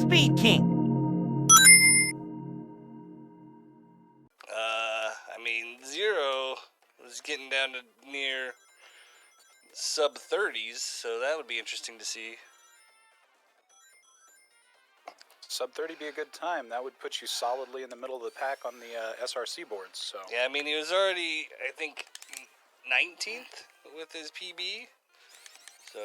Speed King. I mean, Zero was getting down to near sub-30s, so that would be interesting to see. Sub-30 be a good time. That would put you solidly in the middle of the pack on the SRC boards. So Yeah, I mean, he was already, I think, 19th with his PB. So,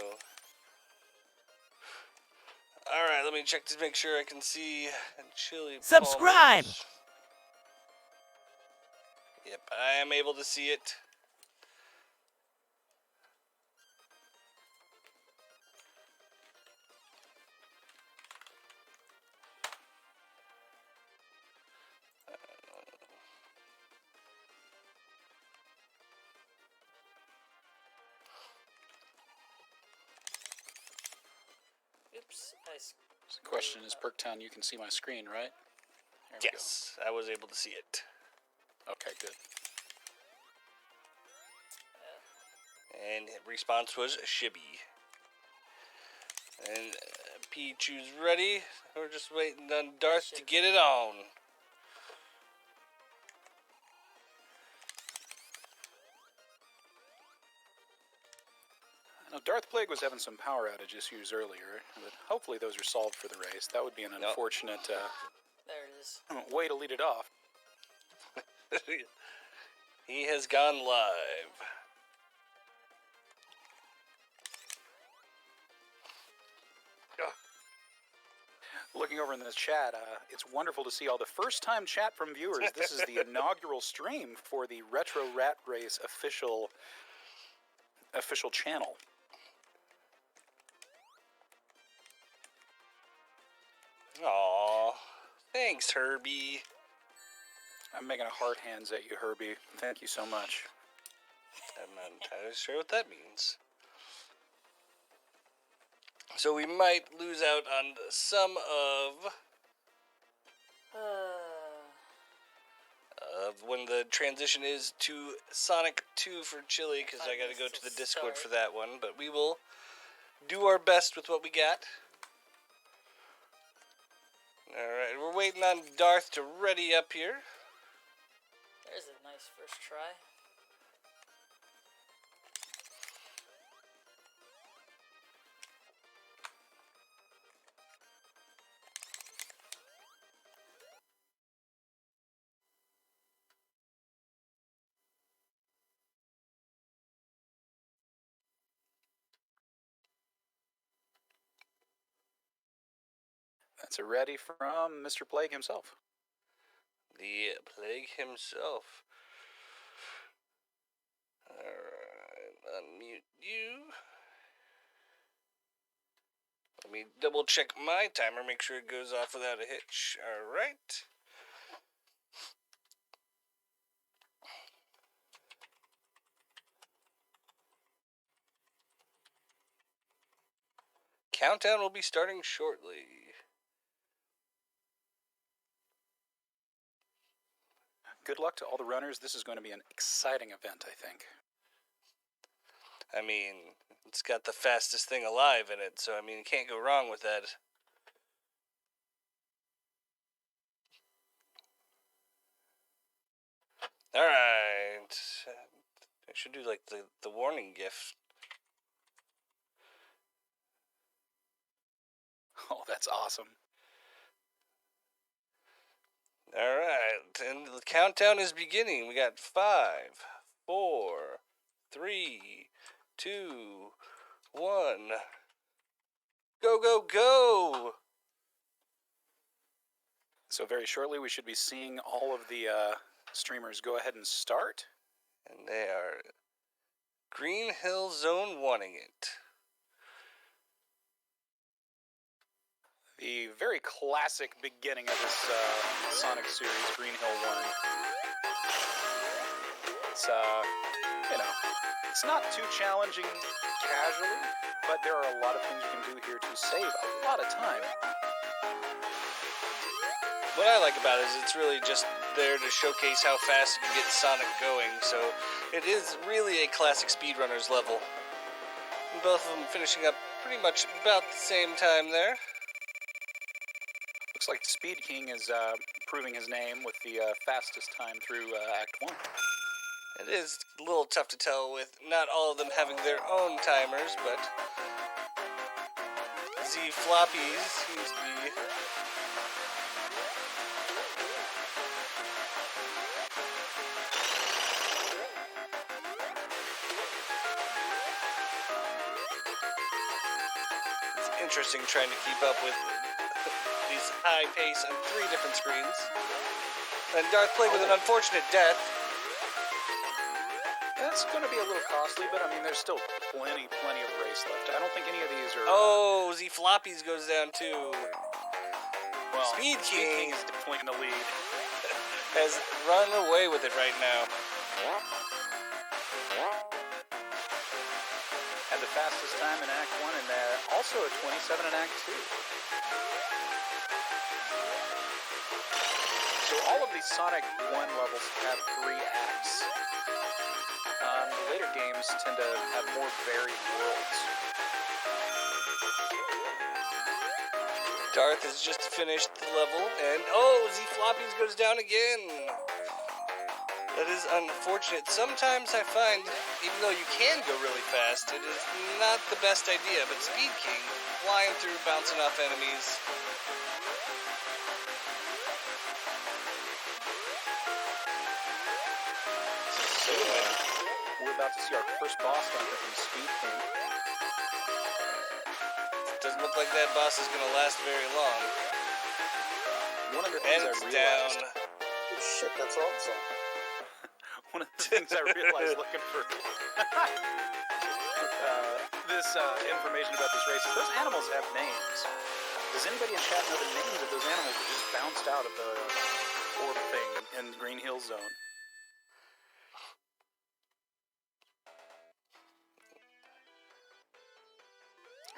all right, let me check to make sure I can see Chili Subscribe! Palmer's. Yep, I am able to see it. Oops, the question is, Perktown, you can see my screen, right? There we Yes, I was able to see it. go. Okay, good. And response was Shibby. And Pichu's ready. We're just waiting on Darth to get it on. Now, Darth Plague was having some power outage issues earlier, but hopefully those are solved for the race. That would be an unfortunate there it is. way to lead it off. He has gone live. Looking over in the chat, it's wonderful to see all the first-time chat from viewers. This is the inaugural stream for the RetroRatRace official channel. Aw, thanks, Herbie. I'm making a heart hands at you, Herbie. Thank you so much. I'm not entirely sure what that means. So we might lose out on some of when the transition is to Sonic 2 for Chili, because I gotta go to the Discord for that one. But we will do our best with what we got. Alright, we're waiting on Darth to ready up here. There's a nice first try. That's a ready from Mr. Plague himself. The Plague himself. Alright, unmute you. Let me double check my timer, make sure it goes off without a hitch. Alright. Countdown will be starting shortly. Good luck to all the runners. This is going to be an exciting event, I think. I mean, it's got the fastest thing alive in it, so I mean, you can't go wrong with that. Alright. I should do like the warning gif. Oh, that's awesome. Alright, and the countdown is beginning. We got 5, 4, 3, 2, 1. Go, go, go! So very shortly we should be seeing all of the streamers go ahead and start. And they are Green Hill Zone wanting it. The very classic beginning of this Sonic series, Green Hill 1. It's, it's not too challenging casually, but there are a lot of things you can do here to save a lot of time. What I like about it is it's really just there to showcase how fast you can get Sonic going, so it is really a classic speedrunners level. And both of them finishing up pretty much about the same time there. Looks like Speed King is proving his name with the fastest time through Act 1. It is a little tough to tell with not all of them having their own timers, but Z Floppies seems to be... It's interesting trying to keep up with these high pace on 3 different screens. And Darth played with an unfortunate death. That's going to be a little costly, but I mean, there's still plenty of race left. I don't think any of these are... Oh, Z Floppies goes down too. Well, Speed King is definitely in the lead. Has run away with it right now. Had the fastest time in Act 1 and also a 27 in Act 2. So all of these Sonic 1 levels have 3 acts. The later games tend to have more varied worlds. Darth has just finished the level, and oh, Z Floppies goes down again. That is unfortunate. Sometimes I find, even though you can go really fast, it is not the best idea, but Speed King, flying through, bouncing off enemies. We're about to see our first boss hunter from Speed King. Doesn't look like that boss is going to last very long. One of the things And I it's realized... down. Oh, shit, that's awesome. One of the things I realized looking for this information about this race is those animals have names. Does anybody in chat know the names of those animals that just bounced out of the orb thing in the Green Hill Zone?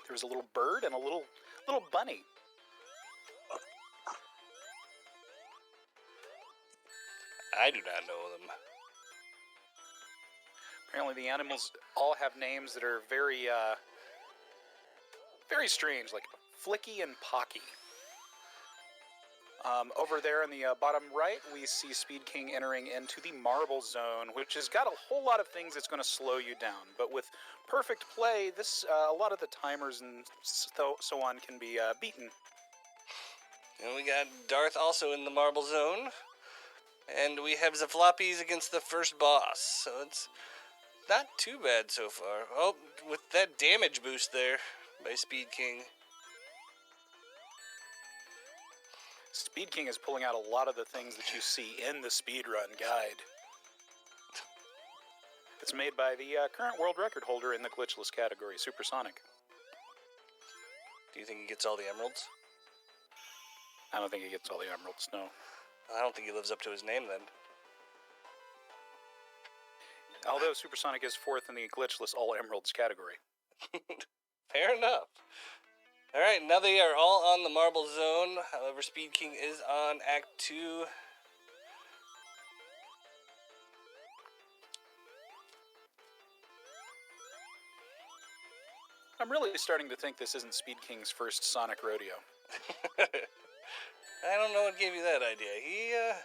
There was a little bird and a little bunny. I do not know them. Apparently the animals all have names that are very, very strange, like Flicky and Pocky. Over there in the bottom right, we see Speed King entering into the Marble Zone, which has got a whole lot of things that's going to slow you down. But with perfect play, this a lot of the timers and so on can be beaten. And we got Darth also in the Marble Zone. And we have the Floppies against the first boss. So it's not too bad so far. Oh, with that damage boost there by Speed King. Speed King is pulling out a lot of the things that you see in the Speedrun guide. It's made by the current world record holder in the glitchless category, Supersonic. Do you think he gets all the emeralds? I don't think he gets all the emeralds, no. I don't think he lives up to his name then. Although Supersonic is 4th in the glitchless all emeralds category. Fair enough. Alright, now they are all on the Marble Zone. However, Speed King is on Act 2. I'm really starting to think this isn't Speed King's first Sonic rodeo. I don't know what gave you that idea.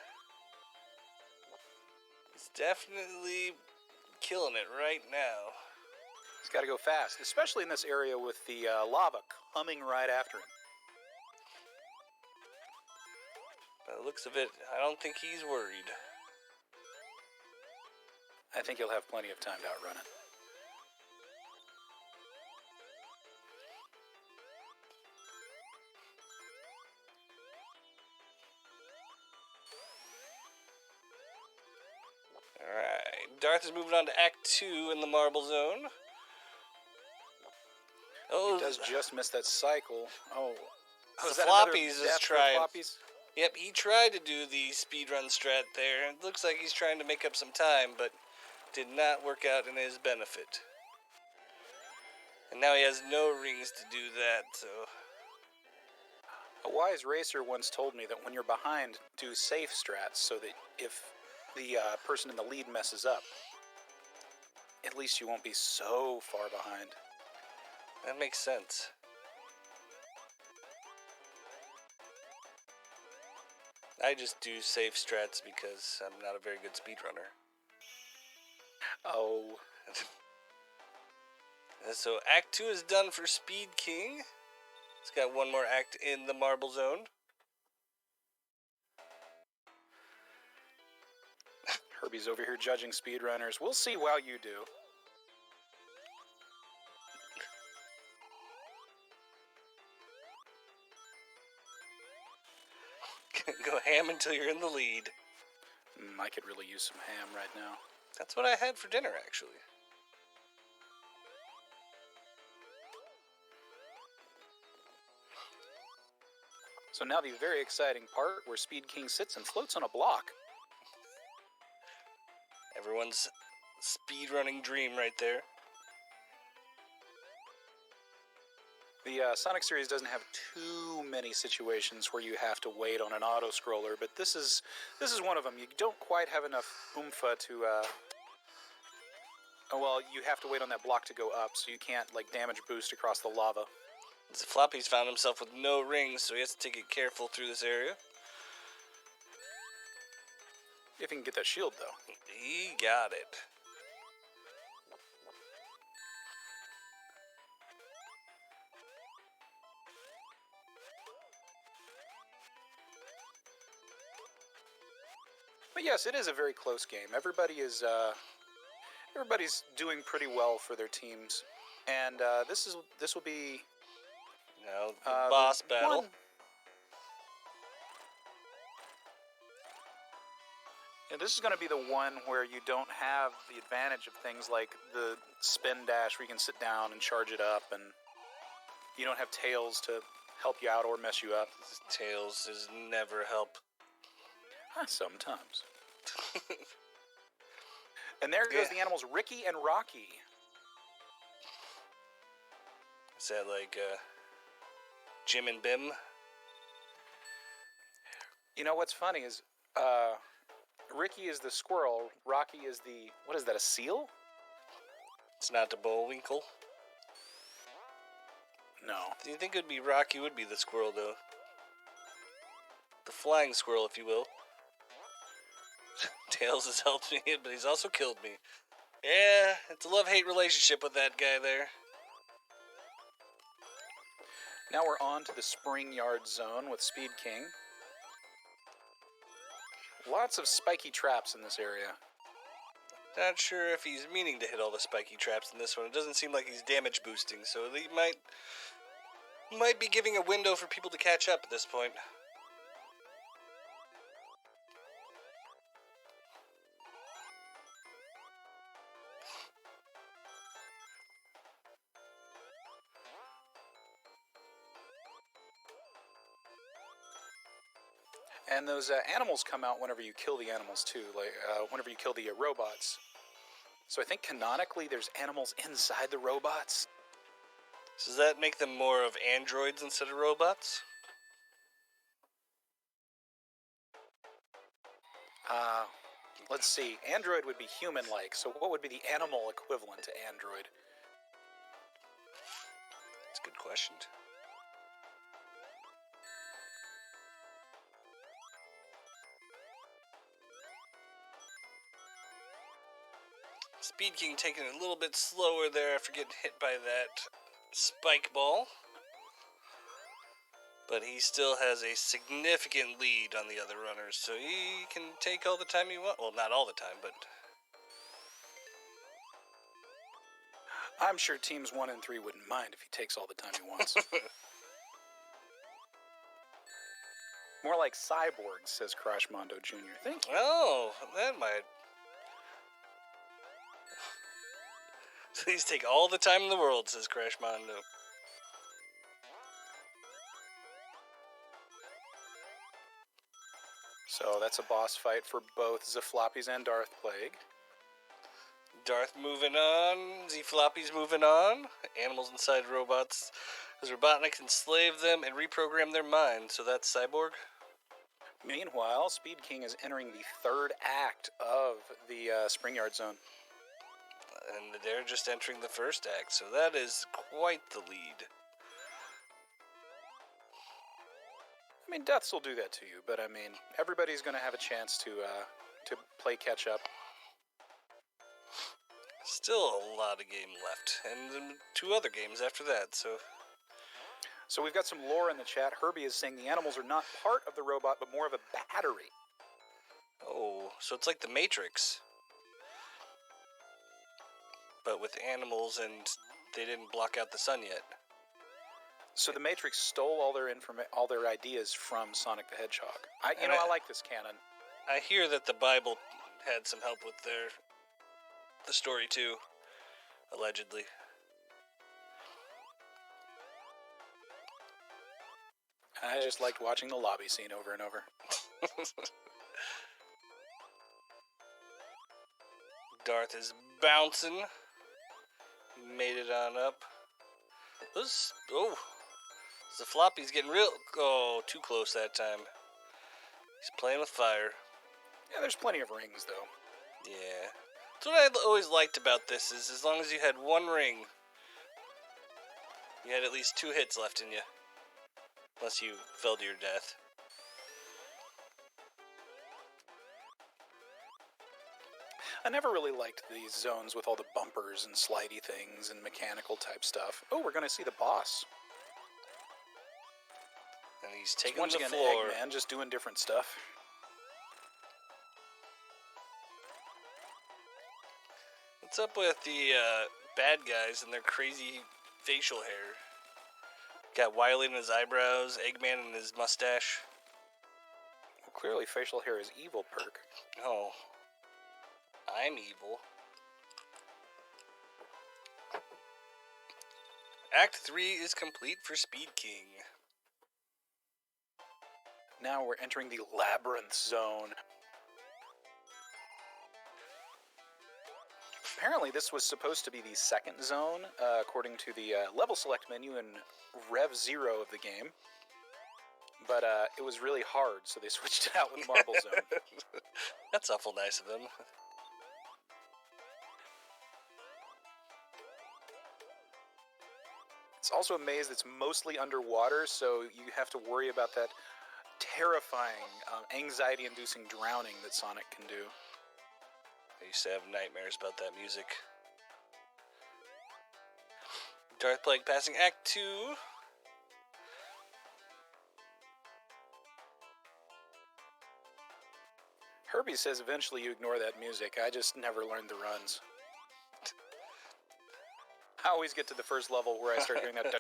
He's definitely killing it right now. He's got to go fast, especially in this area with the lava coming right after him. By the looks of it, I don't think he's worried. I think he'll have plenty of time to outrun it. Alright, Darth is moving on to Act 2 in the Marble Zone. Oh, He does just miss that cycle. Oh, the is that another Floppies is death for trying. Floppies? Yep, he tried to do the speedrun strat there. It looks like he's trying to make up some time, but did not work out in his benefit. And now he has no rings to do that, so... A wise racer once told me that when you're behind, do safe strats so that if the person in the lead messes up, at least you won't be so far behind. That makes sense. I just do safe strats because I'm not a very good speedrunner. Oh. So Act 2 is done for Speed King. It's got one more act in the Marble Zone. Herbie's over here judging speedrunners. We'll see how you do. Go ham until you're in the lead. I could really use some ham right now. That's what I had for dinner, actually. So now the very exciting part where Speed King sits and floats on a block. Everyone's speedrunning dream right there. The Sonic series doesn't have too many situations where you have to wait on an auto-scroller, but this is one of them. You don't quite have enough oompha to... well, you have to wait on that block to go up, so you can't, like, damage boost across the lava. Floppy's found himself with no rings, so he has to take it careful through this area. If he can get that shield, though. He got it. But yes, it is a very close game. Everybody's doing pretty well for their teams, and this will be Now the boss battle. Yeah, this is going to be the one where you don't have the advantage of things like the spin dash where you can sit down and charge it up, and you don't have tails to help you out or mess you up. Tails is never help. Sometimes. And there goes the animals Ricky and Rocky. Is that like Jim and Bim? You know what's funny is Ricky is the squirrel, Rocky is the, what is that, a seal? It's not the Bullwinkle. No. Do you think it would be Rocky would be the squirrel, though? The flying squirrel, if you will. Tails has helped me, but he's also killed me. Yeah, it's a love-hate relationship with that guy there. Now we're on to the Spring Yard Zone with Speed King. Lots of spiky traps in this area. Not sure if he's meaning to hit all the spiky traps in this one. It doesn't seem like he's damage boosting, so he might be giving a window for people to catch up at this point. And those animals come out whenever you kill the animals too, like whenever you kill the robots. So I think canonically there's animals inside the robots. So does that make them more of androids instead of robots? Let's see. Android would be human-like, so what would be the animal equivalent to android? That's a good question. Speed King taking it a little bit slower there after getting hit by that spike ball. But he still has a significant lead on the other runners, so he can take all the time he wants. Well, not all the time, but... I'm sure teams 1 and 3 wouldn't mind if he takes all the time he wants. More like cyborgs, says Crash Mondo Jr. Thank you. Oh, that might... Please take all the time in the world, says Crash Mondo. So that's a boss fight for both Zfloppies and Darth Plague. Darth moving on, Z-Floppy's moving on. Animals inside robots. Because Robotnik enslave them and reprogram their mind. So that's Cyborg. Meanwhile, Speed King is entering the third act of the Spring Yard Zone. And they're just entering the first act. So that is quite the lead. I mean, deaths will do that to you, but I mean, everybody's going to have a chance to play catch up. Still a lot of game left, and then 2 other games after that, so... So we've got some lore in the chat. Herbie is saying the animals are not part of the robot, but more of a battery. Oh, so it's like the Matrix. But with animals, and they didn't block out the sun yet. So the Matrix stole all their ideas from Sonic the Hedgehog. I like this canon. I hear that the Bible had some help with the story too, allegedly. I just liked watching the lobby scene over and over. Darth is bouncing. He made it on up. The floppy's getting real... Oh, too close that time. He's playing with fire. Yeah, there's plenty of rings, though. Yeah. That's what I always liked about this, is as long as you had 1 ring, you had at least 2 hits left in you. Unless you fell to your death. I never really liked these zones with all the bumpers and slidey things and mechanical type stuff. Oh, we're going to see the boss. And he's taking once the again, floor. Eggman just doing different stuff. What's up with the bad guys and their crazy facial hair? Got Wily in his eyebrows, Eggman in his mustache. Well, clearly facial hair is evil, Perk. Oh. I'm evil. Act 3 is complete for Speed King. Now we're entering the Labyrinth Zone. Apparently this was supposed to be the second zone, according to the level select menu in Rev 0 of the game. But it was really hard, so they switched it out with Marble Zone. That's awful nice of them. It's also a maze that's mostly underwater, so you have to worry about that terrifying, anxiety-inducing drowning that Sonic can do. I used to have nightmares about that music. Darth Plague passing Act 2. Herbie says eventually you ignore that music. I just never learned the runs. I always get to the first level where I start doing that and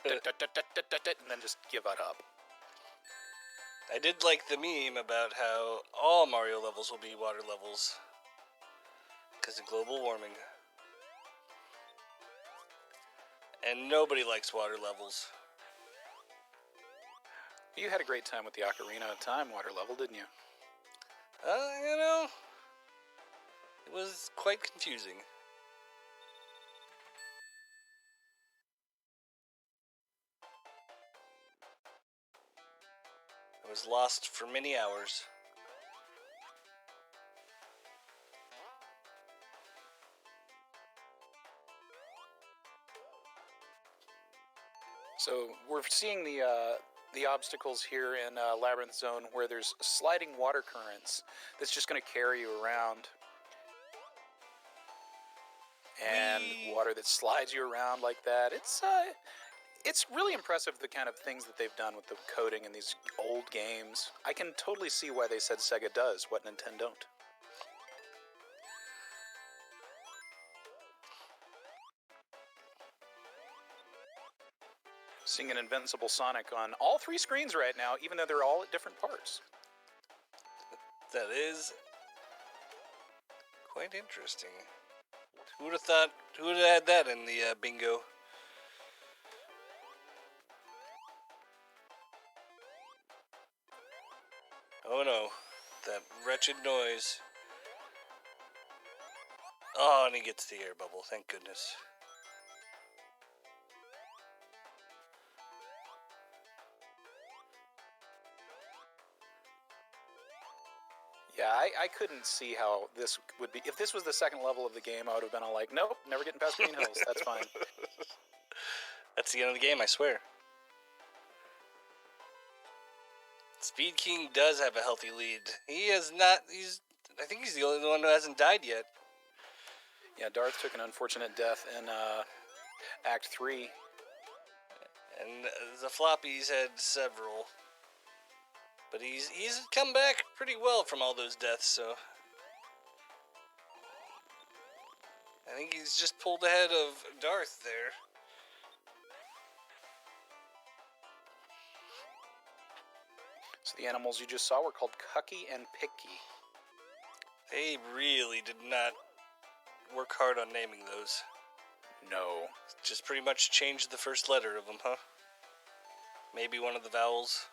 then just give it up. I did like the meme about how all Mario levels will be water levels because of global warming. And nobody likes water levels. You had a great time with the Ocarina of Time water level, didn't you? You know, it was quite confusing. I was lost for many hours. So we're seeing the obstacles here in Labyrinth Zone where there's sliding water currents that's just going to carry you around. And water that slides you around like that. It's really impressive, the kind of things that they've done with the coding in these old games. I can totally see why they said Sega does what Nintendo don't. Seeing an invincible Sonic on all 3 screens right now, even though they're all at different parts. That is quite interesting. Who would have thought? Who would have had that in the bingo? Oh no, that wretched noise. Oh, and he gets the air bubble, thank goodness. Yeah, I couldn't see how this would be. If this was the second level of the game, I would have been all like, nope, never getting past Green Hills. That's fine. That's the end of the game, I swear. Speed King does have a healthy lead. He has not. I think he's the only one who hasn't died yet. Yeah, Darth took an unfortunate death in Act 3. And the Floppies had several. But he's come back pretty well from all those deaths, so... I think he's just pulled ahead of Darth there. So the animals you just saw were called Cucky and Picky. They really did not work hard on naming those. No. Just pretty much changed the first letter of them, huh? Maybe one of the vowels.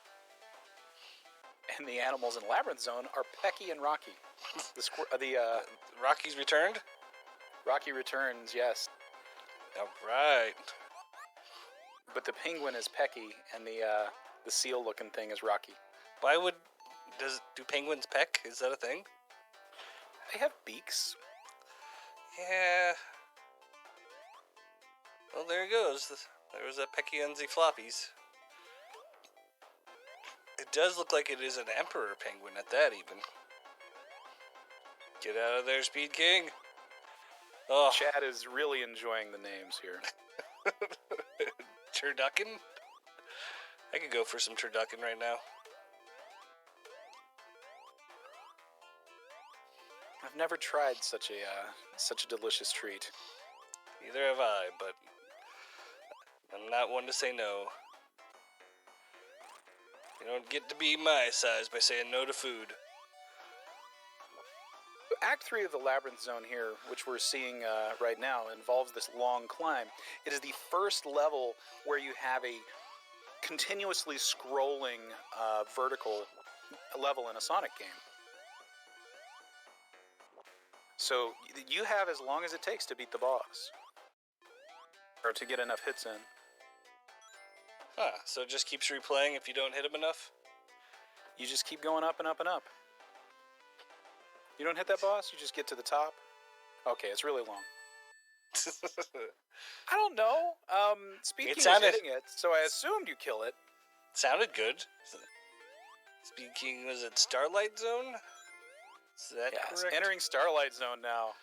And the animals in Labyrinth Zone are Pecky and Rocky. Rocky's returned? Rocky returns, yes. Alright. But the penguin is Pecky, and the seal-looking thing is Rocky. Why do penguins peck? Is that a thing? They have beaks. Yeah. Well, there it goes. There was a Pecky and the Floppies. It does look like it is an emperor penguin at that, even. Get out of there, Speed King. Oh. Chad is really enjoying the names here. Turducken? I could go for some turducken right now. I've never tried such a delicious treat. Neither have I, but I'm not one to say no. You don't get to be my size by saying no to food. Act 3 of the Labyrinth Zone here, which we're seeing right now, involves this long climb. It is the first level where you have a continuously scrolling vertical level in a Sonic game. So you have as long as it takes to beat the boss. Or to get enough hits in. Huh, so it just keeps replaying if you don't hit him enough? You just keep going up and up and up. You don't hit that boss, you just get to the top. Okay, it's really long. I don't know. Speed King was hitting it, so I assumed you kill it. Sounded good. Speed King was at Starlight Zone? Is that correct? Entering Starlight Zone now.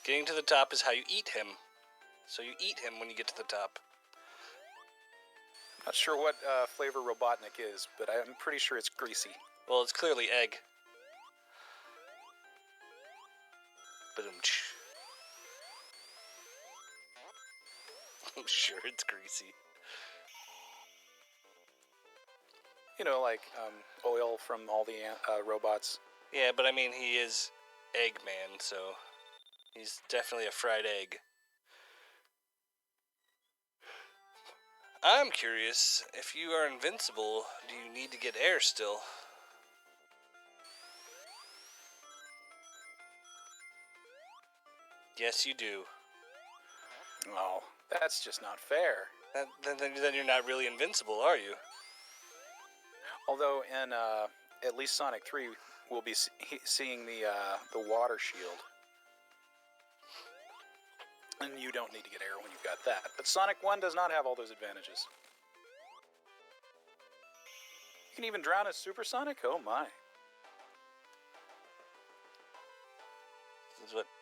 Getting to the top is how you eat him. So you eat him when you get to the top. Not sure what flavor Robotnik is, but I'm pretty sure it's greasy. Well, it's clearly egg. I'm sure it's greasy. You know, like oil from all the robots. Yeah, but I mean, he is Eggman, so he's definitely a fried egg. I'm curious, if you are invincible, do you need to get air still? Yes, you do. Oh, that's just not fair. Then you're not really invincible, are you? Although in at least Sonic 3, we'll be seeing the water shield. And you don't need to get air when you've got that. But Sonic 1 does not have all those advantages. You can even drown as Supersonic? Oh my.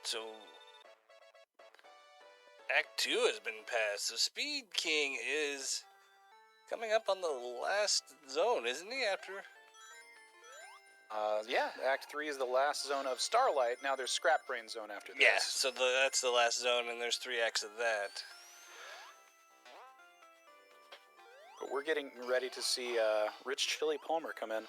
So Act 2 has been passed, so Speed King is coming up on the last zone, isn't he, after? Yeah, Act 3 is the last zone of Starlight. Now there's Scrap Brain Zone after this. Yeah, so that's the last zone, and there's 3 acts of that. But we're getting ready to see Rich Chili Palmer come in.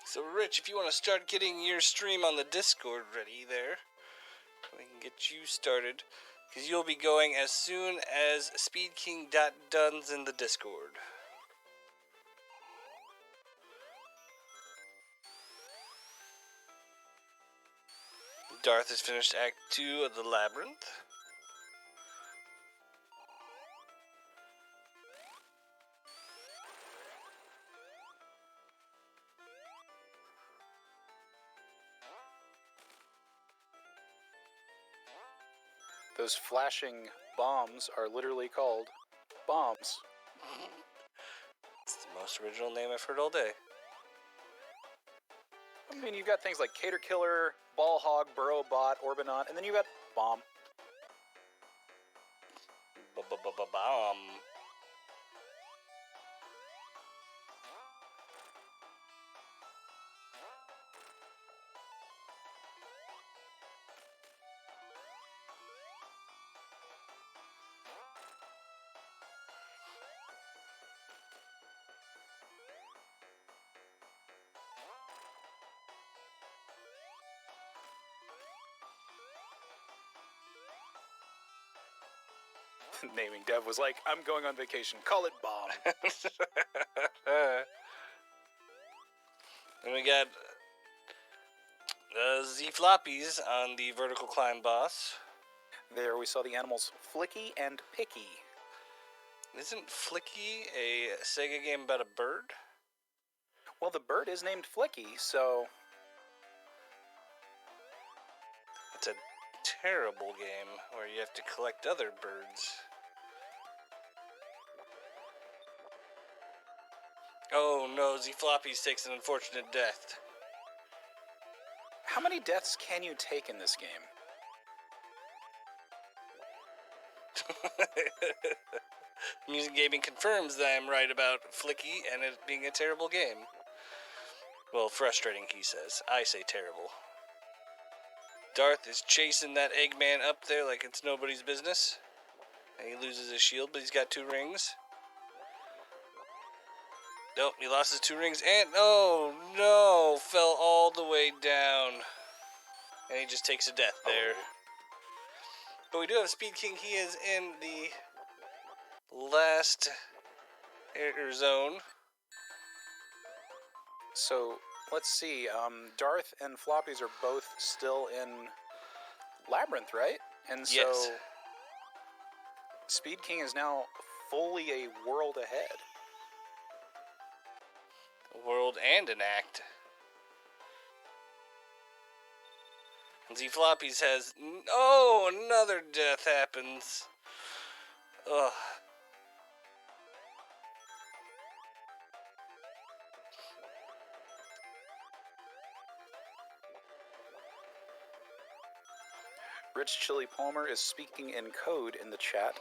So, Rich, if you want to start getting your stream on the Discord ready there, we can get you started. Because you'll be going as soon as SpeedKing.Duns in the Discord. Darth has finished Act 2 of the Labyrinth. Those flashing bombs are literally called bombs. It's the most original name I've heard all day. I mean, you've got things like Cater Killer, Ball Hog, Burrow Bot, Orbinaut, and then you've got Bomb. Bomb. Naming dev was like, I'm going on vacation. Call it Bomb. And we got Z floppies on the vertical climb boss. There we saw the animals Flicky and Picky. Isn't Flicky a Sega game about a bird? Well, the bird is named Flicky, so... It's a terrible game where you have to collect other birds. Oh no, Z Floppies takes an unfortunate death. How many deaths can you take in this game? Music Gaming confirms that I'm right about Flicky and it being a terrible game. Well, frustrating, he says. I say terrible. Darth is chasing that Eggman up there like it's nobody's business. And he loses his shield, but he's got 2 rings. Nope, he lost his 2 rings and... Oh, no! Fell all the way down. And he just takes a death there. But we do have Speed King. He is in the last air zone. So, let's see. Darth and Floppies are both still in Labyrinth, right? And so, Yes. Speed King is now fully a world ahead. A world and an act. And Z Floppies has... Oh, another death happens. Ugh. Rich Chili Palmer is speaking in code in the chat.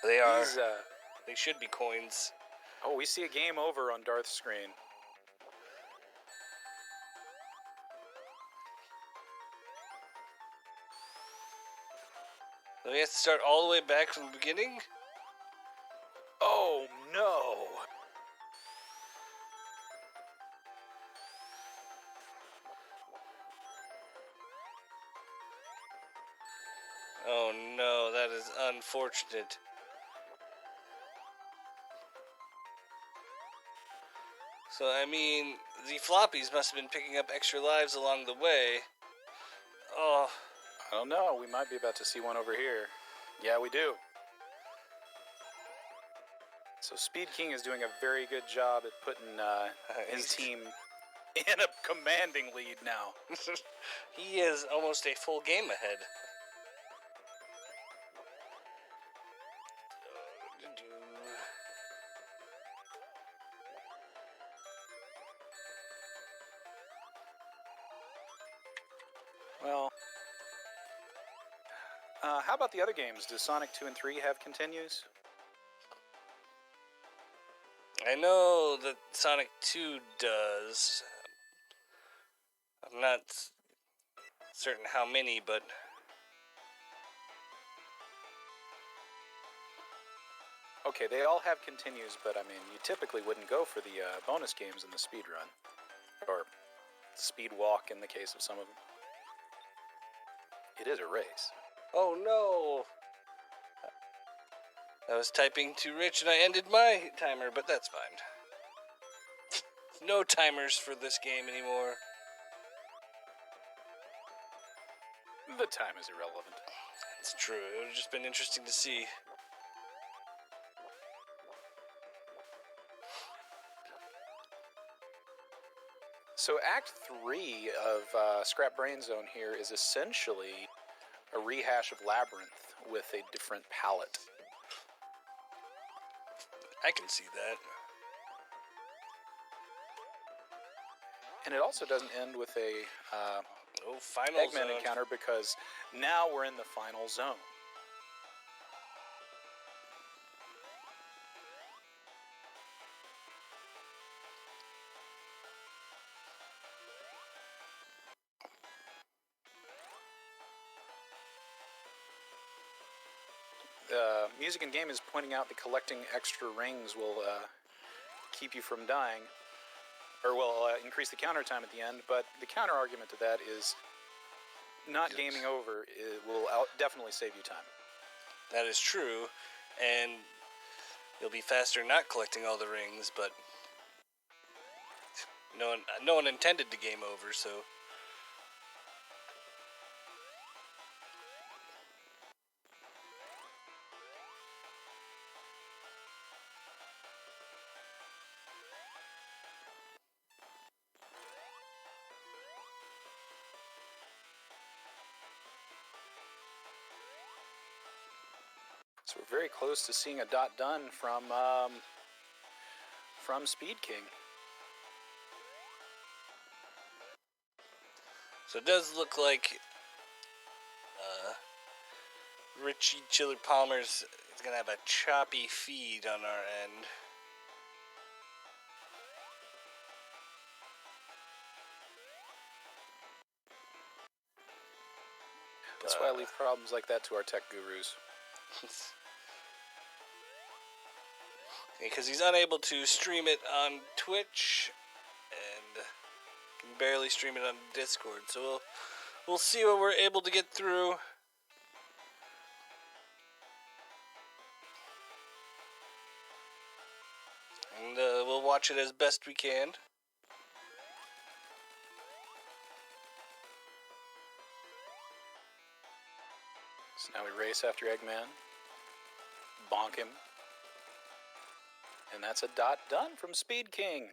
They are. These, They should be coins. oh, we see a game over on Darth's screen. Do we have to start all the way back from the beginning? Oh, no! Oh no, that is unfortunate. So, I mean, the floppies must have been picking up extra lives along the way. Oh. I don't know. We might be about to see one over here. Yeah, we do. So Speed King is doing a very good job at putting his team in a commanding lead now. He is almost a full game ahead. Well, how about the other games? Do Sonic 2 and 3 have continues? I know that Sonic 2 does. I'm not certain how many, but... Okay, they all have continues, but I mean, you typically wouldn't go for the bonus games in the speedrun. Or speed walk in the case of some of them. It is a race. Oh no! I was typing too rich and I ended my timer, but that's fine. No timers for this game anymore. The time is irrelevant. It's true. It would have just been interesting to see. So Act 3 of Scrap Brain Zone here is essentially a rehash of Labyrinth with a different palette. I can see that. And it also doesn't end with a final Eggman zone encounter, because now we're in the final zone. Music in game is pointing out that collecting extra rings will keep you from dying, or will increase the counter time at the end, but the counter argument to that is not gaming over will definitely save you time. That is true, and you'll be faster not collecting all the rings, but no one intended to game over, so... So we're very close to seeing a dot done from Speed King. So it does look like Richie Chili Palmer's is going to have a choppy feed on our end. That's why I leave problems like that to our tech gurus. Because he's unable to stream it on Twitch and can barely stream it on Discord. So we'll see what we're able to get through. And we'll watch it as best we can. So now we race after Eggman, bonk him, and that's a dot done from Speed King.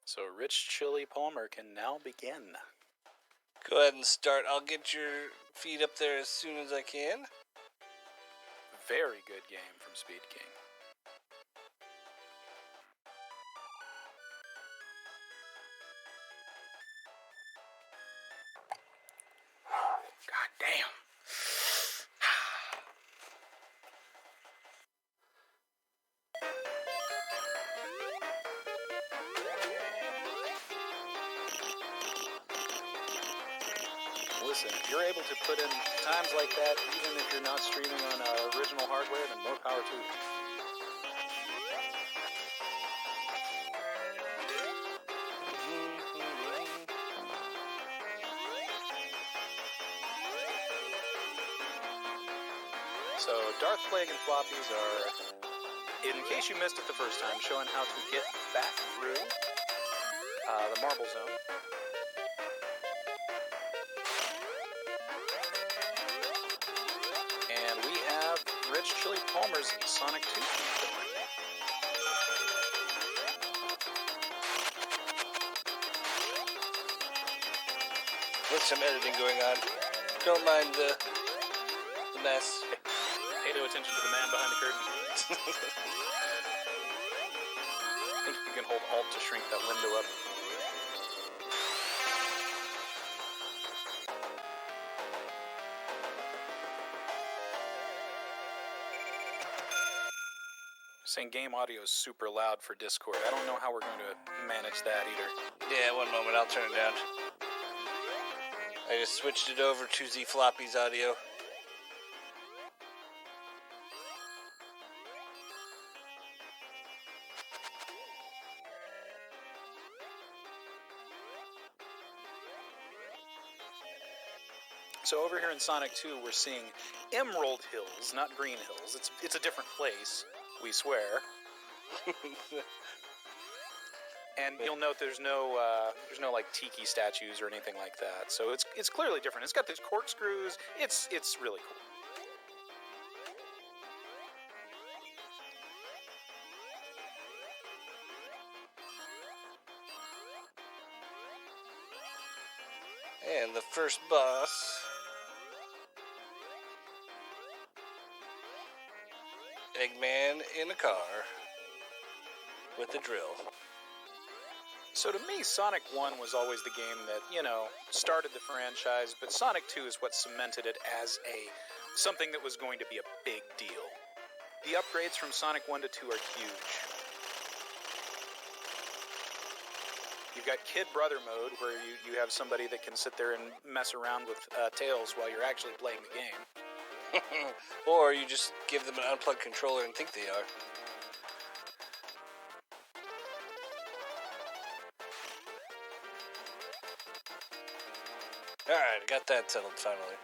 So Rich Chili Palmer can now begin. Go ahead and start. I'll get your feed up there as soon as I can. Very good game from Speed King. God damn. Listen, if you're able to put in times like that, even if you're not streaming on original hardware, then more power to you. So Darth Plague and Floppies are, in case you missed it the first time, showing how to get back through the Marble Zone. And we have Rich Chili Palmer's Sonic 2. With some editing going on. Don't mind the mess. Pay no attention to the man behind the curtain. I think you can hold Alt to shrink that window up. Saying game audio is super loud for Discord. I don't know how we're going to manage that either. Yeah, one moment, I'll turn it down. I just switched it over to Z Floppy's audio. So over here in Sonic 2, we're seeing Emerald Hills, not Green Hills. It's a different place, we swear. And you'll note there's no like tiki statues or anything like that. So it's clearly different. It's got these corkscrews. It's really cool. And the first boss. Eggman in a car with a drill. So to me, Sonic 1 was always the game that, started the franchise, but Sonic 2 is what cemented it as something that was going to be a big deal. The upgrades from Sonic 1 to 2 are huge. You've got Kid Brother mode, where you have somebody that can sit there and mess around with Tails while you're actually playing the game. Or you just give them an unplugged controller and think they are. Alright, I got that settled finally.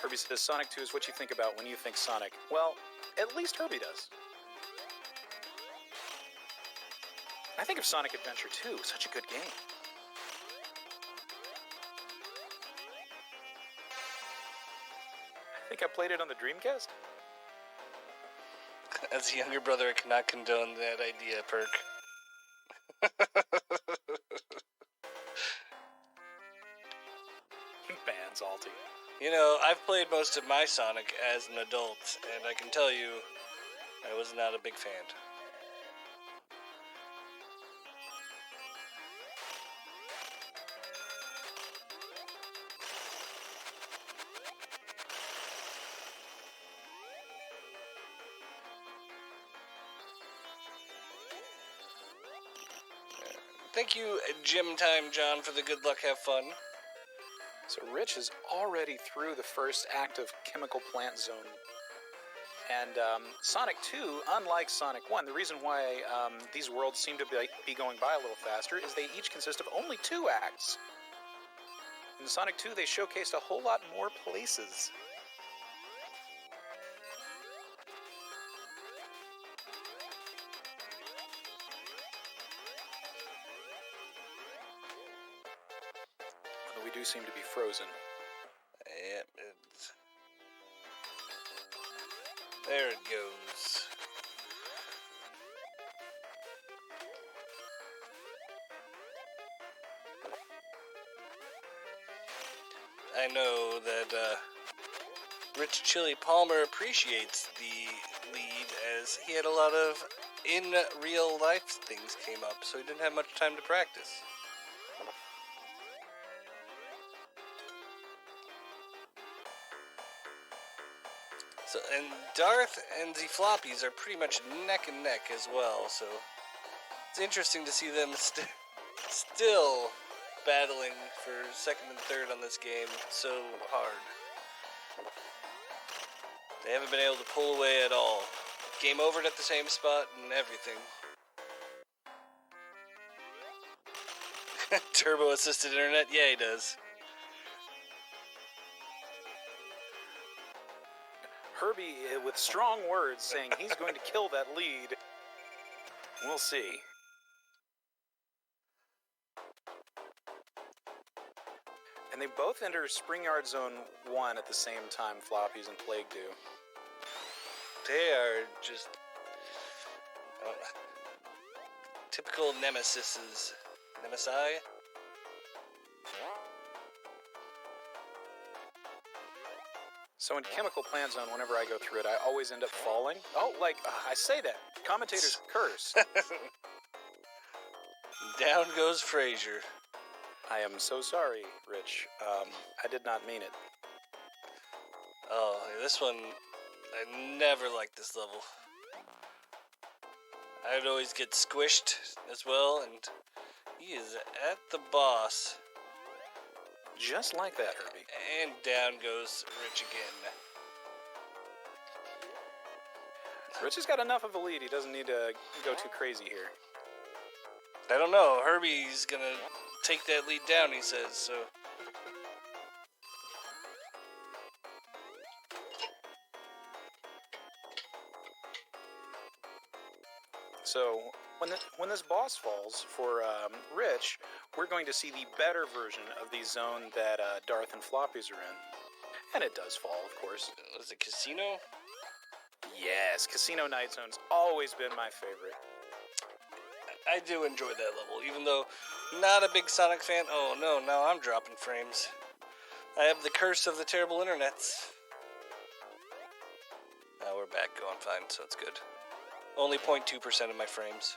Herbie says Sonic 2 is what you think about when you think Sonic. Well, at least Herbie does. I think of Sonic Adventure 2, such a good game. I think I played it on the Dreamcast. As a younger brother, I cannot condone that idea, Perk. Man, salty. I've played most of my Sonic as an adult, and I can tell you, I was not a big fan. Thank you, Gym Time John, for the good luck, have fun. So Rich is already through the first act of Chemical Plant Zone. And Sonic 2, unlike Sonic 1, the reason why these worlds seem to be going by a little faster is they each consist of only 2 acts. In Sonic 2, they showcased a whole lot more places. We do seem to be frozen. Yep, there it goes. I know that Rich Chili Palmer appreciates the lead, as he had a lot of in real life things came up, so he didn't have much time to practice. So, and Darth and the Floppies are pretty much neck and neck as well, so it's interesting to see them still battling for second and third on this game so hard. They haven't been able to pull away at all. Game overed at the same spot and everything. Turbo assisted internet? Yeah, he does. Herbie, with strong words, saying he's going to kill that lead. We'll see. And they both enter Springyard Zone 1 at the same time, Floppies and Plague do. They are just typical nemesises. Nemesi? So in Chemical Plant Zone, whenever I go through it, I always end up falling. Oh, I say that. Commentators curse. Down goes Frazier. I am so sorry, Rich. I did not mean it. Oh, this one, I never liked this level. I'd always get squished as well, and he is at the boss. Just like that, Herbie. And down goes Rich again. Rich has got enough of a lead. He doesn't need to go too crazy here. I don't know. Herbie's gonna take that lead down, he says, so. So when this boss falls for Rich, we're going to see the better version of the zone that Darth and Floppies are in. And it does fall, of course. Was it Casino? Yes, Casino Night Zone's always been my favorite. I do enjoy that level, even though not a big Sonic fan. Oh no, now I'm dropping frames. I have the curse of the terrible internets. Now we're back going fine, so it's good. Only 0.2% of my frames.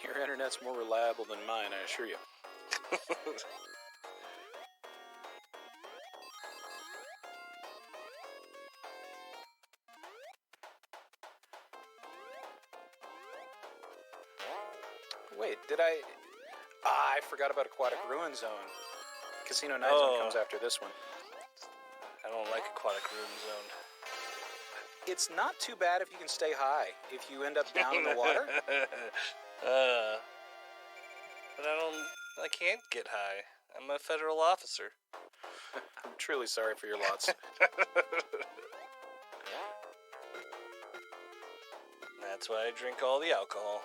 Your internet's more reliable than mine, I assure you. Wait, did I... I forgot about Aquatic Ruin Zone. Casino Night Zone comes after this one. I don't like Aquatic Ruin Zone. It's not too bad if you can stay high. If you end up down in the water. But I can't get high. I'm a federal officer. I'm truly sorry for your lots. That's why I drink all the alcohol.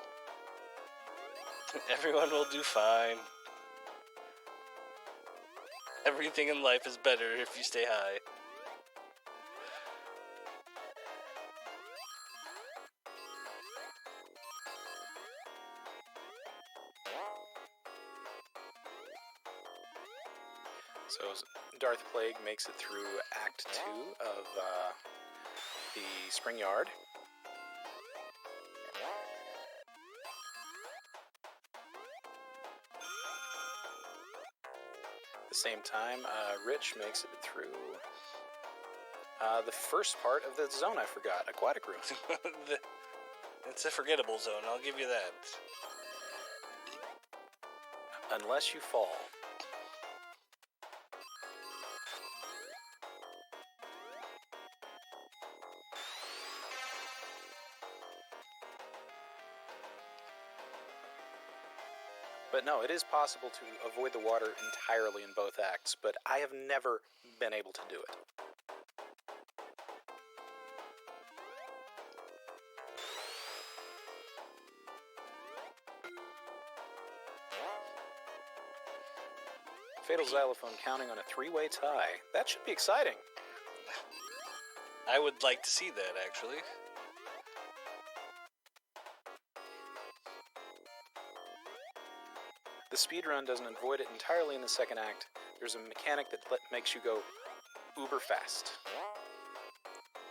Everyone will do fine. Everything in life is better if you stay high. So Darth Plague makes it through Act 2 of the Spring Yard. At the same time, Rich makes it through the first part of the zone I forgot, Aquatic Ruin. It's a forgettable zone, I'll give you that. Unless you fall. But no, it is possible to avoid the water entirely in both acts, but I have never been able to do it. Fatal Xylophone counting on a 3-way tie. That should be exciting. I would like to see that, actually. The speedrun doesn't avoid it entirely in the second act. There's a mechanic that makes you go uber fast.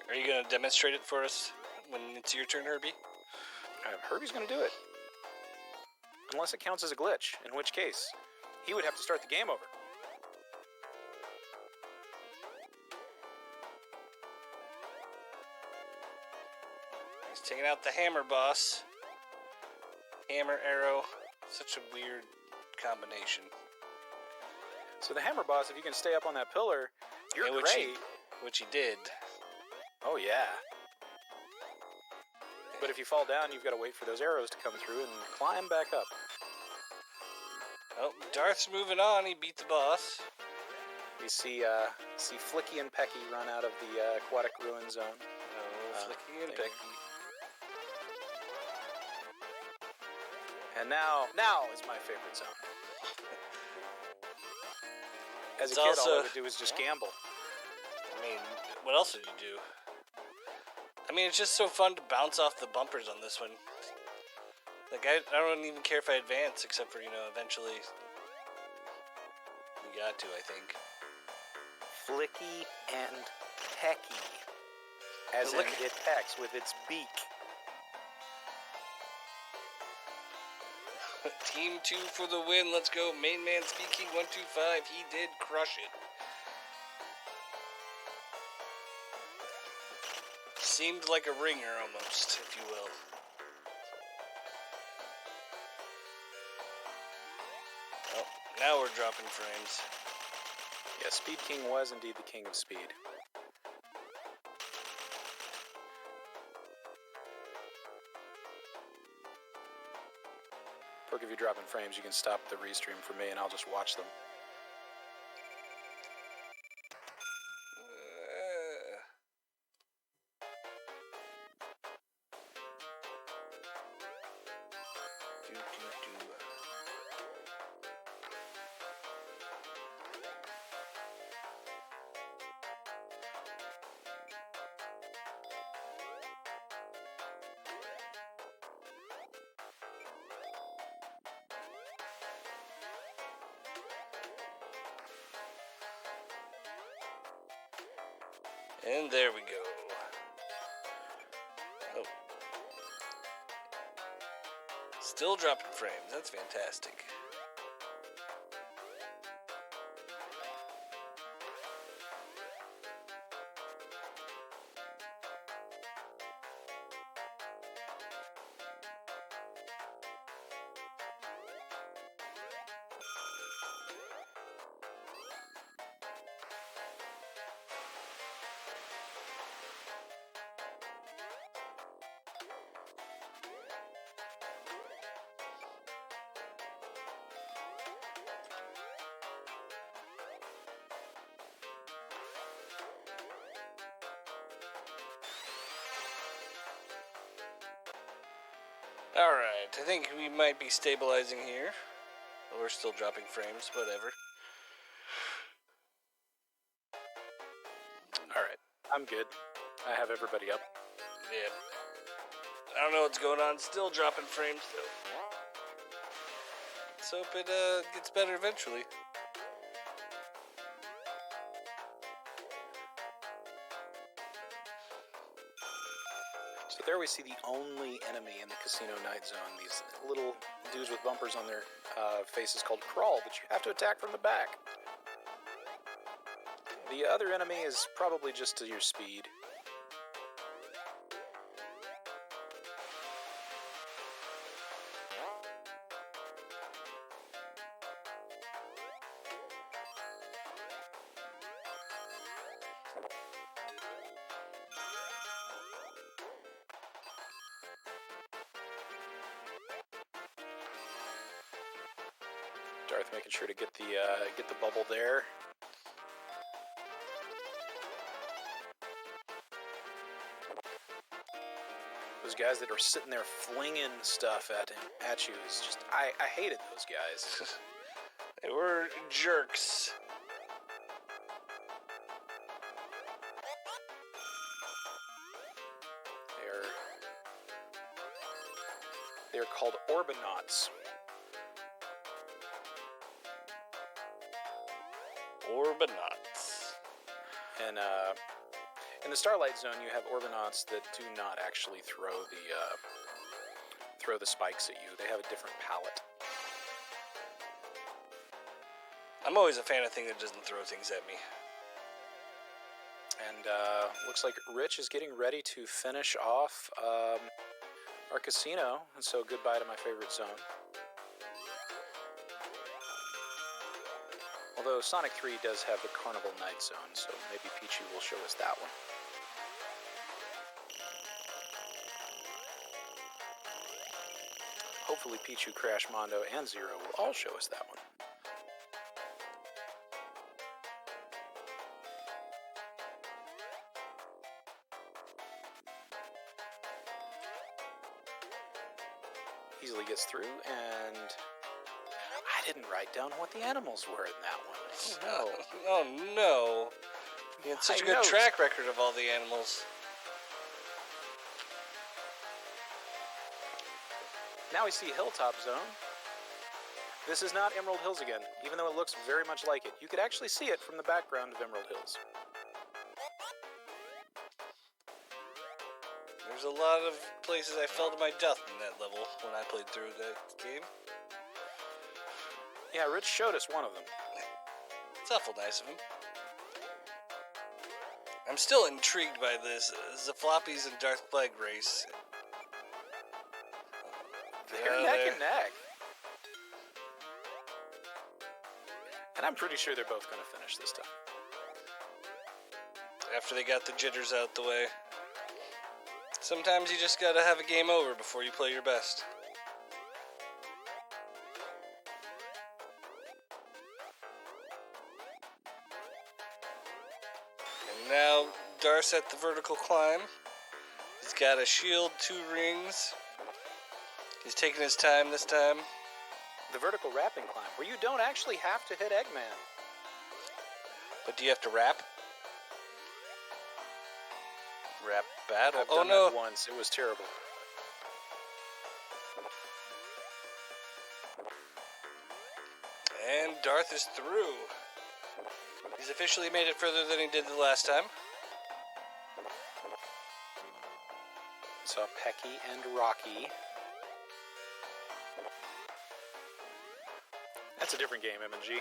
Are you going to demonstrate it for us when it's your turn, Herbie? Herbie's going to do it. Unless it counts as a glitch, in which case, he would have to start the game over. He's taking out the hammer boss. Hammer, arrow. Such a weird combination. So the hammer boss, if you can stay up on that pillar, you're great. Which he did. Oh, yeah. But if you fall down, you've got to wait for those arrows to come through and climb back up. Oh, Darth's moving on. He beat the boss. We see Flicky and Pecky run out of the Aquatic Ruin Zone. Oh, Flicky and Pecky. And now is my favorite zone. As a kid, all I would do was just gamble. I mean, what else did you do? I mean, it's just so fun to bounce off the bumpers on this one. Like, I don't even care if I advance, except for, eventually we got to, I think. Flicky and Pecky. As in, it pecks with its beak. Team 2 for the win. Let's go. Main man Speed King 125. He did crush it. Seemed like a ringer almost, if you will. Oh, now we're dropping frames. Yeah, Speed King was indeed the king of speed. Perk, if you're dropping frames, you can stop the restream for me and I'll just watch them. And there we go. Oh. Still dropping frames. That's fantastic. Alright, I think we might be stabilizing here. We're still dropping frames, whatever. Alright, I'm good. I have everybody up. Yeah. I don't know what's going on, still dropping frames though. Let's hope it gets better eventually. So there we see the only enemy in the Casino Night Zone. These little dudes with bumpers on their faces called Crawl that you have to attack from the back. The other enemy is probably just to your speed. Darth making sure to get the bubble there. Those guys that are sitting there flinging stuff at you is just I hated those guys. They were jerks. They're called Orbinauts. Orbinauts. And in the Starlight Zone, you have Orbinauts that do not actually throw the spikes at you. They have a different palette. I'm always a fan of things that doesn't throw things at me. And looks like Rich is getting ready to finish off our casino. And so goodbye to my favorite zone. Although Sonic 3 does have the Carnival Night Zone, so maybe Pichu will show us that one. Hopefully Pichu, Crash, Mondo, and Zero will all show us that one. Easily gets through, and I didn't write down what the animals were in that one. Oh no. Oh no. You had such a good track record of all the animals. Now we see Hilltop Zone. This is not Emerald Hills again, even though it looks very much like it. You could actually see it from the background of Emerald Hills. There's a lot of places I fell to my death in that level when I played through that game. Yeah, Rich showed us one of them. It's awful nice of him. I'm still intrigued by this Zafloppies and Darth Plague race. They're neck and neck. And I'm pretty sure they're both going to finish this time. After they got the jitters out the way. Sometimes you just gotta have a game over before you play your best. And now Darth's at the vertical climb. He's got a shield, 2 rings. He's taking his time this time. the vertical wrapping climb, where you don't actually have to hit Eggman. But do you have to wrap? Wrap battle? I've done that once. It was terrible. And Darth is through. He's officially made it further than he did the last time. Saw Pecky and Rocky. That's a different game, M&G.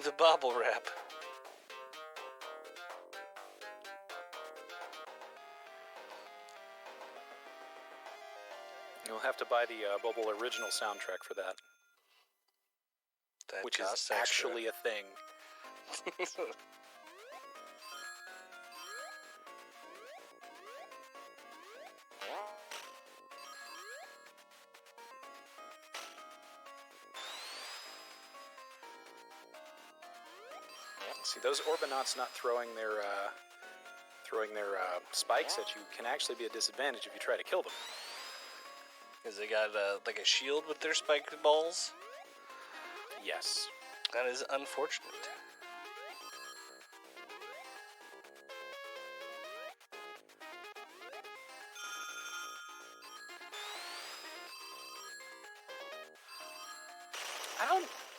The bobble wrap. You'll have to buy the Bubble original soundtrack for that. Which is extra. actually a thing. See, those Orbinauts not throwing their spikes at you can actually be a disadvantage if you try to kill them. Because they got like a shield with their spiked balls? Yes. That is unfortunate.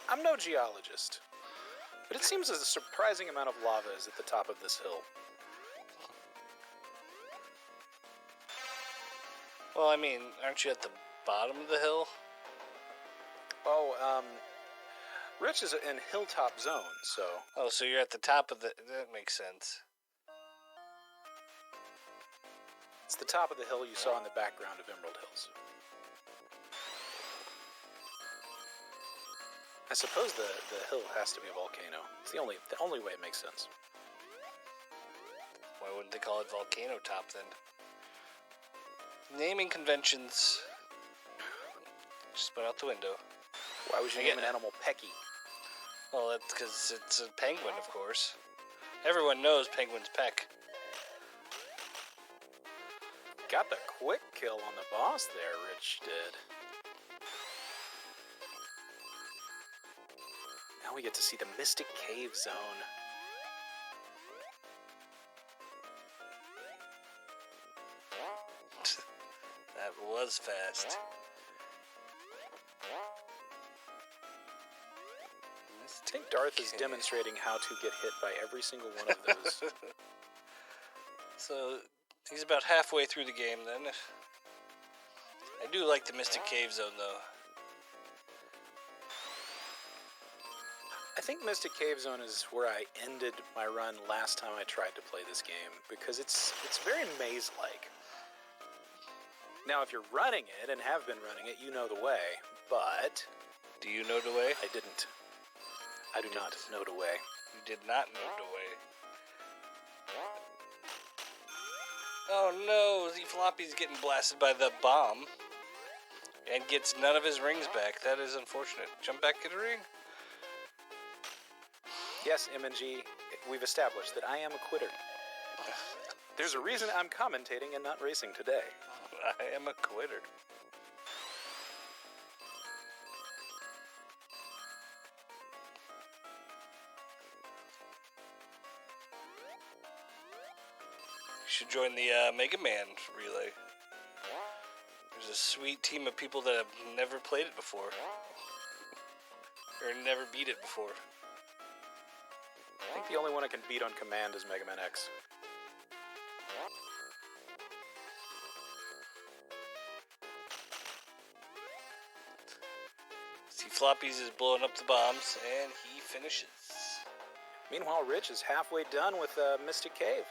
I'm no geologist, but it seems as a surprising amount of lava is at the top of this hill. Well, I mean, aren't you at the bottom of the hill? Oh, Rich is in Hilltop Zone, so... Oh, so you're at the top of the... That makes sense. It's the top of the hill you saw in the background of Emerald Hills. I suppose the hill has to be a volcano. It's the only way it makes sense. Why wouldn't they call it Volcano Top then? Naming conventions just went out the window. Why would you name an animal Pecky? Well, that's because it's a penguin, of course. Everyone knows penguins peck. Got the quick kill on the boss there, Rich did. Now we get to see the Mystic Cave Zone. That was fast. I think Darth is demonstrating how to get hit by every single one of those. So, he's about halfway through the game then. I do like the Mystic Cave Zone though. I think Mystic Cave Zone is where I ended my run last time I tried to play this game, because it's very maze-like. Now, if you're running it, and have been running it, you know the way, but... Do you know the way? I didn't. I do not know the way. You did not know the way. Oh no, Z Floppy's getting blasted by the bomb. And gets none of his rings back. That is unfortunate. Jump back in the ring. Yes, MNG, we've established that I am a quitter. There's a reason I'm commentating and not racing today. I am a quitter. You should join the Mega Man relay. There's a sweet team of people that have never played it before. Or never beat it before. I think the only one I can beat on command is Mega Man X. See, Floppies is blowing up the bombs, and he finishes. Meanwhile, Rich is halfway done with Mystic Cave.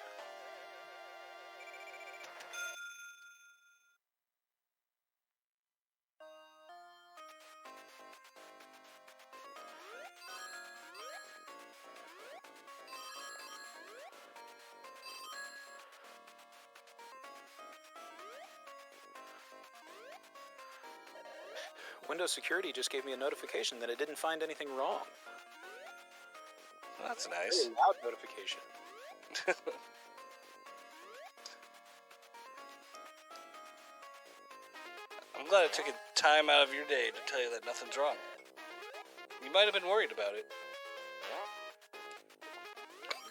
Windows Security just gave me a notification that it didn't find anything wrong. Well, that's nice. Very loud notification. I'm I'm glad it took a time out of your day to tell you that nothing's wrong. You might have been worried about it.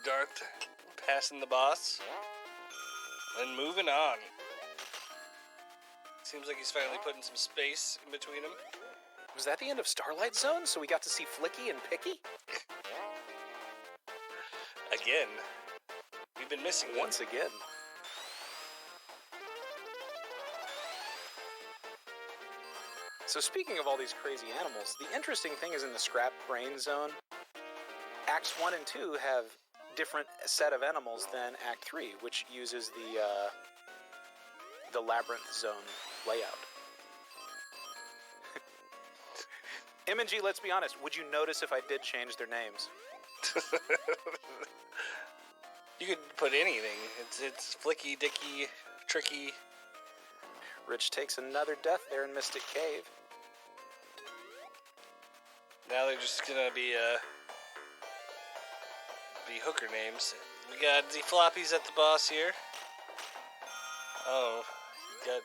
Darth passing the boss and moving on. Seems like he's finally putting some space in between them. Was that the end of Starlight Zone? So we got to see Flicky and Picky? Again. We've been missing them. Once again. So speaking of all these crazy animals, the interesting thing is in the Scrap Brain Zone, Acts 1 and 2 have different set of animals than Act 3, which uses the Labyrinth Zone layout. M&G, let's be honest, would you notice if I did change their names? You could put anything. It's Flicky, Dicky, Tricky. Rich takes another death there in Mystic Cave. Now they're just gonna be hooker names. We got the floppies at the boss here. Oh, got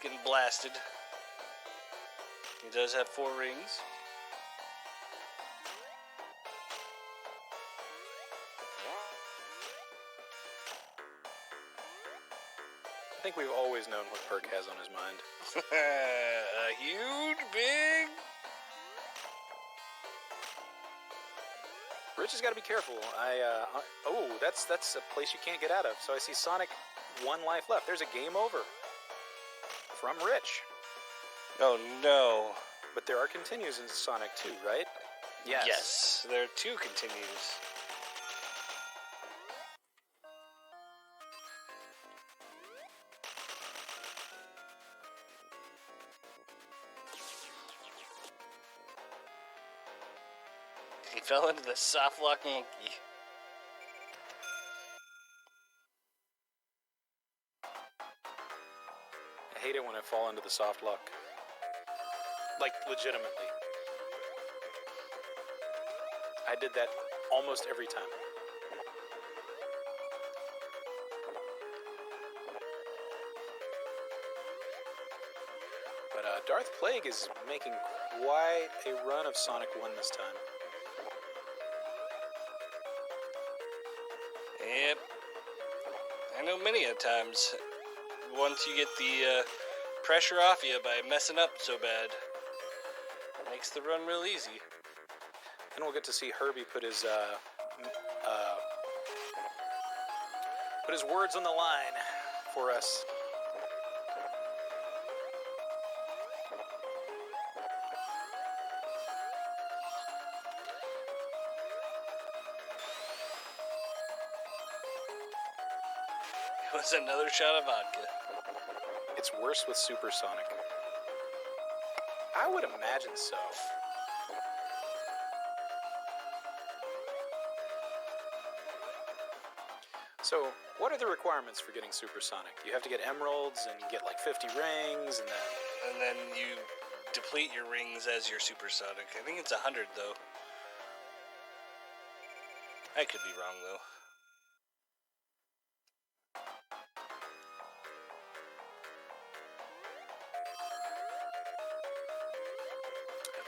getting blasted. He does have 4 rings. I think we've always known what Perk has on his mind. A huge, big... Rich has got to be careful. Oh, that's a place you can't get out of. So I see Sonic, 1 life left. There's a game over. From Rich. Oh, no. But there are continues in Sonic 2, right? Yes. Yes, there are 2 continues. He fell into the soft lock monkey. I hate it when I fall into the soft lock. Like, legitimately. I did that almost every time. But Darth Plague is making quite a run of Sonic 1 this time. Yep. I know many a times, once you get the pressure off you by messing up so bad, it makes the run real easy. And we'll get to see Herbie put his words on the line for us. It was another shot of vodka. It's worse with Supersonic. I would imagine so. So, what are the requirements for getting Supersonic? You have to get emeralds, and you get like 50 rings, and then... And then you deplete your rings as your Supersonic. I think it's 100, though. I could be wrong, though.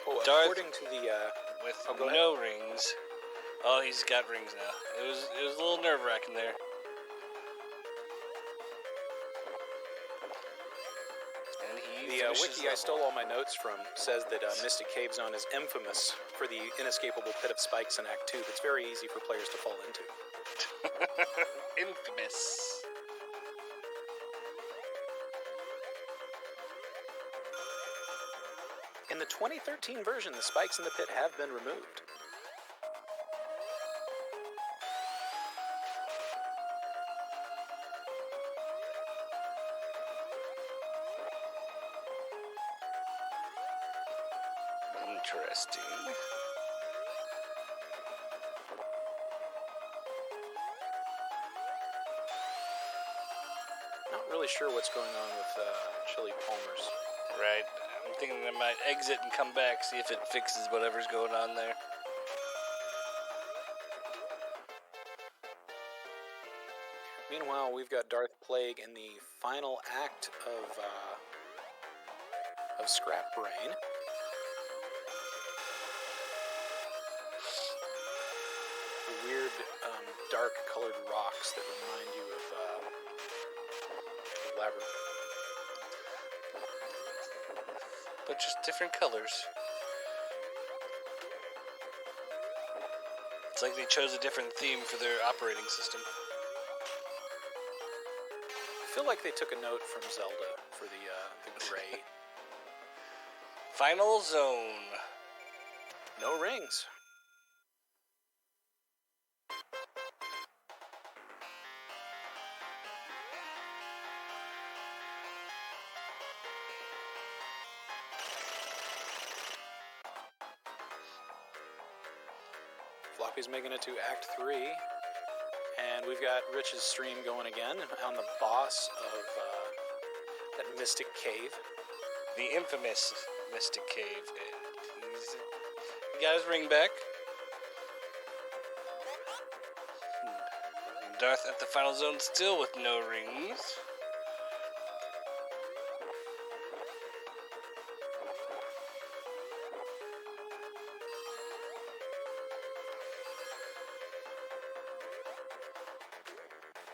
Oh, Darth, according to the, with go ahead. no rings. Oh, he's got rings now. It was a little nerve-wracking there. And he The finishes wiki I level. stole all my notes from says that Mystic Cave Zone is infamous for the inescapable pit of spikes in Act 2 that's very easy for players to fall into. Infamous. In the 2013 version, the spikes in the pit have been removed. Interesting. Not really sure what's going on with Chili Palmer's. Right. I'm thinking I might exit and come back, see if it fixes whatever's going on there. Meanwhile, we've got Darth Plague in the final act of of Scrap Brain. The weird, dark-colored rocks that remind you of Labyrinth. But just different colors. It's like they chose a different theme for their operating system. I feel like they took a note from Zelda for the gray. Final zone. No rings. Floppy's making it to Act 3. And we've got Rich's stream going again on the boss of that Mystic Cave. The infamous Mystic Cave. He got his ring back. Darth at the final zone still with no rings.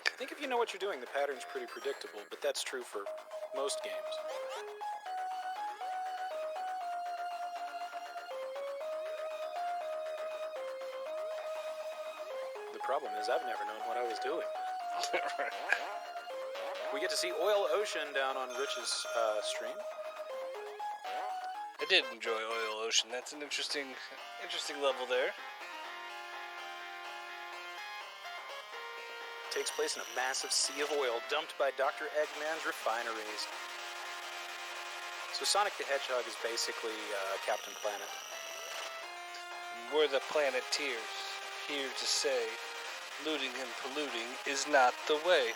I think if you know what you're doing, the pattern's pretty predictable, but that's true for most games. The problem is I've never known what I was doing. We get to see Oil Ocean down on Rich's stream. I did enjoy Oil Ocean. That's an interesting level there. Takes place in a massive sea of oil dumped by Dr. Eggman's refineries. So Sonic the Hedgehog is basically Captain Planet. We're the Planeteers, here to say, looting and polluting is not the way.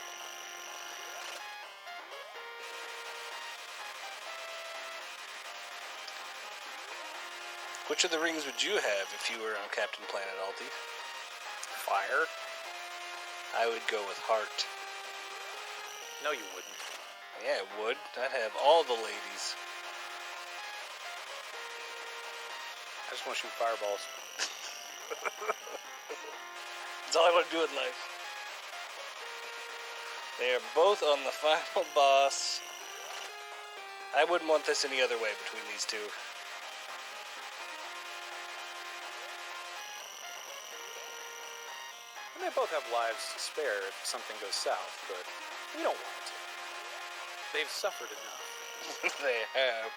Which of the rings would you have if you were on Captain Planet, Alti? Fire? I would go with heart. No, you wouldn't. Yeah, I would. I'd have all the ladies. I just want to shoot fireballs. That's all I want to do in life. They are both on the final boss. I wouldn't want this any other way between these two. And they both have lives to spare if something goes south, but we don't want it to. They've suffered enough. They have.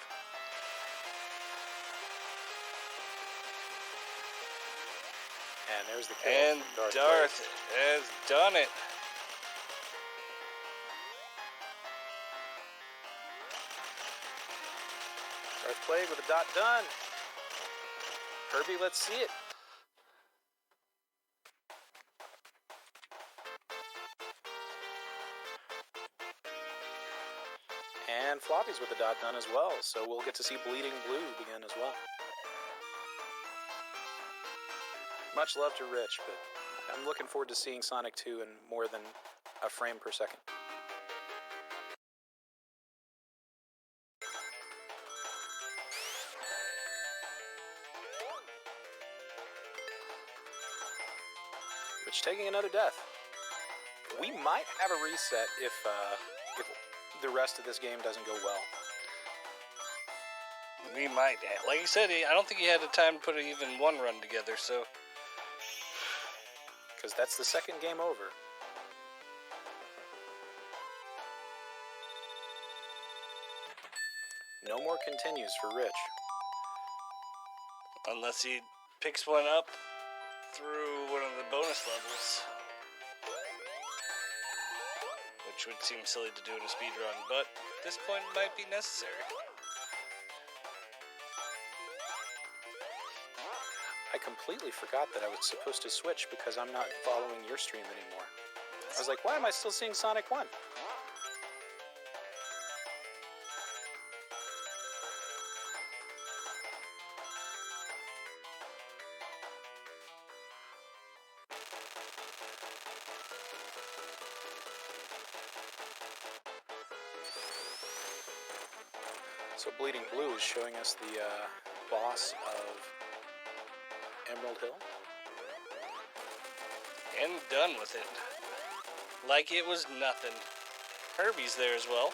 And there's the kill. And from Darth has done it. Darth Plague with a dot done. Kirby, let's see it. And Floppy's with the dot done as well, so we'll get to see Bleeding Blue begin as well. Much love to Rich, but I'm looking forward to seeing Sonic 2 in more than a frame per second. Rich taking another death. We might have a reset if the rest of this game doesn't go well. We might. Like you said, I don't think he had the time to put even one run together, so... Because that's the second game over. No more continues for Rich. Unless he picks one up through one of the bonus levels. Which would seem silly to do in a speedrun, but at this point it might be necessary. I completely forgot that I was supposed to switch because I'm not following your stream anymore. I was like, why am I still seeing Sonic 1? So Bleeding Blue is showing us the boss of Emerald Hill. And done with it. Like it was nothing. Herbie's there as well.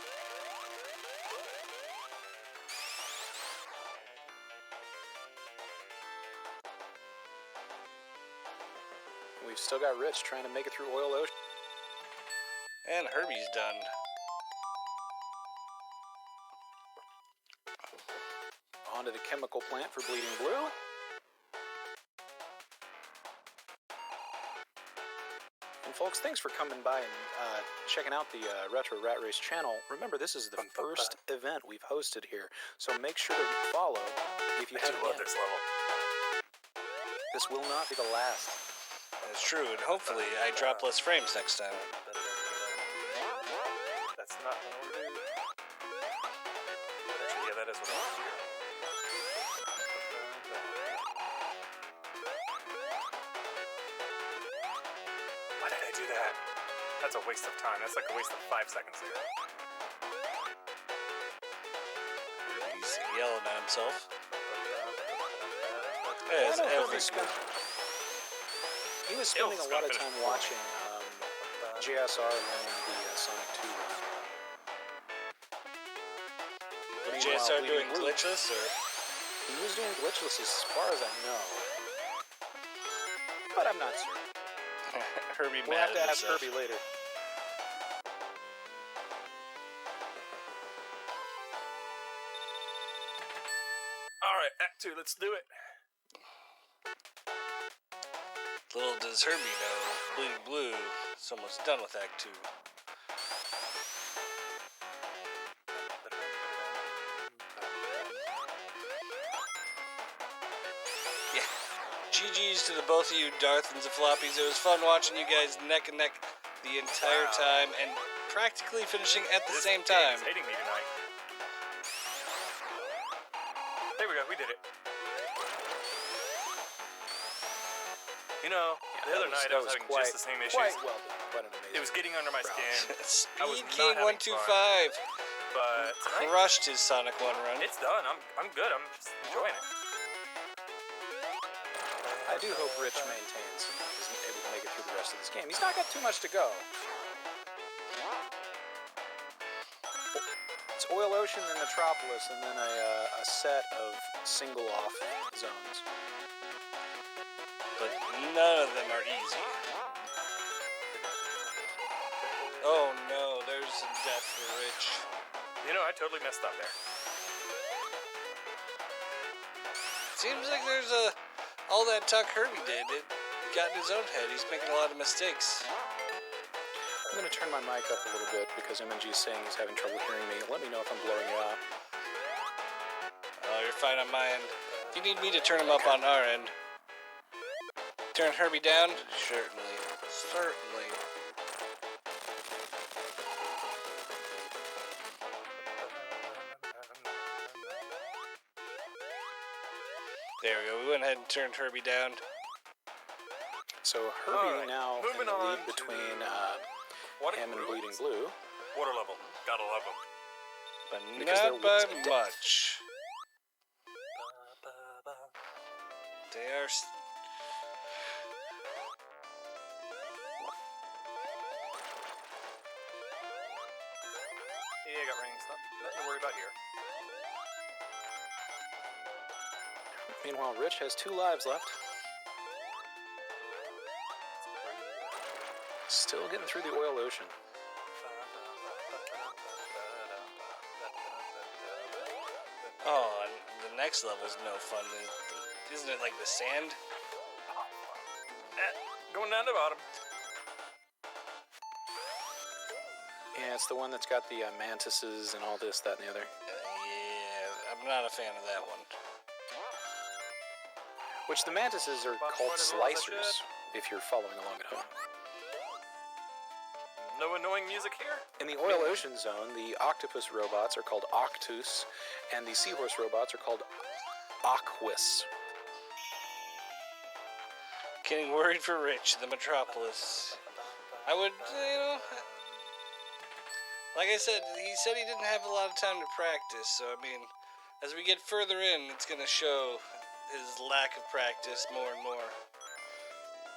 We've still got Rich trying to make it through Oil Ocean. And Herbie's done. Onto the chemical plant for Bleeding Blue. And folks, thanks for coming by and checking out the RetroRatRace channel. Remember, this is the first event we've hosted here, so make sure to follow if you haven't yet. This level. This will not be the last. That's true, and hopefully I drop less frames next time. That's not what I want to do. Actually, yeah, that is what I want to do. Why did I do that? That's a waste of time. That's like a waste of 5 seconds there. He's yelling at himself. I As know every he was spending a lot of time watching JSR running the Sonic 2 run. Was Meanwhile, JSR Bleeding doing Blue, glitchless, or? He was doing glitchless as far as I know. But I'm not certain. Herbie We'll mad have to at ask himself. Herbie later. Alright, Act 2, let's do it. Little does Herbie know, Bleeding Blue is almost done with Act 2. Yeah. GG's to the both of you, Darth and Zafloppies. It was fun watching you guys neck and neck the entire time and practically finishing at the same time. This game is hating me tonight. There we go, we did it. You know, the other night I was having just the same issues. Quite well done. Quite an amazing It was getting under my skin. I was Speed not King having 125 But tonight, crushed his Sonic 1 run. it's done. I'm good. I'm just enjoying it. I do hope Rich maintains and is able to make it through the rest of this game. He's not got too much to go. It's Oil Ocean, then Metropolis, and then a set of single-off zones. But none of them are easy. Oh no, there's some death for Rich. You know, I totally messed up there. Seems like there's all that talk Herbie did, it got in his own head. He's making a lot of mistakes. I'm going to turn my mic up a little bit because MNG is saying he's having trouble hearing me. Let me know if I'm blowing you out. Oh, you're fine on my end. If you need me to turn him up on our end. Turn Herbie down? Certainly. Certainly. There we go. We went ahead and turned Herbie down. So Herbie Alright, now in moving the on lead between What him and Bleeding Blue. Water level. Gotta love them. But Because not they're by weak to much. They are... Yeah, I got rings. Nothing to worry about here. Meanwhile, Rich has 2 lives left. Still getting through the Oil Ocean. Oh, and the next level's no fun. Isn't it like the sand? Going down to the bottom. Yeah, it's the one that's got the mantises and all this, that, and the other. Yeah, I'm not a fan of that one. Which the mantises are Bottom called part of the world, slicers, if you're following along at home. No annoying music here? In the Oil Ocean Zone, the octopus robots are called Octus, and the seahorse robots are called Aquis. Getting worried for Rich, the Metropolis. I would, like I said, he said he didn't have a lot of time to practice, so I mean, As we get further in, it's going to show his lack of practice more and more.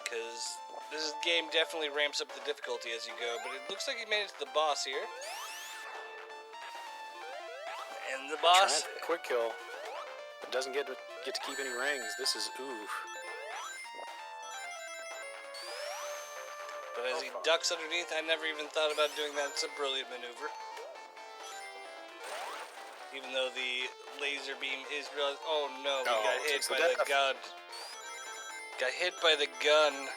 Because this game definitely ramps up the difficulty as you go, but it looks like he made it to the boss here. And the boss... Trying for a quick kill. It doesn't get to keep any rings. This is oof. But as he ducks underneath, I never even thought about doing that. It's a brilliant maneuver. Even though the laser beam is real. Oh no, we got hit by the gun. Got hit by the gun.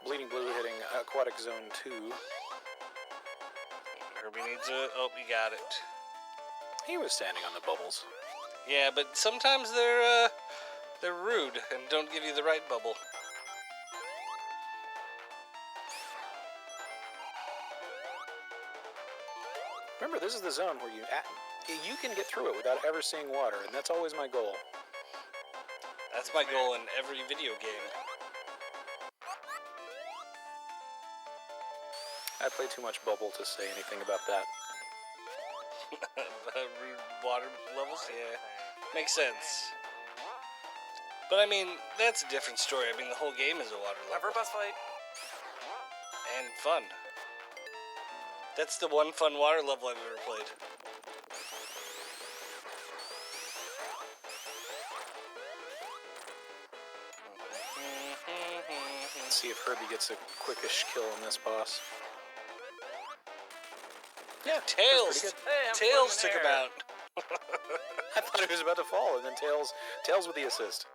Bleeding Blue hitting Aquatic Zone 2. Herbie needs a... Oh, he got it. He was standing on the bubbles. Yeah, but sometimes they're rude and don't give you the right bubble. Remember, this is the zone where you can get through it without ever seeing water, and that's always my goal. That's my goal in every video game. I play too much bubble to say anything about that. Rude water levels? Yeah. Makes sense. But I mean, that's a different story. I mean, the whole game is a water level. Time for a boss fight. And fun. That's the one fun water level I've ever played. Let's see if Herbie gets a quickish kill on this boss. Yeah, Tails! Hey, I'm Tails floating took in him air. out. I thought he was about to fall, and then Tails with the assist.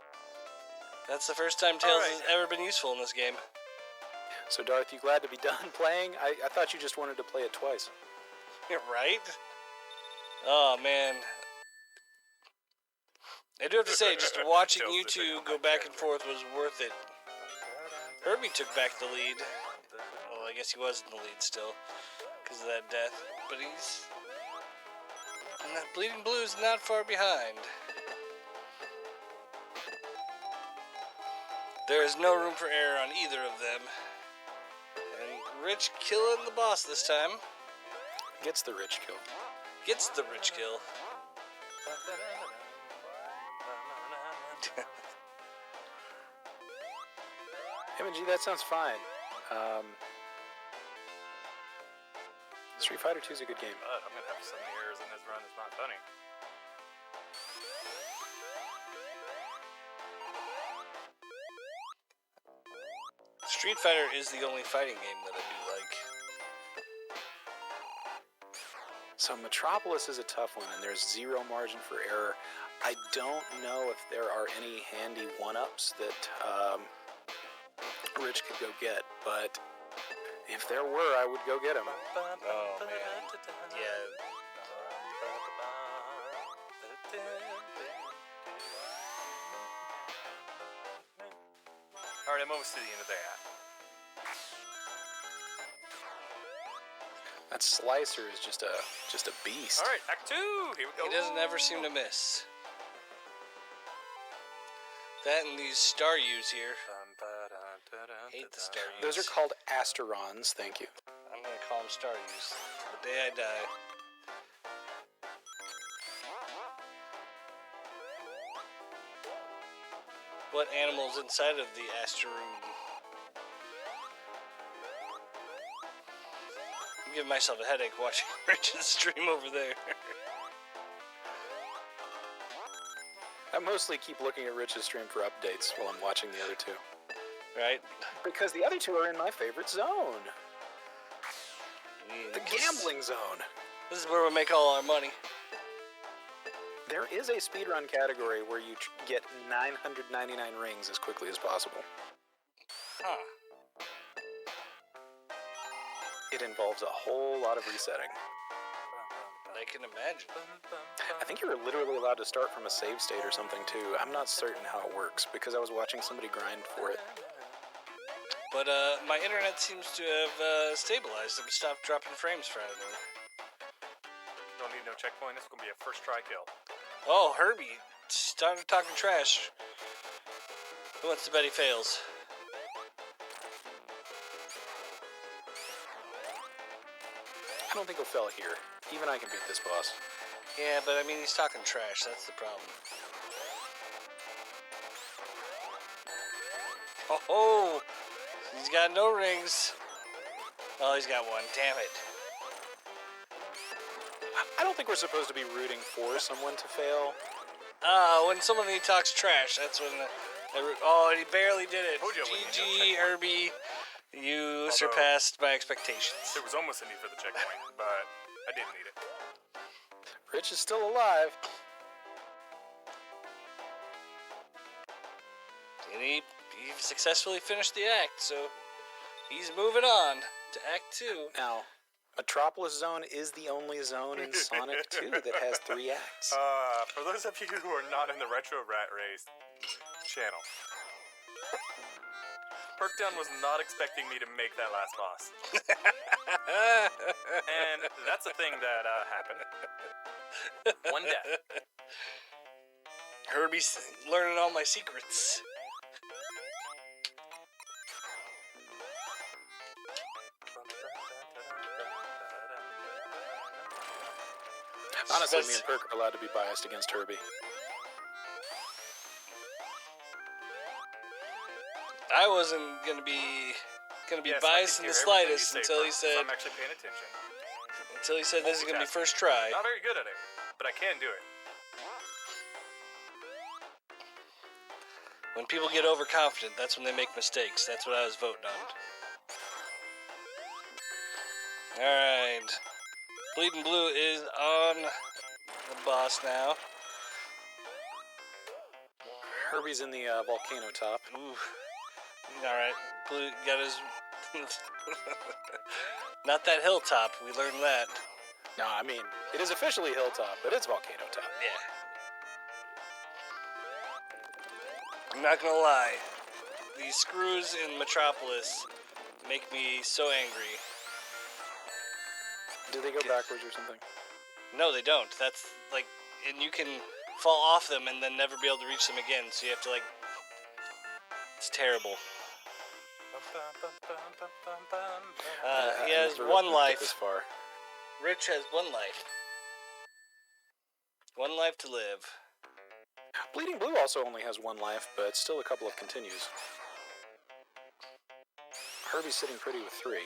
That's the first time Tails Alright. has ever been useful in this game. So, Darth, you glad to be done playing? I thought you just wanted to play it twice. You're right? Oh, man. I do have to say, just watching you two go back and forth was worth it. Herbie took back the lead. Well, I guess he was in the lead still, because of that death. But he's... And that Bleeding Blue's not far behind. There is no room for error on either of them. And Rich killing the boss this time. Gets the rich kill. Gets the Rich kill. MG, that sounds fine. Street Fighter 2 is a good game. But I'm gonna have so many errors in this run, it's not funny. Street Fighter is the only fighting game that I do like. So Metropolis is a tough one, and there's zero margin for error. I don't know if there are any handy one-ups that Rich could go get, but if there were, I would go get him. Oh, man. Yeah. Alright, I'm almost to the end of that. That Slicer is just a beast. Alright, Act 2! Here we go. He doesn't ever seem to miss. That and these Star U's here. Hate the Star U's. Those are called Asterons, thank you. I'm gonna call them Star U's till the day I die. What animal's inside of the asteroid? I'm giving myself a headache watching Rich's stream over there. I mostly keep looking at Rich's stream for updates while I'm watching the other two. Right? Because the other two are in my favorite zone. The gambling zone. This is where we make all our money. There is a speedrun category where you get 999 rings as quickly as possible. Huh. It involves a whole lot of resetting. I can imagine. I think you're literally allowed to start from a save state or something too. I'm not certain how it works because I was watching somebody grind for it. But my internet seems to have stabilized and stopped dropping frames randomly. Don't need no checkpoint, this is gonna be a first try kill. Oh, Herbie started talking trash. Who wants to bet he fails? I don't think he'll fail here. Even I can beat this boss. Yeah, but I mean, he's talking trash. That's the problem. Oh, he's got no rings. Oh, he's got one. Damn it. I don't think we're supposed to be rooting for someone to fail. When somebody talks trash, that's when oh, and he barely did it. Told you I wouldn't need no GG, checkpoint. Herbie. You Although- surpassed my expectations. There was almost a need for the checkpoint, but I didn't need it. Rich is still alive. And he successfully finished the act, so he's moving on to Act 2. Now, Metropolis Zone is the only zone in Sonic 2 that has 3 acts. For those of you who are not in the RetroRatRace channel, Perkdown was not expecting me to make that last boss. And that's a thing that happened. One death. Herbie's learning all my secrets. Honestly, me and Perk are allowed to be biased against Herbie. I wasn't gonna be Yes, I biased can in the hear everything you slightest say, until he Perk, said I'm actually paying attention. this is gonna be first try. Not very good at it, but I can do it. When people get overconfident, that's when they make mistakes. That's what I was voting on. Alright. Bleeding Blue is on the boss now. Herbie's in the volcano top. Ooh. Alright. Blue got his... Not that hilltop, we learned that. No, I mean, it is officially hilltop, but it's volcano top. Yeah. I'm not gonna lie. These screws in Metropolis make me so angry. Do they go backwards or something? No, they don't. That's like, and you can fall off them and then never be able to reach them again. So you have to like, it's terrible. He has one life. This far. Rich has one life. One life to live. Bleeding Blue also only has 1 life, but still a couple of continues. Herbie's sitting pretty with 3.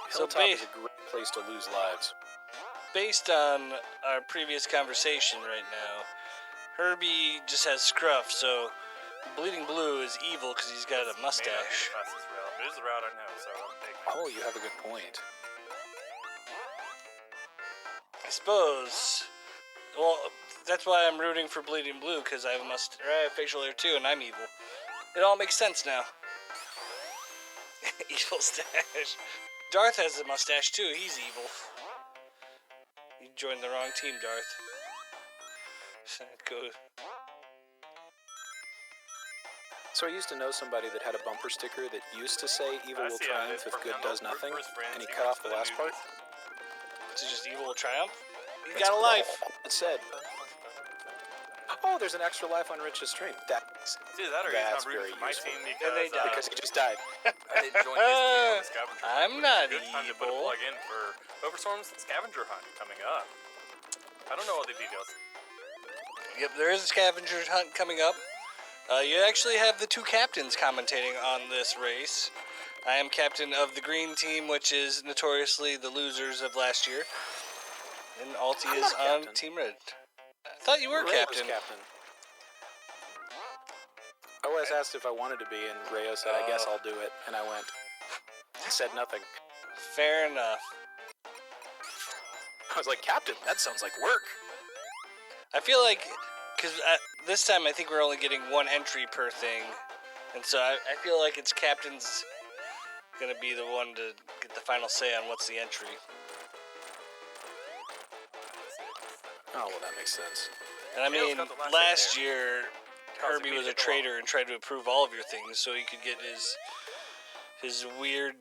So Hilltop is a great place to lose lives. Based on our previous conversation right now, Herbie just has scruff, so Bleeding Blue is evil because he's got a mustache. May not be the fastest route, but it is the route I know, so I'm taking it. Oh, you have a good point. I suppose. Well, that's why I'm rooting for Bleeding Blue, because I have a mustache, I have facial hair too, and I'm evil. It all makes sense now. Evil stash. Darth has a mustache too. He's evil. You joined the wrong team, Darth. Go. So I used to know somebody that had a bumper sticker that used to say evil I will see how it triumph is. if good does Root for nothing, his friends, and he he cut roots off the for last part. newbies. So just evil will triumph? He That's got a life. all it said. Oh, there's an extra life on Rich's stream. That's Either that or he's That's not rooting very for my useful. team And they died. because he just died. I didn't join his team on the scavenger hunt. I'm which not is a good time to put a evil. plug in for Overstorm's scavenger hunt coming up. I don't know all the details. Yep, there is a scavenger hunt coming up. You actually have the 2 captains commentating on this race. I am captain of the green team, which is notoriously the losers of last year. And Alti I'm is not a on captain. Team Red. I thought you were Ray was captain. I was asked if I wanted to be, and Rayo said, I guess I'll do it. And I went. He said nothing. Fair enough. I was like, Captain, that sounds like work. I feel like, because this time I think we're only getting 1 entry per thing. And so I feel like it's captain's going to be the one to get the final say on what's the entry. Oh, well, that makes sense. And I Kale's mean, got the last last hit year, Causing Herbie me to was a hit the traitor and tried to approve all of your things so he could get his weird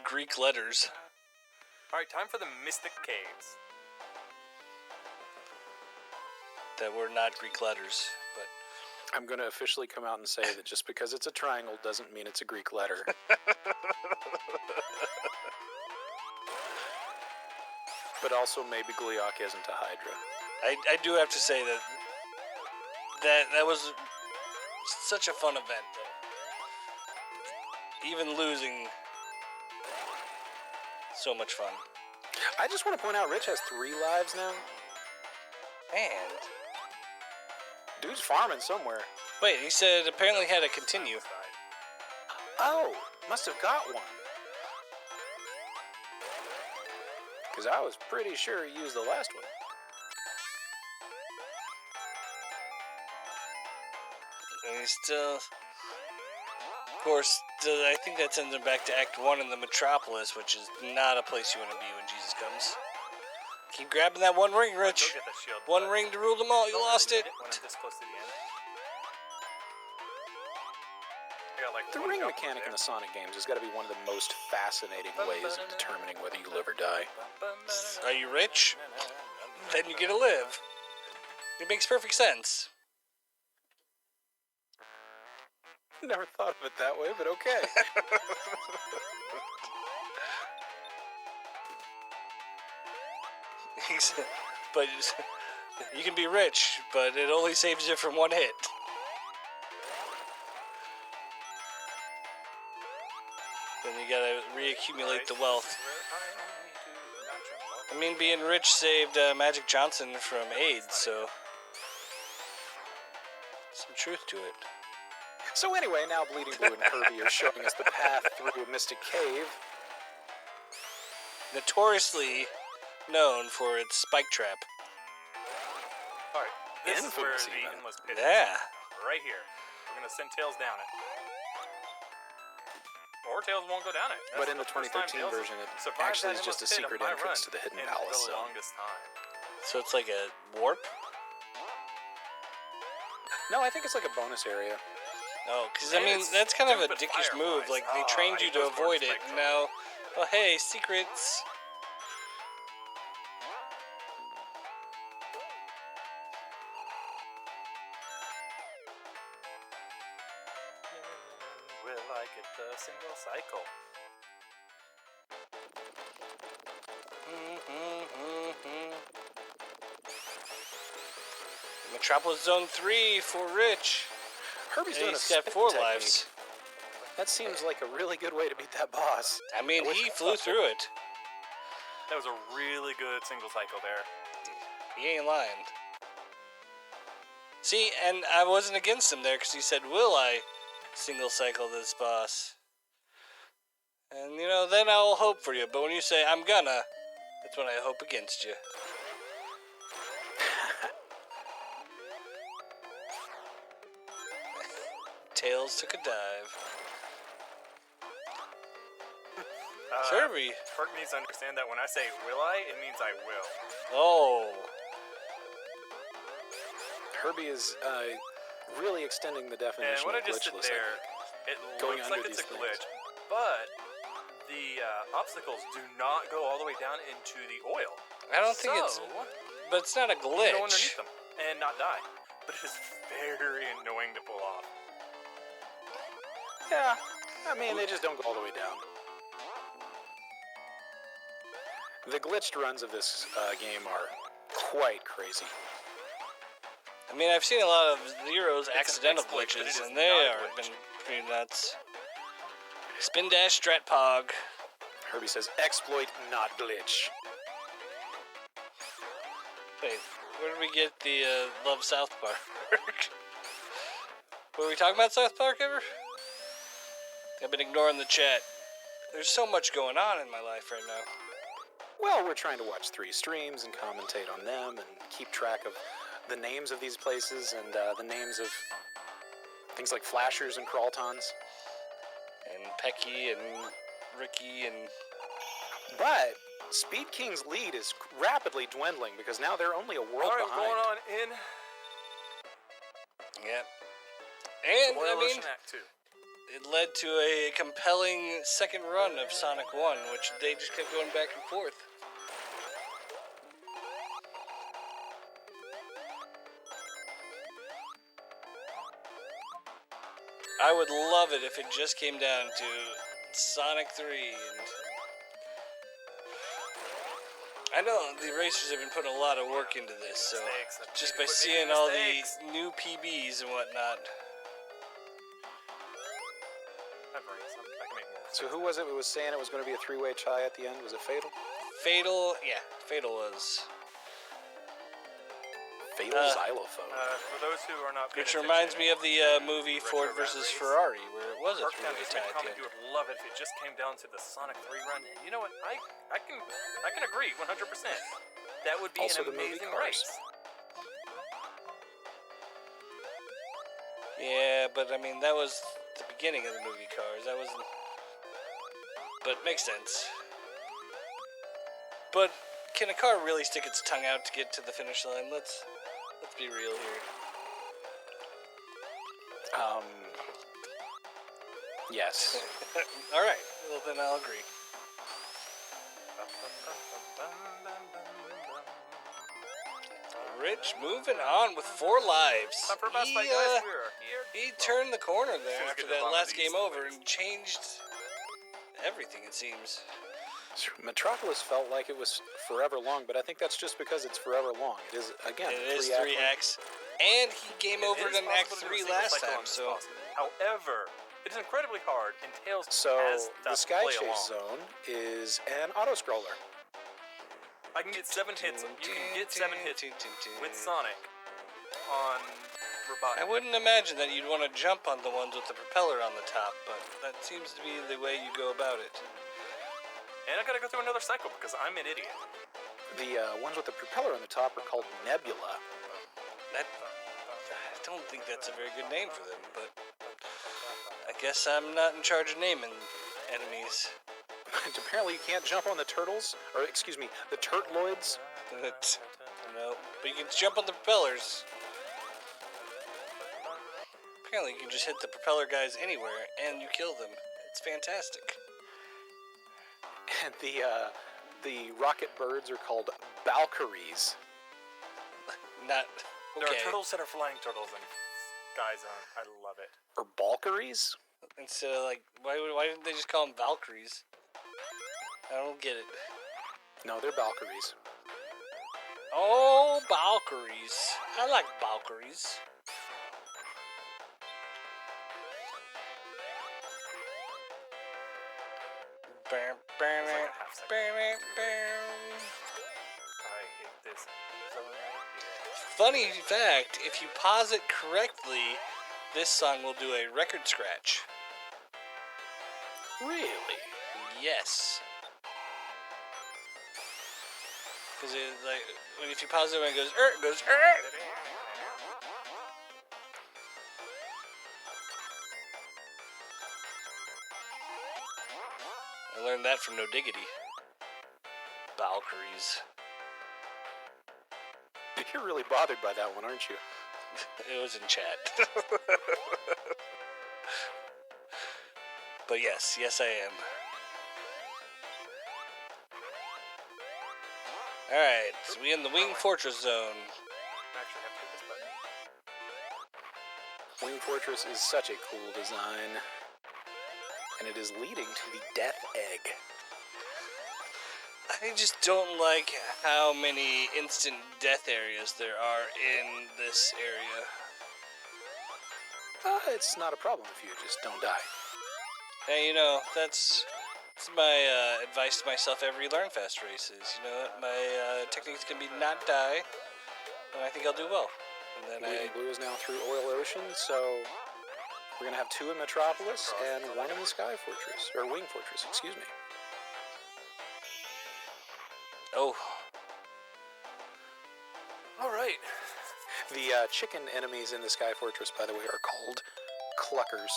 Greek letters. Alright, time for the Mystic Caves. That were not Greek letters, but I'm going to officially come out and say that just because it's a triangle doesn't mean it's a Greek letter. But also maybe Gliok isn't a Hydra. I do have to say that was such a fun event, though. Even losing, so much fun. I just want to point out Rich has 3 lives now. And Dude's farming somewhere. wait, he said apparently had to continue. Oh, must have got one. Because I was pretty sure he used the last one. And he's still, of course, I think that sends him back to Act 1 in the Metropolis, which is not a place you want to be when Jesus comes. Keep grabbing that one ring, Rich. Go get the shield. One ring to rule them all. You Don't lost really it. need when I'm this close to the end. I got like The one ring jump mechanic in there. the Sonic games has got to be one of the most fascinating ways of determining whether you live or die. Are you rich? Then you get to live. It makes perfect sense. Never thought of it that way, but okay. But you can be rich, but it only saves you from one hit. Then you gotta reaccumulate the wealth. I mean, being rich saved Magic Johnson from AIDS, so some truth to it. So anyway, now Bleeding Blue and Kirby are showing us the path through a mystic cave. Notoriously known for its spike trap. Alright, this is where Infamous the even. endless pit Yeah. is. Right here. We're gonna send Tails down it. Or Tails won't go down it. But in the That's first time 2013 Tails version, it survived actually that is just a endless pit secret on my entrance run to the Hidden in Palace the Zone. longest time. So it's like a warp? No, I think it's like a bonus area. Oh, because I And mean, it's that's kind of a stupid dickish move. fireflies. Like, they Oh, trained I you hate to those avoid words, it, Spectrum. and now, oh hey, secrets. Will I get the single cycle? Metropolis Zone 3 for Rich. Herbie's And doing a he's got spin 4 technique. lives. That seems like a really good way to beat that boss. I mean, I wish he I flew thought through it. That was a really good single cycle there. He ain't lying. See, and I wasn't against him there because he said, will I single cycle this boss? And, you know, then I'll hope for you. But when you say, I'm gonna, that's when I hope against you. Tails took a dive. Kirby. Kirk needs to understand that when I say will I, it means I will. Oh. Herbie is really extending the definition And what I of just did glitchless. there, it Going looks under like it's a these glitch, but the obstacles do not go all the way down into the oil. I don't think it's... But it's not a You can glitch. go underneath them and not die. But it is very annoying to pull off. Yeah, I mean, they just don't go all the way down. The glitched runs of this game are quite crazy. I mean, I've seen a lot of Zero's an accidental exploit, but it glitches, is and they not a are glitch. been pretty nuts. Spin dash strat pog. Herbie says, exploit, not glitch. Wait, where did we get the Love South Park? Were we talking about South Park ever? I've been ignoring the chat. There's so much going on in my life right now. Well, we're trying to watch 3 streams and commentate on them and keep track of the names of these places and the names of things like flashers and crawltons. And Pecky and Ricky and... But Speed King's lead is rapidly dwindling because now they're only a world Alright, behind. going on in Yeah. And, Oil I mean, Ocean Act 2. it led to a compelling second run of Sonic 1, which they just kept going back and forth. I would love it if it just came down to Sonic 3 and... I know the racers have been putting a lot of work into this, so just by seeing all the new PBs and whatnot. So who was it who was saying it was going to be a three-way tie at the end? Was it Fatal? Fatal, yeah, Fatal was. Fatal xylophone. For those who are not Which reminds me of the movie Ford versus Ferrari, where it was a three-way tie at the end. You would love it if it just came down to the Sonic 3 run. And you know what? I can agree 100%. That would be Also an amazing race. Yeah, but I mean, that was the beginning of the movie Cars. That wasn't... But makes sense. But can a car really stick its tongue out to get to the finish line? Let's be real here. Yes. All right. Well, then I'll agree. Rich moving on with 4 lives. He turned the corner there after that last game over and changed everything, it seems. Metropolis felt like it was forever long, but I think that's just because it's forever long. It is, again, it is 3 acts. And he game over in Act 3 last time, so... However, it is incredibly hard, and Tails So, has the to Sky play Chase along. Zone is an auto-scroller. I can get 7 hits. You can get 7 hits with Sonic on Robotnik. I wouldn't imagine that you'd want to jump on the ones with the propeller on the top, but that seems to be the way you go about it. And I gotta go through another cycle because I'm an idiot. The ones with the propeller on the top are called Nebula. I don't think that's a very good name for them, but I guess I'm not in charge of naming enemies. And apparently you can't jump on the turtles, or excuse me, the turtloids. No, but you can jump on the propellers. Apparently you can just hit the propeller guys anywhere and you kill them. It's fantastic. And the rocket birds are called Valkyries. Not There okay. are turtles that are flying turtles in Sky Zone. I love it. Or Balkaries? Instead of like, why didn't they just call them Valkyries? I don't get it. No, they're Valkyries. Oh, Valkyries. I like Valkyries. I hate this zone right here. Funny fact, if you pause it correctly, this song will do a record scratch. Really? Yes. Because if you pause it when it goes, it goes, I learned that from No Diggity. Valkyries. You're really bothered by that one, aren't you? It was in chat. But yes, I am. Alright, so we in the Wing Fortress Zone. I actually have to hit this button. Wing Fortress is such a cool design. And it is leading to the Death Egg. I just don't like how many instant death areas there are in this area. It's not a problem if you just don't die. Hey, that's my advice to myself every Learn Fast races. My techniques can be not die, and I think I'll do well. And then Bleeding Blue is now through Oil Ocean, so we're going to have 2 in Metropolis and 1 in the Sky Fortress, or Wing Fortress, excuse me. Oh. Alright. The chicken enemies in the Sky Fortress, by the way, are called Cluckers.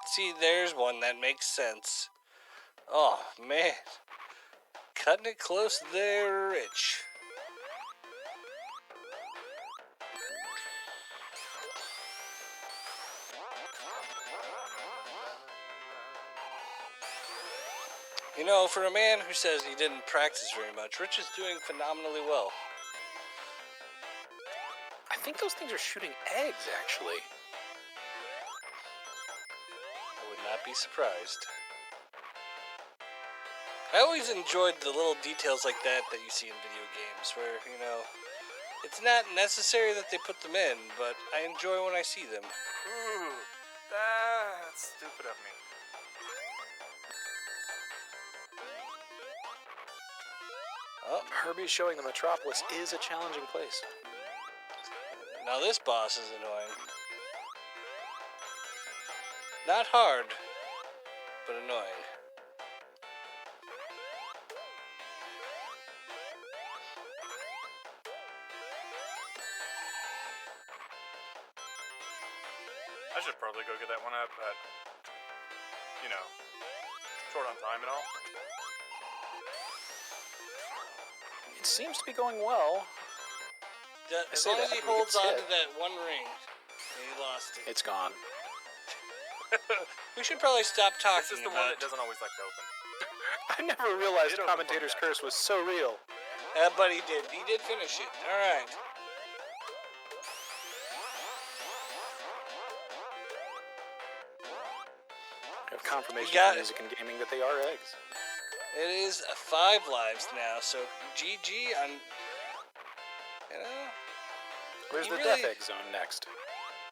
See, there's one that makes sense. Oh, man. Cutting it close there, Rich. For a man who says he didn't practice very much, Rich is doing phenomenally well. I think those things are shooting eggs, actually. not be surprised. I always enjoyed the little details like that you see in video games, where, you know, it's not necessary that they put them in, but I enjoy when I see them. Ooh, that's stupid of me. Oh, Herbie's showing the Metropolis is a challenging place. now this boss is annoying. Not hard, but annoying. I should probably go get that one up, but, you know, short on time and all. It seems to be going well. As say long as that he when he holds gets on hit. to that one ring, and he lost it. It's gone. We should probably stop talking This is the about one that doesn't always like to open. I never realized Ditto commentator's from that. curse was so real. But he did. He did finish it. All right. I have confirmation got from music and gaming that they are eggs. It is 5 lives now, so GG on, you know, Where's He the really- Death Egg Zone next?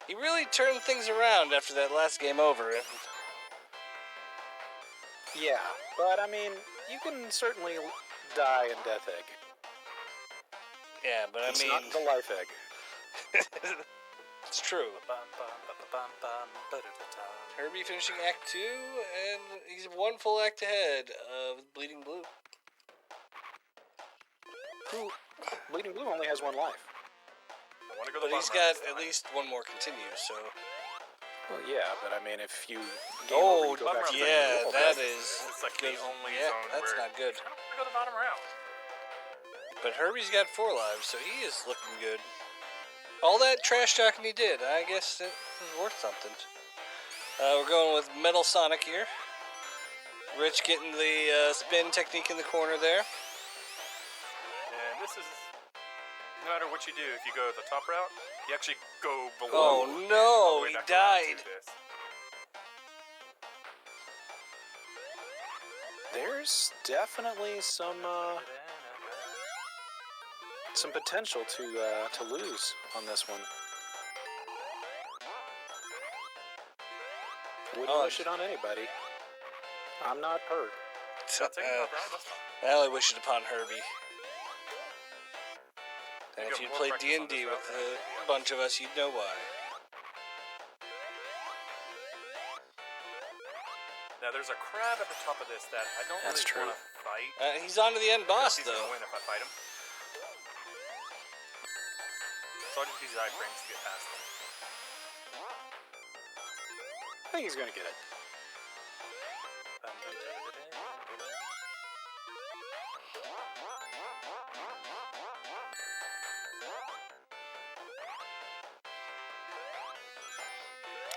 he really turned things around after that last game over. Yeah, but I mean, you can certainly die in Death Egg. Yeah, but It's I not mean, the Life Egg. it's true. Bum, bum, bum, bum, bum, ba-da-da-da. Herbie finishing Act 2, and he's one full act ahead of Bleeding Blue. Who? Bleeding Blue only has 1 life. I want to go to But the he's bottom got right this at time. least one more continue, so. Well, yeah, but I mean, if you game over, you go bottom back to round. the yeah, middle, that that's- is. It's like the goes- only yeah, zone that's where... not good. I don't want to go to the bottom round. But Herbie's got 4 lives, so he is looking good. All that trash talking he did, I guess it was worth something. We're going with Metal Sonic here. Rich getting the spin technique in the corner there. And this is... No matter what you do, if you go the top route, you actually go below. Oh all the no, way he back around to died. this. There's definitely some potential to lose on this one. Wouldn't wish it on anybody. I'm not hurt. I'll take the top route, that's fine. I only wish it upon Herbie. And You if got you'd more played practice on D&D this with route than a bunch of us, you'd know why. Now there's a crab at the top of this that I don't That's really true. want to fight. He's on to the end boss, He's though. gonna win if I fight him. So I'll just use iframes to get past him. I think he's gonna get it.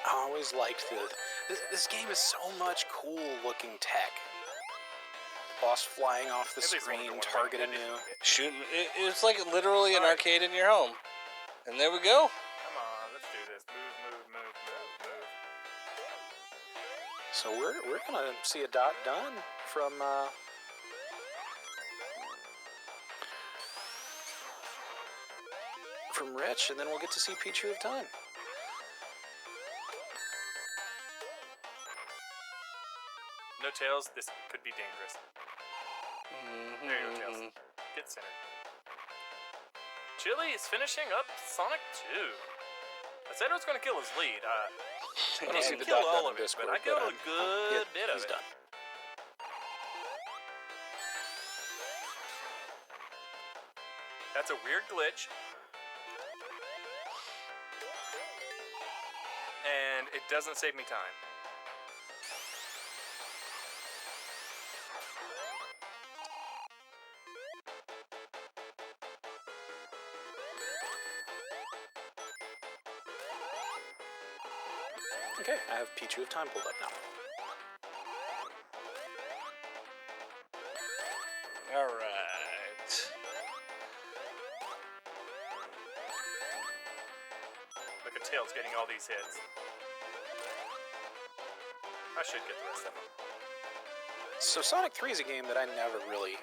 I always liked this game is so much cool looking tech. The boss flying off the Maybe it's screen, only one targeting way. you. Shooting. It's like literally an Alright. arcade in your home. And there we go. Come on, let's do this. Move. So we're gonna see a dot done from Rich, and then we'll get to see Pichu of Time. No tails, this could be dangerous. There you go, Tails. Get centered. Chili is finishing up Sonic 2. I said I was going to kill his lead. I don't see didn't the kill dot all done of in it, but Discord, I killed a I'm- good yeah, bit of he's it. done. That's a weird glitch. And it doesn't save me time. Okay, I have Pichu of Time pulled up now. Alright. Look at Tails getting all these hits. I should get the rest of them. So Sonic 3 is a game that I never really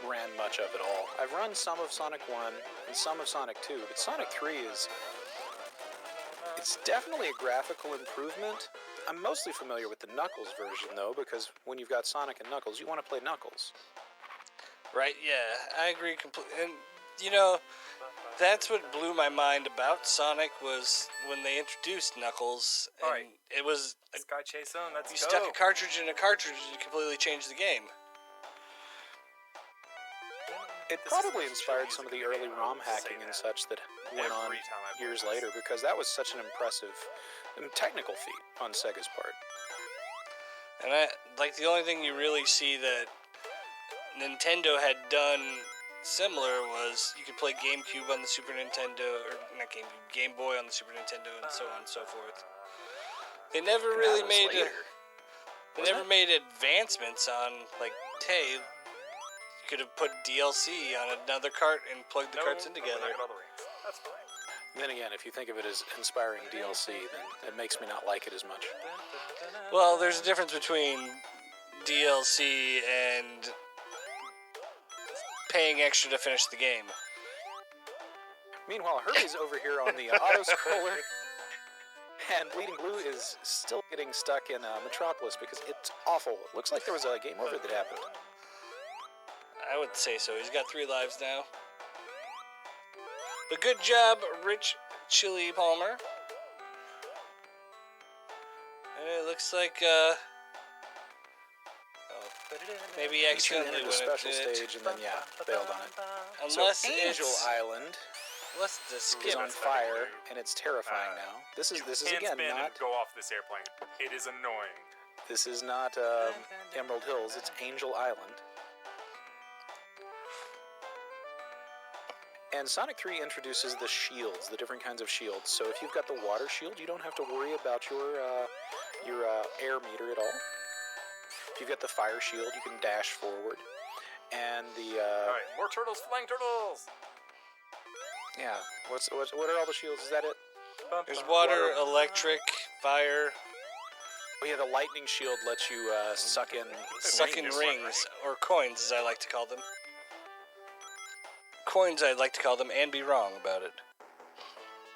ran much of at all. I've run some of Sonic 1 and some of Sonic 2, but Sonic 3 is... It's definitely a graphical improvement. I'm mostly familiar with the Knuckles version, though, because when you've got Sonic and Knuckles, you want to play Knuckles. Right, yeah, I agree completely. And, you know, that's what blew my mind about Sonic was when they introduced Knuckles. And Alright. it was... Sky Chase Zone, let's You go. stuck a cartridge in a cartridge and you completely changed the game. It probably inspired some of the early ROM hacking and such that went on years later, because that was such an impressive technical feat on Sega's part. And the only thing you really see that Nintendo had done similar was you could play GameCube on the Super Nintendo, or not GameCube, Game Boy on the Super Nintendo, and so on and so forth. They never really made advancements on, like, hey, you could have put DLC on another cart and plugged the carts in together. All the rings. That's fine. Then again, if you think of it as inspiring DLC, then it makes me not like it as much. Well, there's a difference between DLC and paying extra to finish the game. Meanwhile, Herbie's over here on the auto-scroller, and Bleeding Blue is still getting stuck in Metropolis because it's awful. It looks like there was a game over that happened. I would say so. He's got 3 lives now. But good job, Rich Chili Palmer. And it looks like, maybe he accidentally He went special into it. stage and then, yeah, bailed on it. Unless so Angel it's... Island Unless it's a is skip. on fire, and it's terrifying now. This is again spin not... and go off this airplane. It is annoying. This is not Emerald Hills, it's Angel Island. And Sonic 3 introduces the shields, the different kinds of shields. So if you've got the water shield, you don't have to worry about your air meter at all. If you've got the fire shield, you can dash forward. And the... Alright, more turtles, flying turtles! Yeah, what are all the shields? Is that it? There's water, electric, fire. Oh yeah, the lightning shield lets you suck in Rings, or coins as I like to call them. Coins I'd like to call them, and be wrong about it.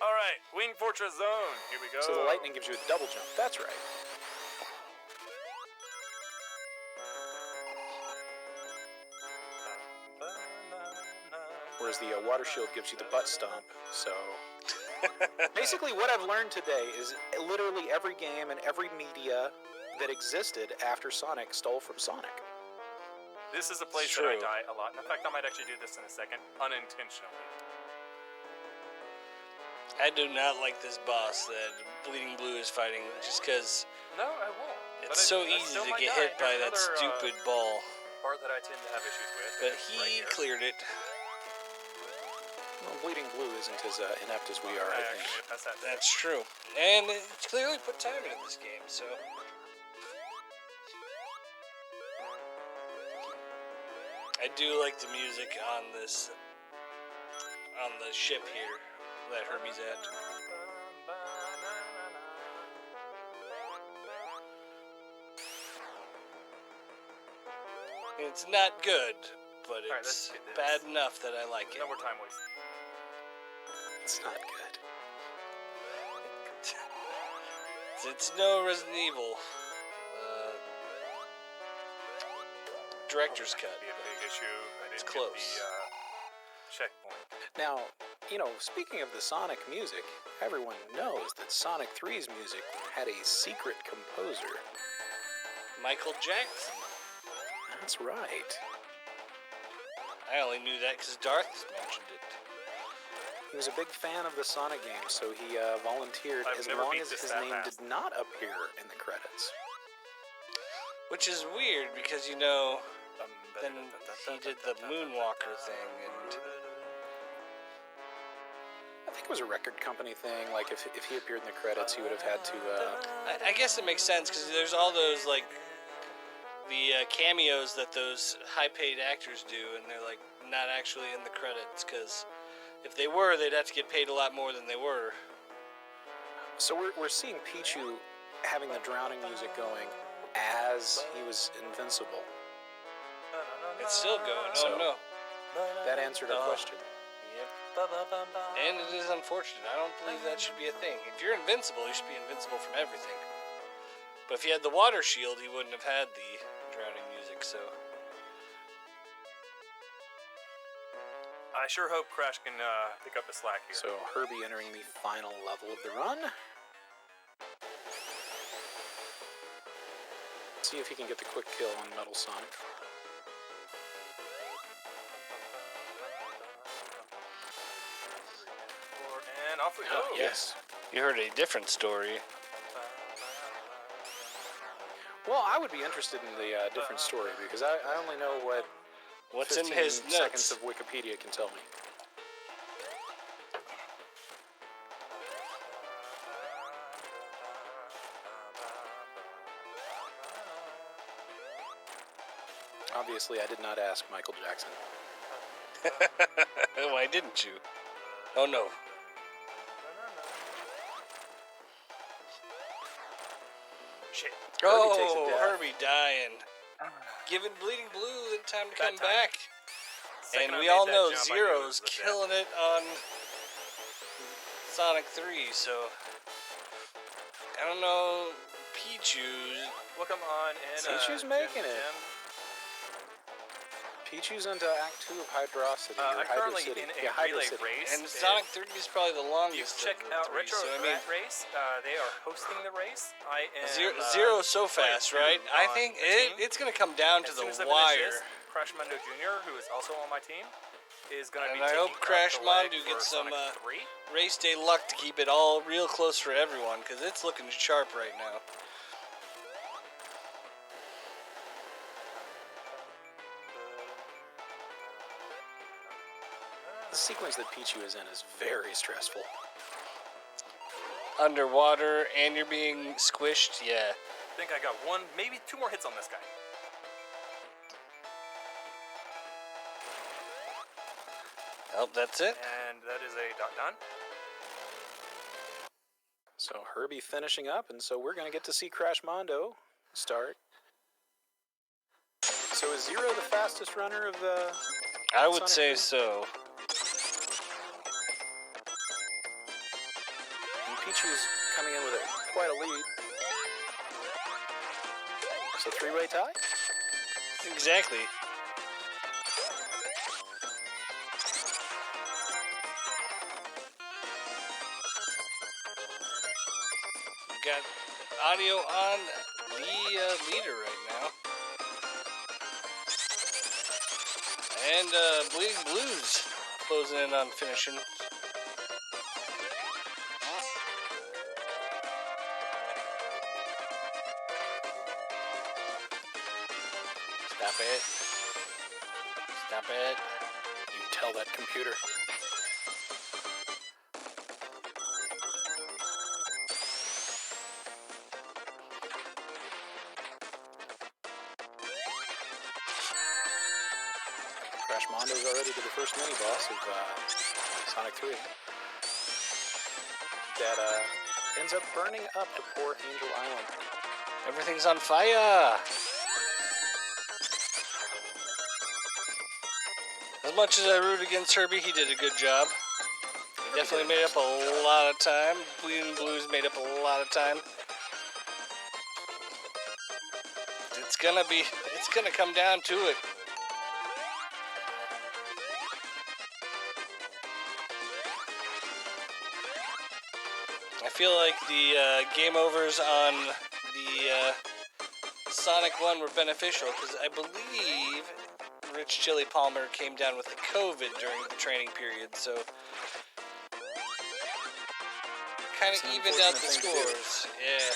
Alright, Wing Fortress Zone, here we go. So the lightning gives you a double jump, that's right. Whereas the water shield gives you the butt stomp, so... Basically, what I've learned today is literally every game and every media that existed after Sonic stole from Sonic. This is a place that I die a lot. And in fact, I might actually do this in a second, unintentionally. I do not like this boss that Bleeding Blue is fighting, just because No, I won't. it's so easy to get hit by that stupid ball. Part that I tend to have issues with. But he cleared it. Well, Bleeding Blue isn't as inept as we are, I think. That's true. And it's clearly put time into this game, so... I do like the music on this... on the ship here that Herbie's at. It's not good, but it's bad enough that I like it. No more time waste. It's not good. It's no Resident Evil director's cut. Be a big issue. I didn't It's close. Get the checkpoint. Now, you know, speaking of the Sonic music, everyone knows that Sonic 3's music had a secret composer. Michael Jackson. That's right. I only knew that because Darth mentioned it. He was a big fan of the Sonic game, so he volunteered as never long beat as this his that name fast. did not appear in the credits. Which is weird because, you know, then he did the Moonwalker thing, and I think it was a record company thing. Like, if he appeared in the credits, he would have had to... I guess it makes sense because there's all those, like, the cameos that those high-paid actors do, and they're, like, not actually in the credits because if they were, they'd have to get paid a lot more than they were. So we're seeing Pichu having the drowning music going, as he was invincible. It's still going. So- Oh no. That answered our Oh. question. Yep. And it is unfortunate. I don't believe that should be a thing. If you're invincible, you should be invincible from everything. But if he had the water shield, he wouldn't have had the drowning music, so. I sure hope Crash can pick up the slack here. So Herbie entering the final level of the run. See if he can get the quick kill on Metal Sonic. And off we go. Oh, yes. You heard a different story. Well, I would be interested in the different story because I only know what What's in 15 his seconds notes? of Wikipedia can tell me. Obviously, I did not ask Michael Jackson. Why didn't you? Oh no. Shit. Herbie takes a Oh, death. Herbie dying. Giving Bleeding Blue the time to Bad come time. back. Second And I we made all that know jump, I knew it Zero's was a death. killing it on Sonic 3, so I don't know. Pichu's. Welcome on in. Pichu's making it. Pichu's into Act 2 of Hydrocity. or I'm Hydro currently City. in a Yeah, Hydro relay City. race. And Sonic 3 is probably the If you longest. check of the out three, so I mean, RetroRatRace, they are hosting the race. I am Zero's so fast, right? I on think the team. it's going to come down to As soon as the I finish wire. this, Crash Mondo Jr., who is also on my team, is going to be And I taking hope up Crash the leg Mondo for gets some Sonic 3. race day luck to keep it all real close for everyone, because it's looking sharp right now. The sequence that Pichu is in is very stressful. Underwater, and you're being squished, yeah. I think I got one, maybe two more hits on this guy. Oh, that's it. And that is a done. So Herbie finishing up, and so we're going to get to see Crash Mondo start. So is Zero the fastest runner of the... I would Sonic say 3? so. And Pichu's coming in with quite a lead. So three-way tie? Exactly. We got audio on the leader right now. And Bleeding Blues closing in on finishing. Stop it. Stop it. You tell that computer. Crash Mondo's already to the first mini-boss of Sonic 3. That ends up burning up the poor Angel Island. Everything's on fire. As much as I root against Herbie, he did a good job. He definitely made up a lot of time. Bleeding Blues made up a lot of time. It's gonna come down to it. I feel like the game overs on the Sonic 1 were beneficial because I believe Rich Chili Palmer came down with the COVID during the training period, so kind of It's an evened out the unfortunate thing to do. scores. Yeah.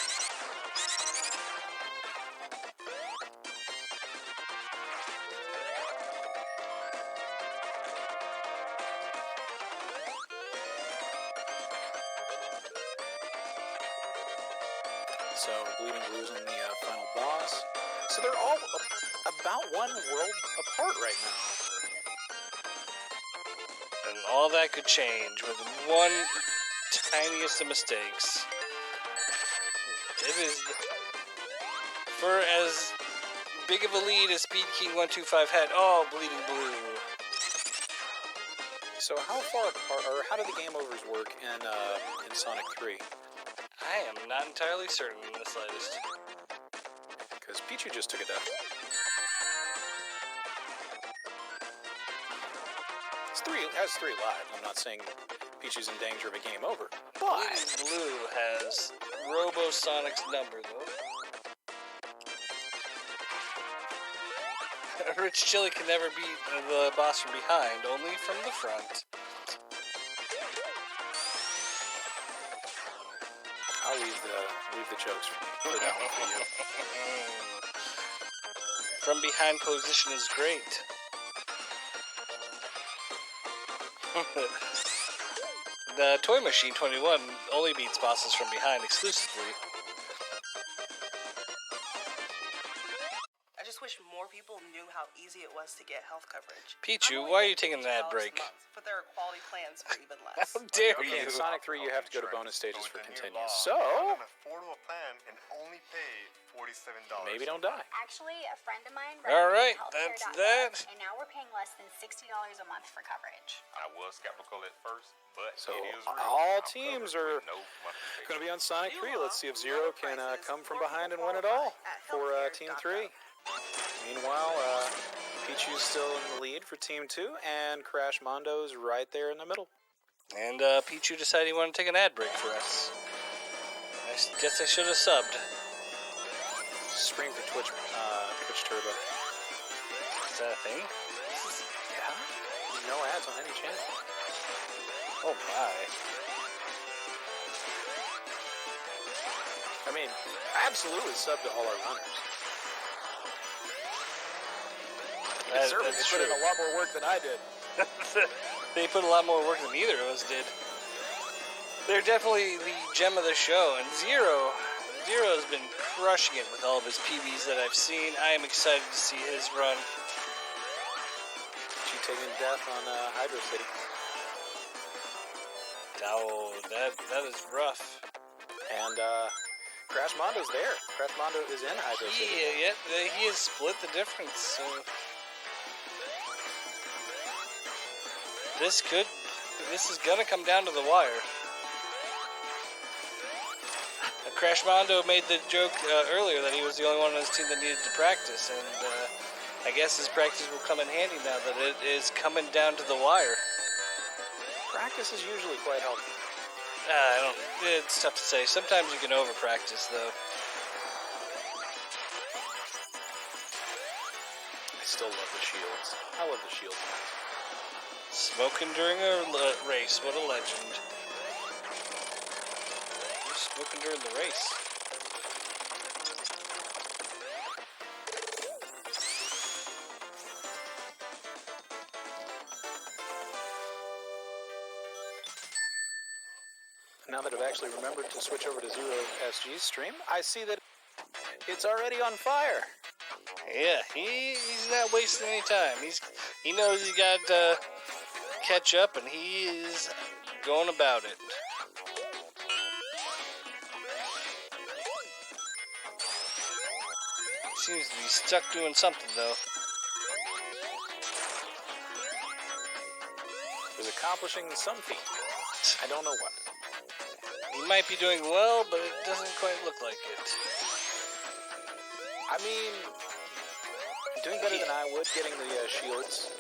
So Bleeding Blues on the final boss. So they're all about one world apart right now. And all that could change with one tiniest of mistakes. It is for as big of a lead as Speed King 125 had. Oh, Bleeding Blue. So how far apart, or how do the game overs work in Sonic 3? I am not entirely certain in the slightest. Because Pichu just took it down. It has 3 lives. I'm not saying Pichu's in danger of a game over. But Bleeding Blue has Robo-Sonic's number, though. Rich Chili can never beat the boss from behind, only from the front. I'll leave the jokes for that one for you. From behind position is great. The Toy Machine 21 only beats bosses from behind exclusively. I just wish more people knew how easy it was to get health coverage. Pichu, why are you taking an ad break? But there are quality plans for even less. How dare Okay, you? in Sonic 3 you have to go to bonus stages for continues. So an affordable plan and only pay $47. maybe don't die. Actually, a friend of mine All right, recommended that's healthcare.gov, that. and now we're paying less than $60 a month for coverage. I was skeptical at first, but So it is real. all I'm teams covered are with no monthly pay. going to be on Sonic 3. Let's see if Zero can come from behind and win it all for Team 3. Meanwhile, Pichu's still in the lead for Team 2, and Crash Mondo's right there in the middle. And Pichu decided he wanted to take an ad break for us. I guess I should have subbed. Scream for Twitch Turbo. Is that a thing? Yeah. No ads on any channel. Oh my. I mean, absolutely sub to all our runners. They deserve it. They put in a lot more work than I did. They put a lot more work than either of us did. They're definitely the gem of the show, and Zero's been crushing it with all of his PBs that I've seen. I am excited to see his run. She taking death on Hydro City. Oh, that is rough. And Crash Mondo's there. Crash Mondo is in Hydro City. Yeah, he has split the difference. So this is gonna come down to the wire. Crash Mondo made the joke earlier that he was the only one on his team that needed to practice, and I guess his practice will come in handy now that it is coming down to the wire. Practice is usually quite healthy. It's tough to say. Sometimes you can over-practice, though. I still love the shields. I love the shields. Smoking during a race. What a legend. You're smoking during the race. Now that I've actually remembered to switch over to Zero SG's stream, I see that it's already on fire. Yeah, he's not wasting any time. He knows he's got to catch up, and he is going about it. Seems to be stuck doing something, though. He's accomplishing some feat. I don't know what. He might be doing well, but it doesn't quite look like it. I mean, doing better than I would, getting the shields.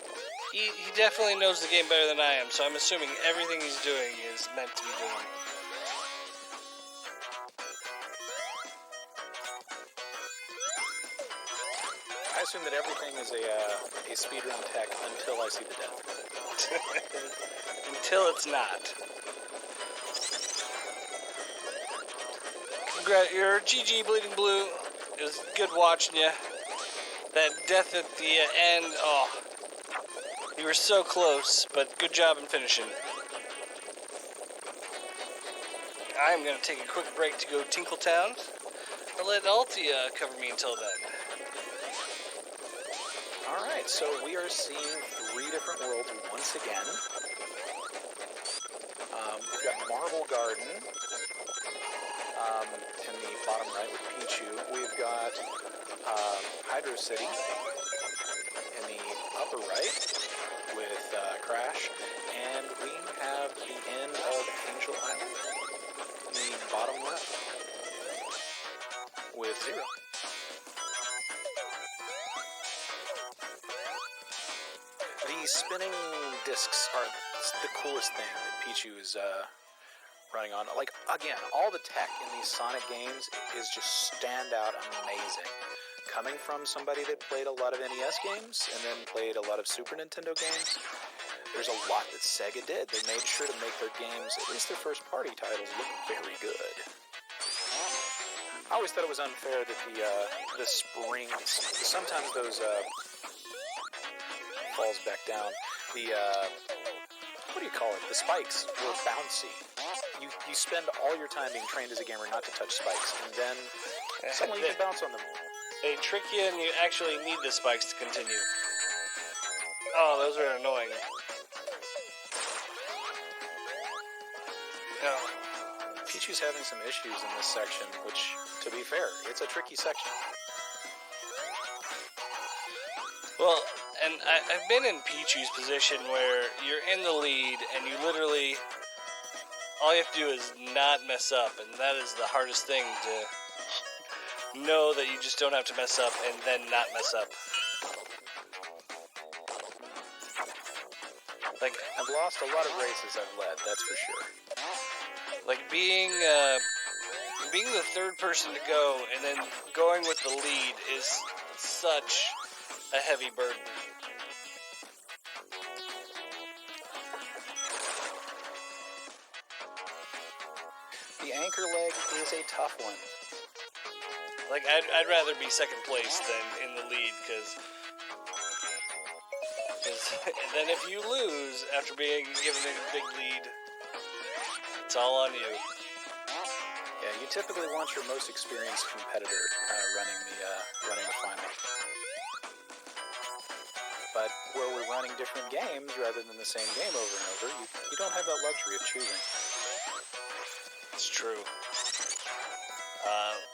He definitely knows the game better than I am, so I'm assuming everything he's doing is meant to be doing. I assume that everything is a speedrun tech until I see the death. Until it's not. Your GG Bleeding Blue. It was good watching you. That death at the end, oh. You were so close, but good job in finishing. I'm going to take a quick break to go Tinkletown. I'll let Altia cover me until then. Alright, so we are seeing 3 different worlds once again. We've got Marble Garden. In the bottom right with Pichu, we've got Hydro City in the upper right with Crash, and we have the end of Angel Island in the bottom left with Zero. The spinning discs are the coolest thing that Pichu is running on. Like, again, all the tech in these Sonic games is just stand out amazing. Coming from somebody that played a lot of NES games and then played a lot of Super Nintendo games, there's a lot that Sega did. They made sure to make their games, at least their first party titles, look very good. I always thought it was unfair that the springs, sometimes those falls back down, what do you call it? The spikes were bouncy. You spend all your time being trained as a gamer not to touch spikes, and then suddenly you can bounce on them. They trick you, and you actually need the spikes to continue. Oh, those are annoying. No. Pichu's having some issues in this section, which, to be fair, it's a tricky section. Well, and I've been in Pichu's position where you're in the lead, and you literally... all you have to do is not mess up, and that is the hardest thing, to know that you just don't have to mess up and then not mess up. Like, I've lost a lot of races I've led, that's for sure. like being the third person to go and then going with the lead is such a heavy burden. The anchor leg is a tough one. Like, I'd rather be second place than in the lead, because then if you lose after being given a big lead, it's all on you. Yeah, you typically want your most experienced competitor running the final. But where we're running different games rather than the same game over and over, you don't have that luxury of choosing. It's true.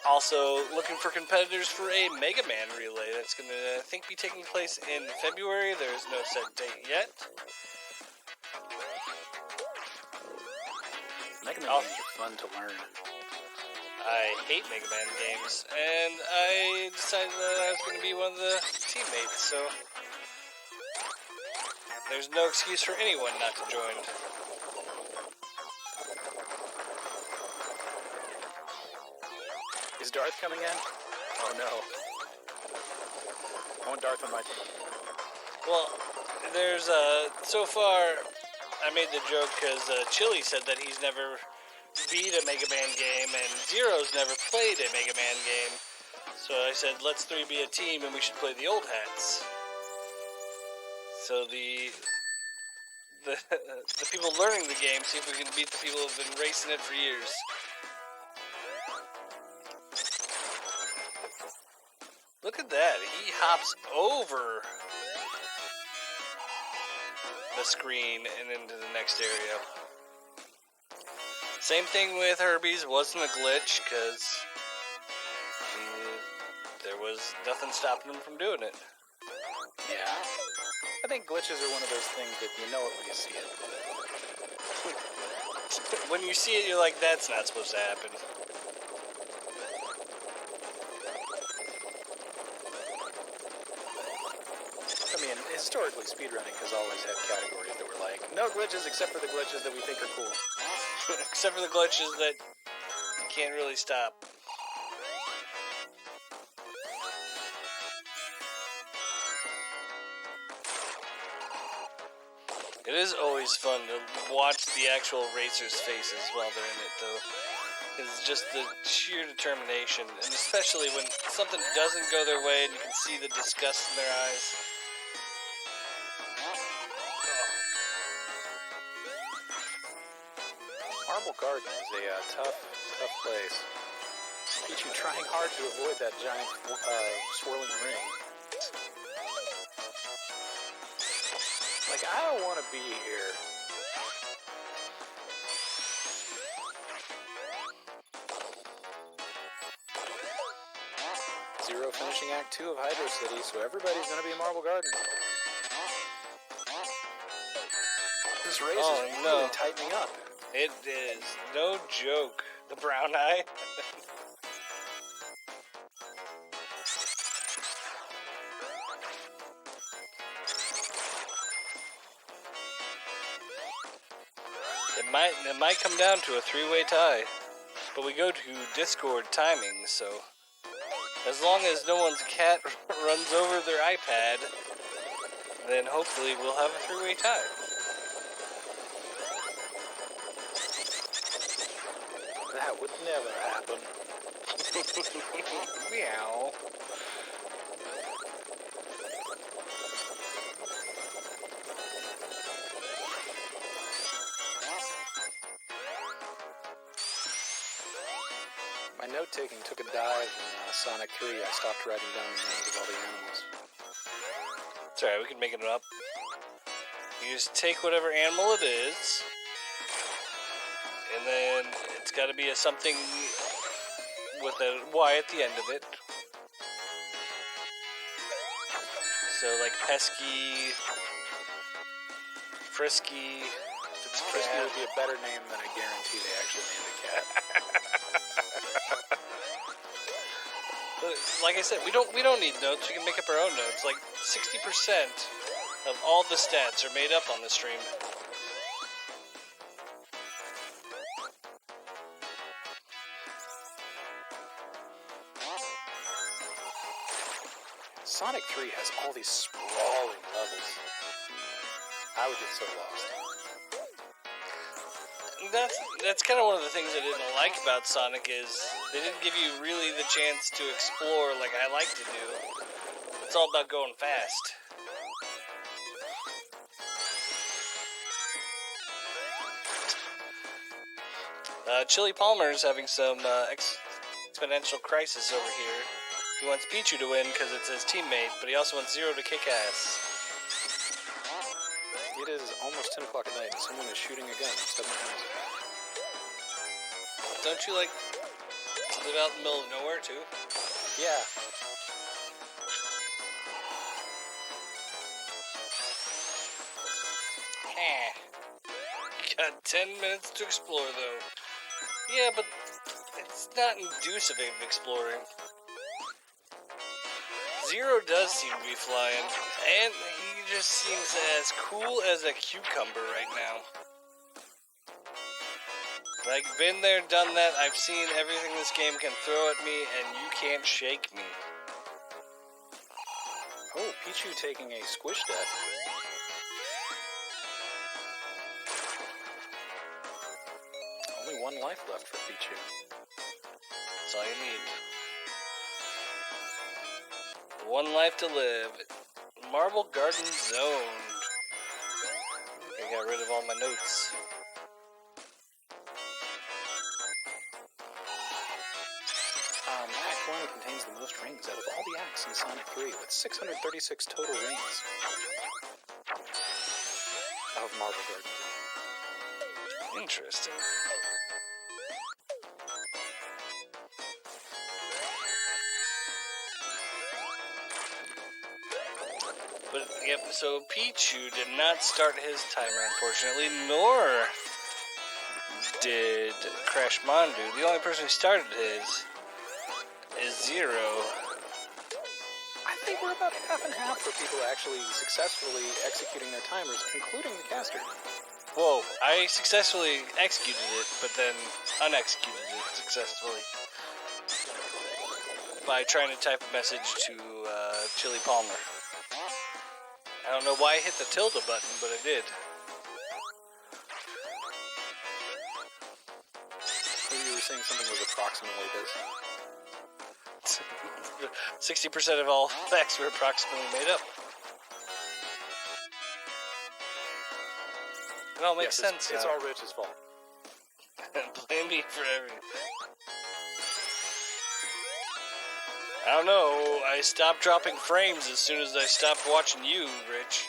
Also, looking for competitors for a Mega Man relay that's going to, I think, be taking place in February. There's no set date yet. Mega Man games are fun to learn. I hate Mega Man games, and I decided that I was going to be one of the teammates, so there's no excuse for anyone not to join. Is Darth coming in? Oh no. I want Darth on my team. Well, there's, so far, I made the joke because Chili said that he's never beat a Mega Man game, and Zero's never played a Mega Man game. So I said, let's three be a team, and we should play the old hats. So the people learning the game, see if we can beat the people who've been racing it for years. Look at that. He hops over the screen and into the next area. Same thing with Herbie's. Wasn't a glitch because there was nothing stopping him from doing it. Yeah. I think glitches are one of those things that you know it when you see it. When you see it, you're like, that's not supposed to happen. I mean, historically, speedrunning has always had categories that were like, no glitches except for the glitches that we think are cool. Except for the glitches that you can't really stop. It is always fun to watch the actual racers' faces while they're in it, though. It's just the sheer determination, and especially when something doesn't go their way and you can see the disgust in their eyes. Marble Garden is a tough place. Pichu trying hard to avoid that giant swirling ring. Like, I don't want to be here. Zero finishing Act 2 of Hydro City, so everybody's going to be in Marble Garden. This race is really tightening up. It is. No joke. The brown eye. It might come down to a three-way tie, but we go to Discord timing, so as long as no one's cat runs over their iPad, then hopefully we'll have a three-way tie. That would never happen. Meow. My note-taking took a dive in Sonic 3. I stopped writing down the names of all the animals. It's alright, we can make it up. You just take whatever animal it is, and then it's got to be a something with a Y at the end of it. So like pesky, frisky. If it's Frisky would be a better name than I guarantee they actually named a cat. But like I said, we don't need notes. We can make up our own notes. Like 60% of all the stats are made up on the stream. Sonic 3 has all these sprawling levels. I would get so lost. That's kind of one of the things I didn't like about Sonic is they didn't give you really the chance to explore like I like to do. It's all about going fast. Chili Palmer's having some exponential crisis over here. He wants Pichu to win because it's his teammate, but he also wants Zero to kick ass. It is almost 10 o'clock at night and someone is shooting a gun outside my house. Don't you, like, live out in the middle of nowhere, too? Yeah. Got 10 minutes to explore, though. Yeah, but it's not conducive of exploring. Zero does seem to be flying, and he just seems as cool as a cucumber right now. Like, been there, done that. I've seen everything this game can throw at me, and you can't shake me. Oh, Pichu taking a squish death. Only one life left for Pichu. That's all you need. One life to live. Marble Garden Zone. I got rid of all my notes. Act 1 contains the most rings out of all the acts in Sonic 3, with 636 total rings of Marble Garden Zone. Interesting. But, yep, so Pichu did not start his timer, unfortunately, nor did Crash Mondu. The only person who started his is Zero. I think we're about half and half for people actually successfully executing their timers, including the caster. Whoa, I successfully executed it, but then unexecuted it successfully. By trying to type a message to Chili Palmer. I don't know why I hit the tilde button, but I did. Maybe you were saying something was approximately this. 60% of all facts were approximately made up. It all makes sense. It's all Rich's fault. Blame me for everything. I don't know. I stopped dropping frames as soon as I stopped watching you, Rich.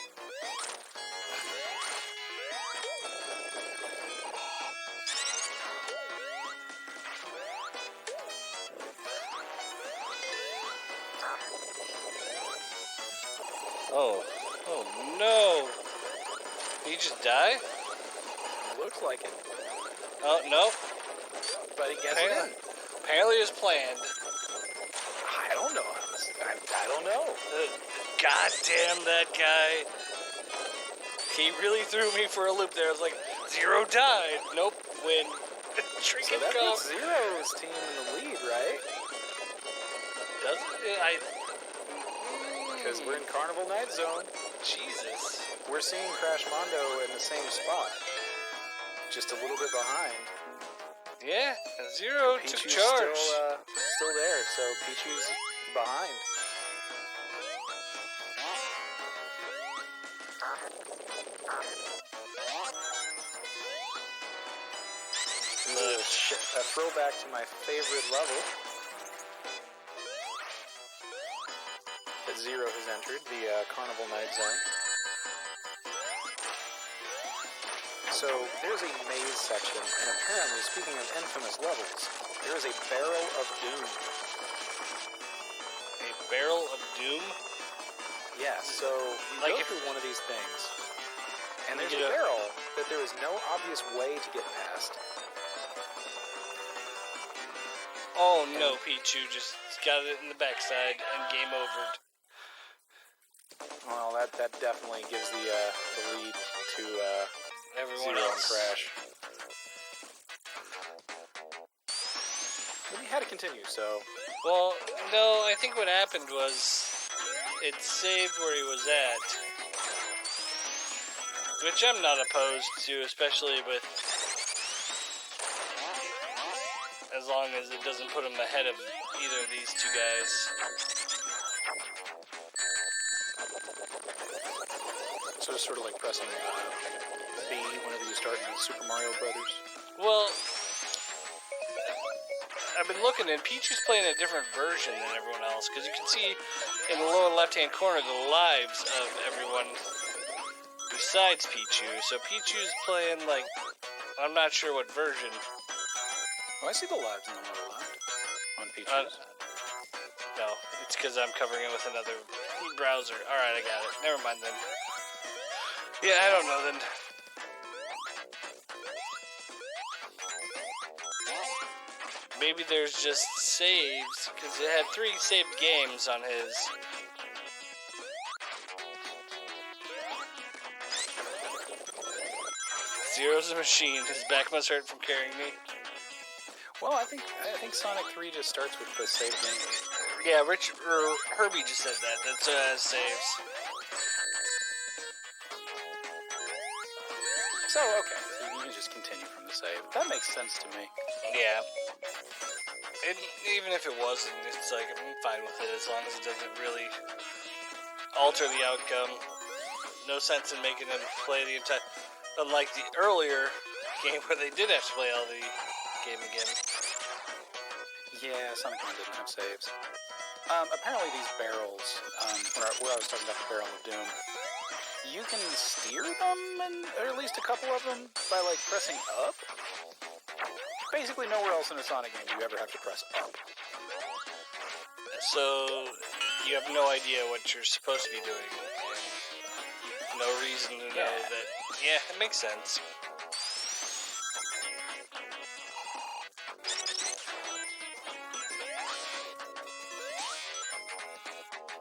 Oh. Oh no. Did he just die? Looks like it. Oh, no. But he gets it in. Apparently it was planned. I don't know. I don't know. God damn that guy. He really threw me for a loop there. I was like, Zero died. Nope, win. So Trinket that come. puts Zero's team in the lead, right? Doesn't it? Because we're in Carnival Night Zone. Jesus. We're seeing Crash Mondo in the same spot. Just a little bit behind. Yeah, Zero took Pichu's charge. still there, so Pichu's behind. A throwback to my favorite level that Zero has entered, the Carnival Night Zone. So there's a maze section, and apparently, speaking of infamous levels, there is a barrel of doom. A barrel of doom? Yeah, so you Like go if- through one of these things, and there's You a know- barrel that there is no obvious way to get past. Oh no, Pichu just got it in the backside and game over. Well, that definitely gives the lead to Everyone Zero and else. Crash. But he had to continue, so Well, no, I think what happened was it saved where he was at. Which I'm not opposed to, especially with as long as it doesn't put him ahead of either of these two guys. so it's sort of like pressing B whenever you start in Super Mario Brothers. Well, I've been looking, and Pichu's playing a different version than everyone else, because you can see in the lower left-hand corner the lives of everyone besides Pichu. So Pichu's playing, like, I'm not sure what version. Oh, I see the lives in the lower left on Peaches. No, it's because I'm covering it with another browser. Alright, I got it. Never mind then. Yeah, I don't know then. Maybe there's just saves, because it had 3 saved games on his. Zero's a machine. His back must hurt from carrying me. Well, I think Sonic 3 just starts with the save game. Yeah, Herbie just said that. That's saves. So, okay, so you can just continue from the save. That makes sense to me. Yeah. Even if it wasn't, it's like, I'm fine with it as long as it doesn't really alter the outcome. No sense in making them play the entire... Unlike the earlier game where they did have to play all the game again. Yeah, Sonic 1 didn't have saves. Apparently these barrels, where I was talking about the Barrel of Doom, you can steer them, or at least a couple of them, by, like, pressing up. Basically nowhere else in a Sonic game do you ever have to press up. So, you have no idea what you're supposed to be doing. And no reason to know that... Yeah, it makes sense.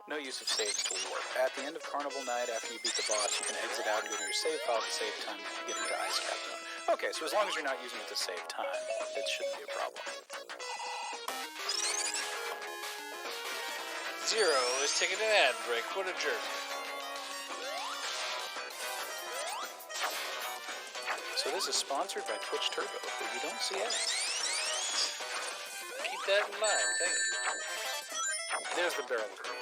No use of saves to warp. At the end of Carnival Night, after you beat the boss, you can exit out and go to your save file to save time to get into Icecap Zone. Okay, so as long as you're not using it to save time, it shouldn't be a problem. Zero is taking an ad break. What a jerk. So this is sponsored by Twitch Turbo, but you don't see ads. Keep that in mind. Thank you. There's the barrel of doom.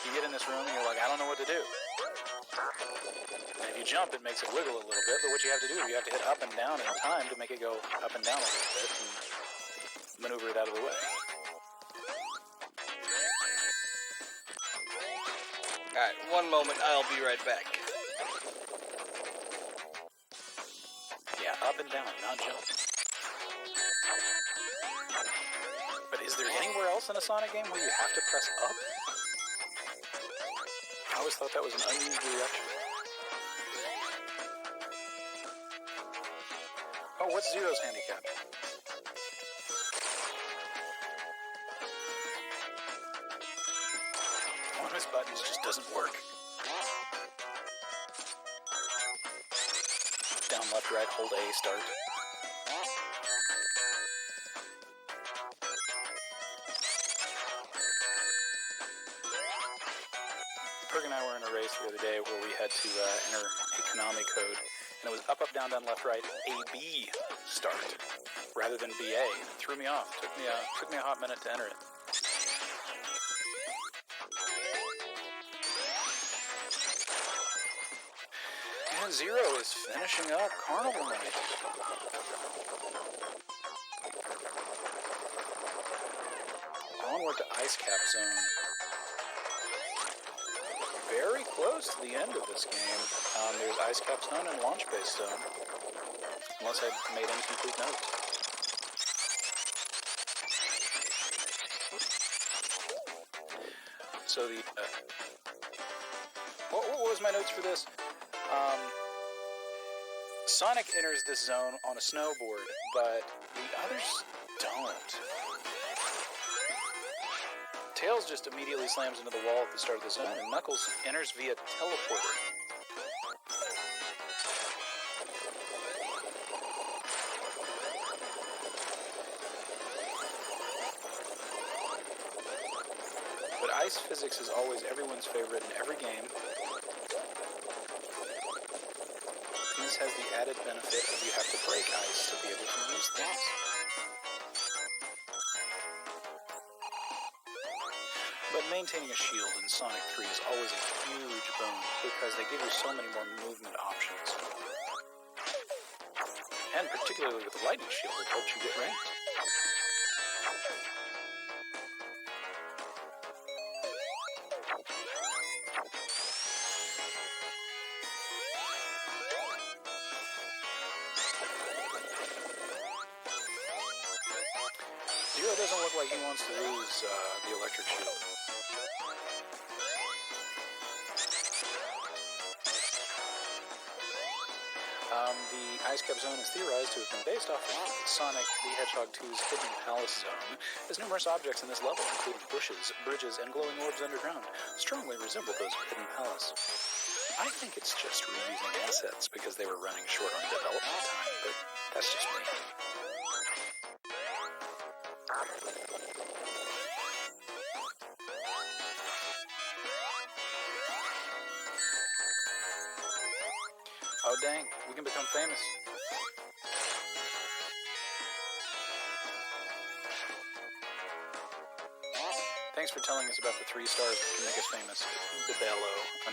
You get in this room and you're like, I don't know what to do. And if you jump, it makes it wiggle a little bit, but what you have to do, you have to hit up and down in time to make it go up and down a little bit and maneuver it out of the way. Alright, one moment. I'll be right back. Yeah, up and down, not jump. But is there anywhere else in a Sonic game where you have to press up? I always thought that was an unused reaction. Oh, what's Zero's handicap? One of his buttons just doesn't work. Down, left, right, hold A, start. Perg and I were in a race the other day where we had to enter a Konami code, and it was up, down, left, right, A, B, start, rather than B, A. It threw me off. Took me a hot minute to enter it. And Zero is finishing up Carnival Night. Onward to Icecap Zone. Very close to the end of this game. There's Icecap Zone and Launch Base Zone. Unless I made incomplete notes. So the... what was my notes for this? Sonic enters this zone on a snowboard, but the others don't. Tails just immediately slams into the wall at the start of the zone, and Knuckles enters via teleporter. But ice physics is always everyone's favorite in every game. This has the added benefit of you have to break ice to be able to use things. But maintaining a shield in Sonic 3 is always a huge boon because they give you so many more movement options. And particularly with the lightning shield, it helps you get rings. Zero doesn't look like he wants to lose the electric shield. The Icecap Zone is theorized to have been based off of Sonic the Hedgehog 2's Hidden Palace Zone, as numerous objects in this level, including bushes, bridges, and glowing orbs underground, strongly resemble those of Hidden Palace. I think it's just reusing assets because they were running short on development time, but that's just me. Oh dang, we can become famous. Thanks for telling us about the 3 stars that can make us famous. Debello _.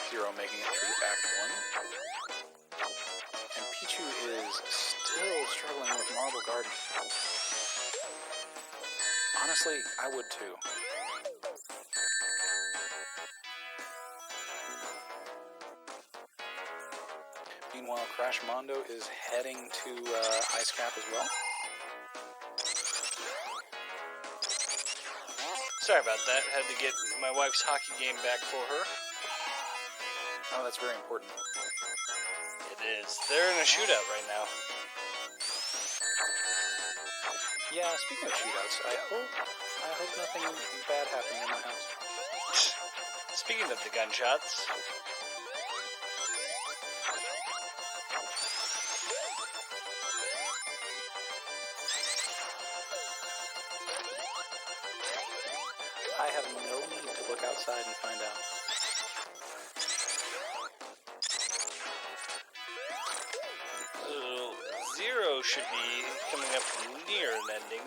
Zero making it through Act 1. And Pichu is still struggling with Marble Garden. Honestly, I would too. Meanwhile, Crash Mondo is heading to Icecap as well. Sorry about that. Had to get my wife's hockey game back for her. Oh, that's very important. It is. They're in a shootout right now. Yeah, speaking of shootouts, I hope nothing bad happened in my house. Speaking of the gunshots, I have no need to look outside and find out. Zero should be coming up near an ending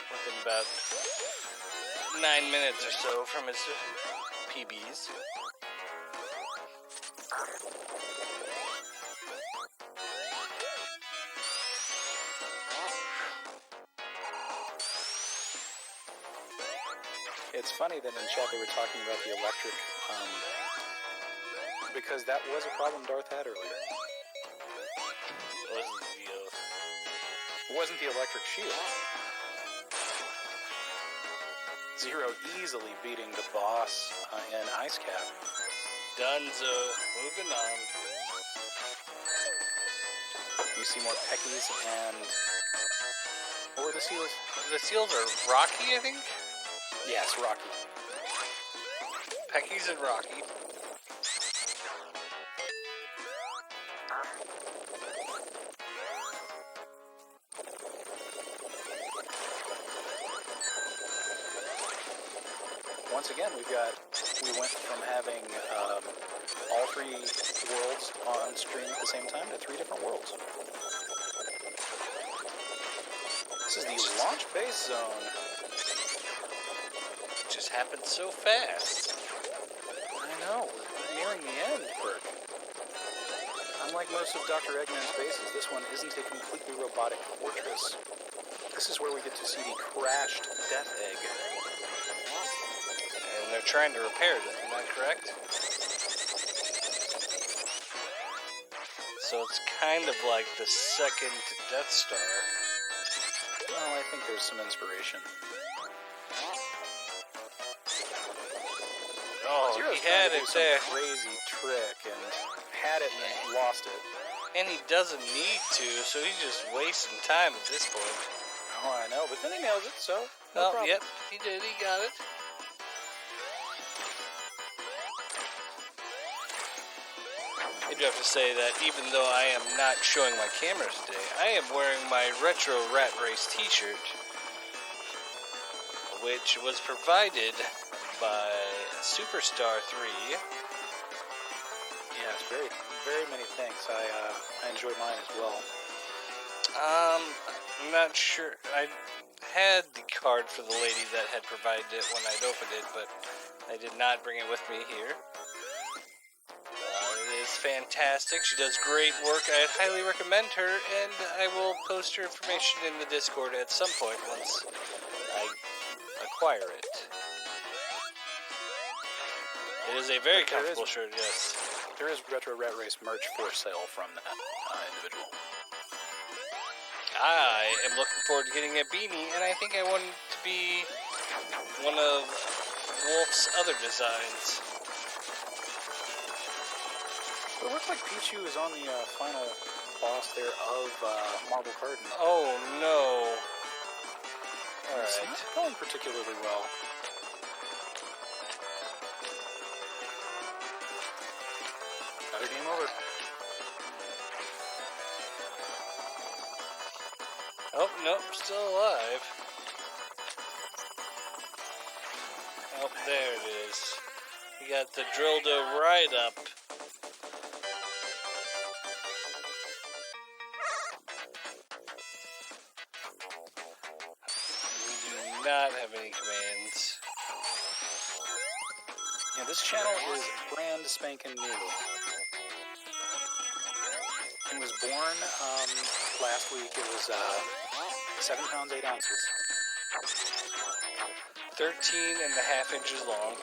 within about 9 minutes or so from his PBs. It's funny that in chat they were talking about the electric, because that was a problem Darth had earlier. It wasn't the electric shield. Zero easily beating the boss in Icecap. Dunzo. Moving on. You see more Peckies and... What were the seals? The seals are Rocky, I think? Yes, Rocky. Peckies and Rocky. Once again, we went from having all three worlds on stream at the same time to 3 different worlds. This is the launch base zone. It just happened so fast. I know, we're nearing the end, Bert. Unlike most of Dr. Eggman's bases, this one isn't a completely robotic fortress. This is where we get to see the crashed Death Egg. And they're trying to repair it, am I correct? So it's kind of like the second Death Star. Well, I think there's some inspiration. Oh, Zero's he had trying to it do there. some crazy trick and had it and then lost it. And he doesn't need to, so he's just wasting time at this point. Oh, I know, but then he nails it, so no problem. Yep, he did, he got it. I do have to say that even though I am not showing my camera today, I am wearing my RetroRatRace t-shirt, which was provided by Superstar 3. Yes, very, very many thanks. I enjoyed mine as well. I'm not sure. I had the card for the lady that had provided it when I'd opened it, but I did not bring it with me here. It is fantastic. She does great work. I highly recommend her, and I will post her information in the Discord at some point once I acquire it. It is a very comfortable shirt, yes. There is RetroRatRace merch for sale from that individual. I am looking forward to getting a beanie, and I think I want it to be one of Wolf's other designs. It looks like Pichu is on the final boss there of Marble Garden. Oh no. It's Alright. not going particularly well. Another game over. Oh, nope, still alive. Oh, there it is. We got the Drildo right up. We do not have any commands. Yeah, this channel is brand spanking new. It was born last week. It was 7 pounds 8 ounces. 13.5 inches long.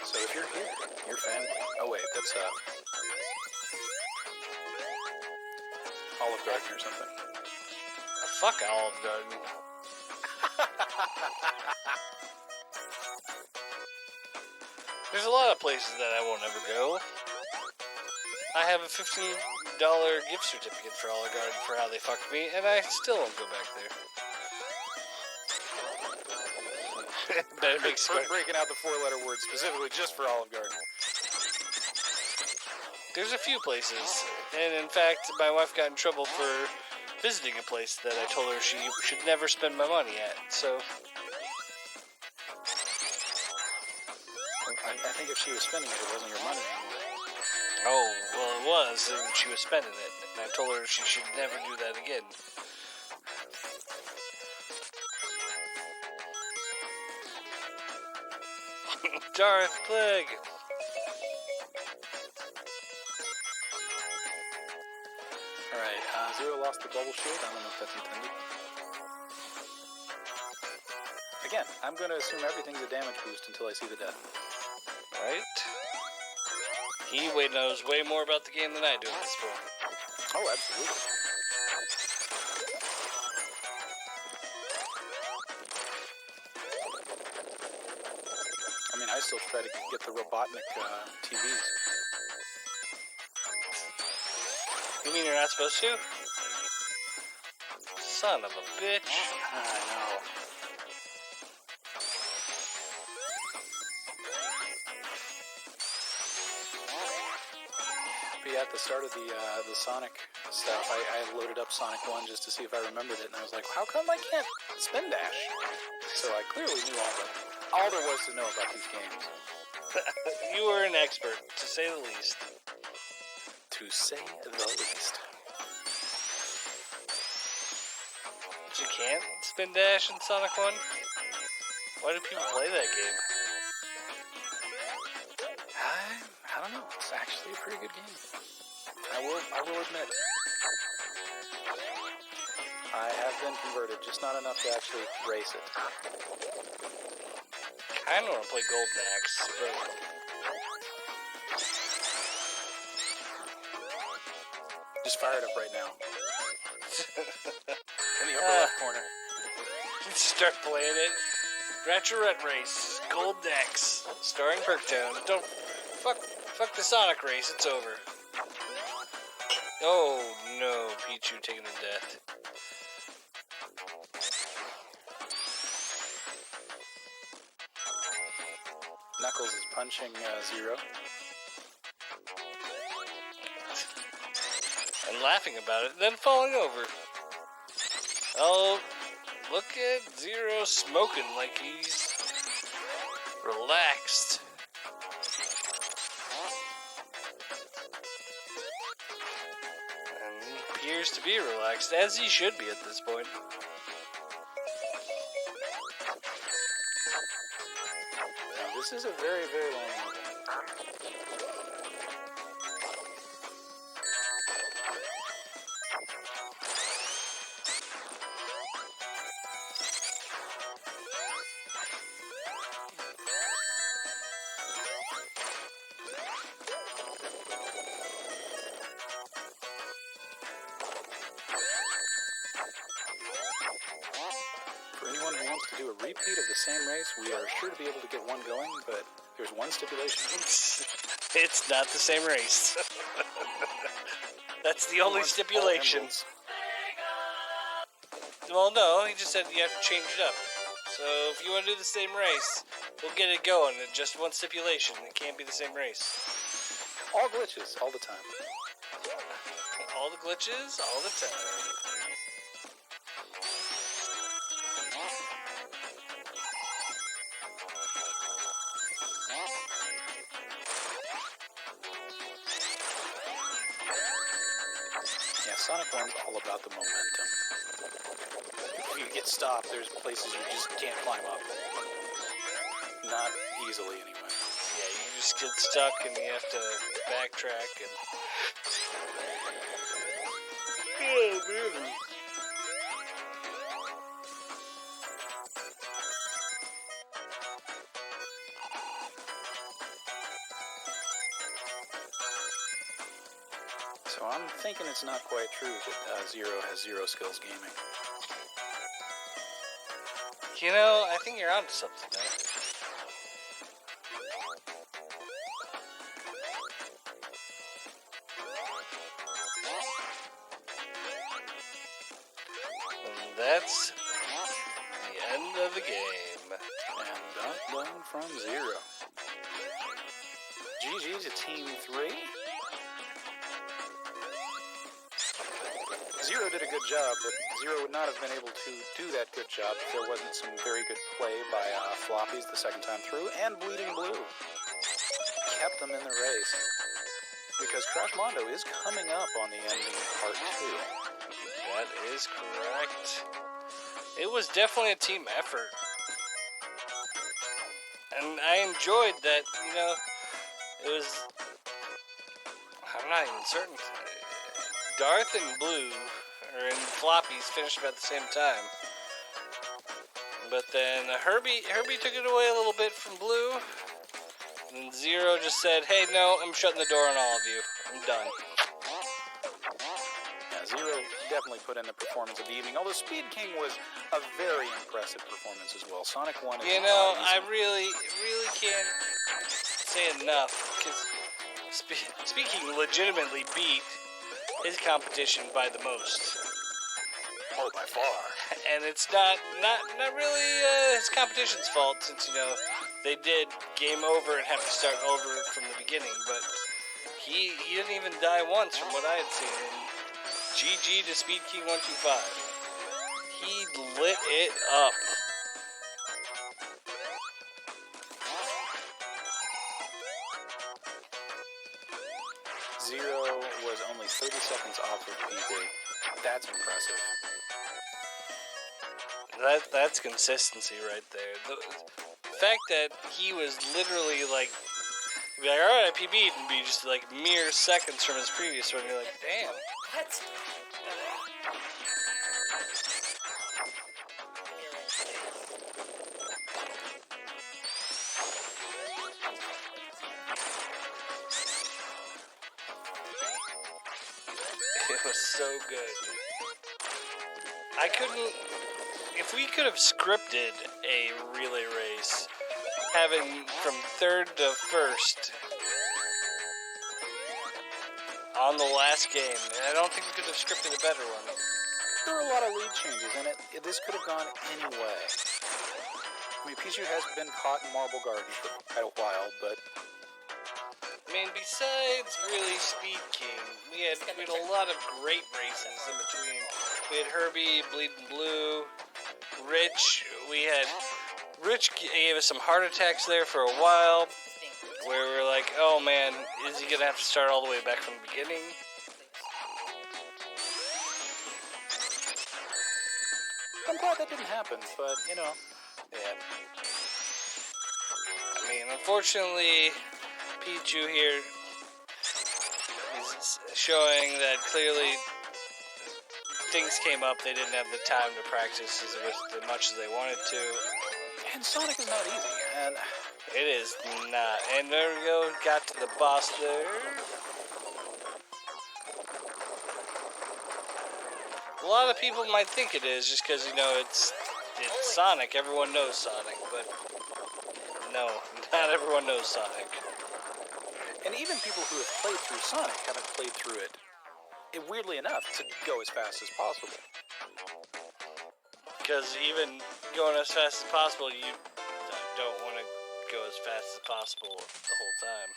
So if you're here, you're family. Oh wait, that's Olive Garden or something. Fuck Olive Garden. There's a lot of places that I won't ever go. I have a $15 gift certificate for Olive Garden for how they fucked me, and I still won't go back there. Better make For breaking out the 4-letter word specifically just for Olive Garden. There's a few places, and in fact, my wife got in trouble for visiting a place that I told her she should never spend my money at, so... I think if she was spending it, it wasn't your money anymore. Oh, well it was, and she was spending it, and I told her she should never do that again. Darth Plague! Alright, Zero lost the bubble shield. I don't know if that's intended. Again, I'm going to assume everything's a damage boost until I see the death. He knows way more about the game than I do at this point. Oh, absolutely. I mean, I still try to get the Robotnik TVs. You mean you're not supposed to? Son of a bitch. I know. But yeah, at the start of the Sonic stuff, I loaded up Sonic 1 just to see if I remembered it, and I was like, how come I can't spin dash? So I clearly knew all there was to know about these games. You were an expert, to say the least. To say the least. But you can't spin dash in Sonic 1? Why do people play that game? I don't know. It's actually a pretty good game. I will admit. I have been converted, just not enough to actually race it. I don't want to play Golden Axe, but... Just fire it up right now. In the upper left corner. Let's start playing it. RetroRatRace, Golden Axe, starring Perktown. Don't... Fuck the Sonic race, it's over. Oh no, Pichu taking a death. Knuckles is punching Zero. And laughing about it, then falling over. Oh, look at Zero smoking like he's relaxed. And he appears to be relaxed, as he should be at this point. Now, this is a very, very long level. For anyone who wants to do a repeat of the same race, we are sure to be able to get one going, but there's one stipulation. It's not the same race. That's the only stipulation. Well, no, he just said you have to change it up. So if you want to do the same race, we'll get it going. Just one stipulation. It can't be the same race. All glitches, all the time. All the glitches, all the time. Yeah, Sonic 1's all about the momentum. If you get stopped, there's places you just can't climb up. Not easily, anyway. Yeah, you just get stuck and you have to backtrack and... Oh, man. So I'm thinking it's not quite true that Zero has zero skills gaming. You know, I think you're onto something there. And that's the end of the game. And done from Zero. GG's a Team 3. Zero did a good job, but Zero would not have been able to do that good job if there wasn't some very good play by Floppies the second time through, and Bleeding Blue. Kept them in the race. Because Crash Mondo is coming up on the ending part 2. That is correct. It was definitely a team effort. And I enjoyed that, you know, it was... I'm not even certain. Darth and Blue, or in Floppies, finished about the same time. But then Herbie took it away a little bit from Blue. And Zero just said, hey, no, I'm shutting the door on all of you. I'm done. Yeah, Zero definitely put in the performance of the evening, although Speed King was a very impressive performance as well. Sonic 1 is You know, I really can't say enough, because Speaking legitimately beat his competition by the most. Oh, by far. And it's not really his competition's fault, since, you know, they did game over and have to start over from the beginning, but he didn't even die once from what I had seen. And GG to Speed King 125. He lit it up. Zero was only 30 seconds off of PB. That's impressive. That's consistency right there. The fact that he was literally like, be like, alright, I PB'd, and be just like mere seconds from his previous one. You're like, damn. What? It was so good. I couldn't. If we could have scripted a relay race, having from third to first on the last game, I don't think we could have scripted a better one. There were a lot of lead changes, and this could have gone any way. I mean, Pichu has been caught in Marble Garden for quite a while, but I mean, besides really Speed King, we had a lot of great races in between. We had Herbie, Bleeding Blue, Rich. Rich gave us some heart attacks there for a while, where we were like, oh man, is he gonna have to start all the way back from the beginning? I'm glad that didn't happen, but, you know. Yeah. I mean, unfortunately, Pichu here is showing that clearly things came up. They didn't have the time to practice as much as they wanted to. And Sonic is not easy, and It is not. And there we go. Got to the boss there. A lot of people might think it is just because, you know, it's Sonic. Everyone knows Sonic, but no, not everyone knows Sonic. and even people who have played through Sonic haven't played through it, weirdly enough, to go as fast as possible. Because even going as fast as possible, you don't want to go as fast as possible the whole time.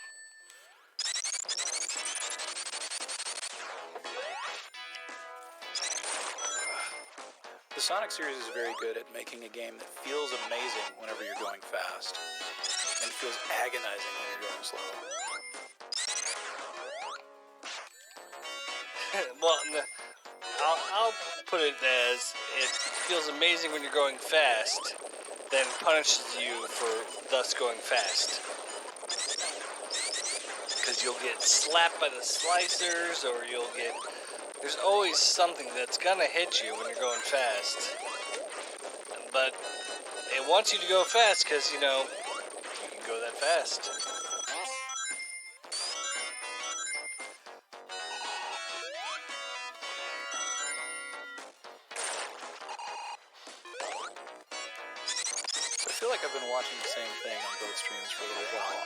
The Sonic series is very good at making a game that feels amazing whenever you're going fast, and feels agonizing when you're going slow. Well, I'll put it as it feels amazing when you're going fast, then punishes you for thus going fast. Because you'll get slapped by the slicers, or you'll get... There's always something that's gonna hit you when you're going fast. But it wants you to go fast because, you know, you can go that fast. I feel like I've been watching the same thing on both streams for a little while.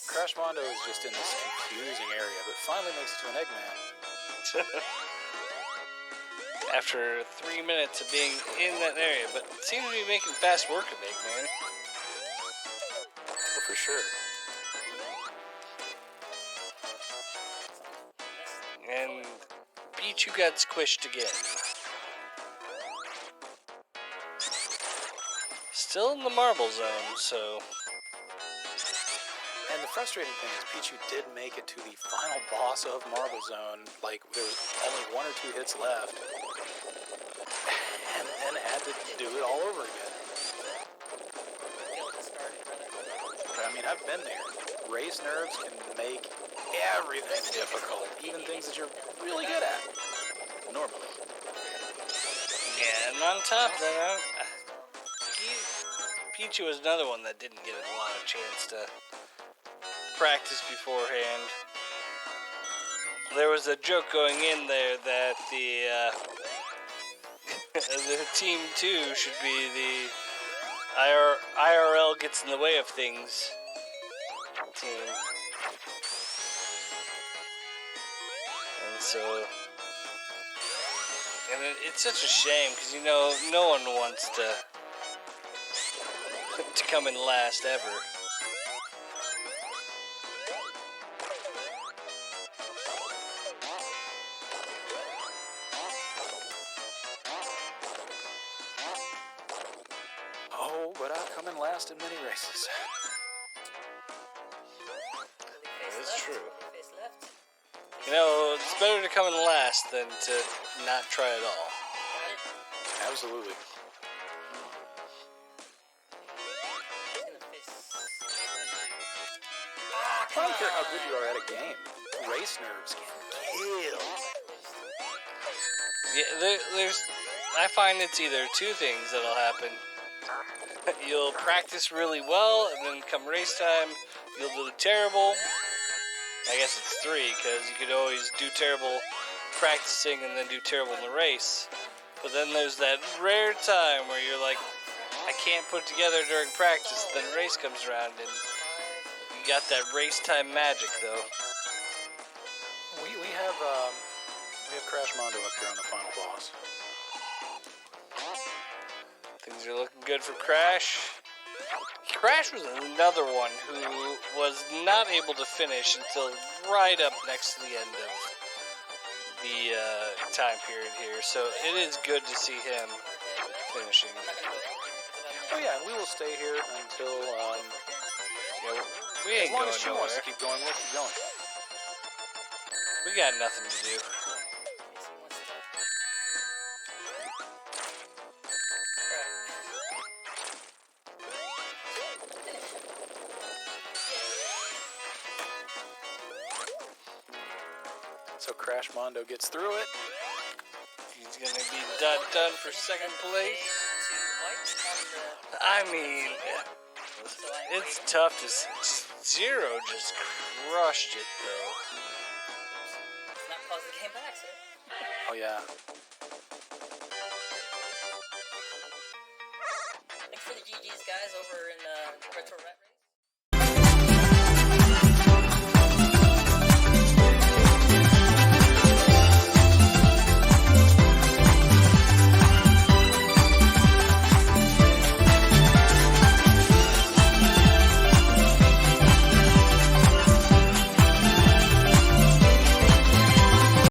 Crash Mondo is just in this confusing area, but finally makes it to an Eggman. After 3 minutes of being in that area, but seems to be making fast work of Eggman. Oh, for sure. And Pichu got squished again. Still in the Marble Zone, so... And the frustrating thing is Pichu did make it to the final boss of Marble Zone. Like, there was only 1 or 2 hits left. And then had to do it all over again. But I mean, I've been there. Race nerves can make everything difficult. Even things that you're really good at. Normally. Yeah, and on top of that, he Pichu was another one that didn't get a lot of chance to practice beforehand. There was a joke going in there that the the Team 2 should be the IRL gets in the way of things team. And so... And it's such a shame, because, you know, no one wants to come in last ever. Oh, but I've come in last in many races. It's true. You know, it's better to come in last than to not try at all. Absolutely. I don't care how good you are at a game. Race nerves can kill. Yeah, there's. I find it's either two things that'll happen. You'll practice really well, and then come race time, you'll do terrible. I guess it's three, because you could always do terrible practicing and then do terrible in the race. But then there's that rare time where you're like, I can't put it together during practice. Then race comes around and you got that race time magic, though. We have Crash Mondo up here on the final boss. Things are looking good for Crash. Crash was another one who was not able to finish until right up next to the end of the time period here. So it is good to see him finishing. Oh yeah, we will stay here until Yeah, we ain't as long going as she nowhere. wants to keep going, we'll keep going. We got nothing to do. So Crash Mondo gets through it. He's gonna be done for second place. I mean, it's tough to see. Zero just crushed it, though. Not pause the game by accident. Oh yeah. Thanks for the GGs, guys, over in RetroRatRace.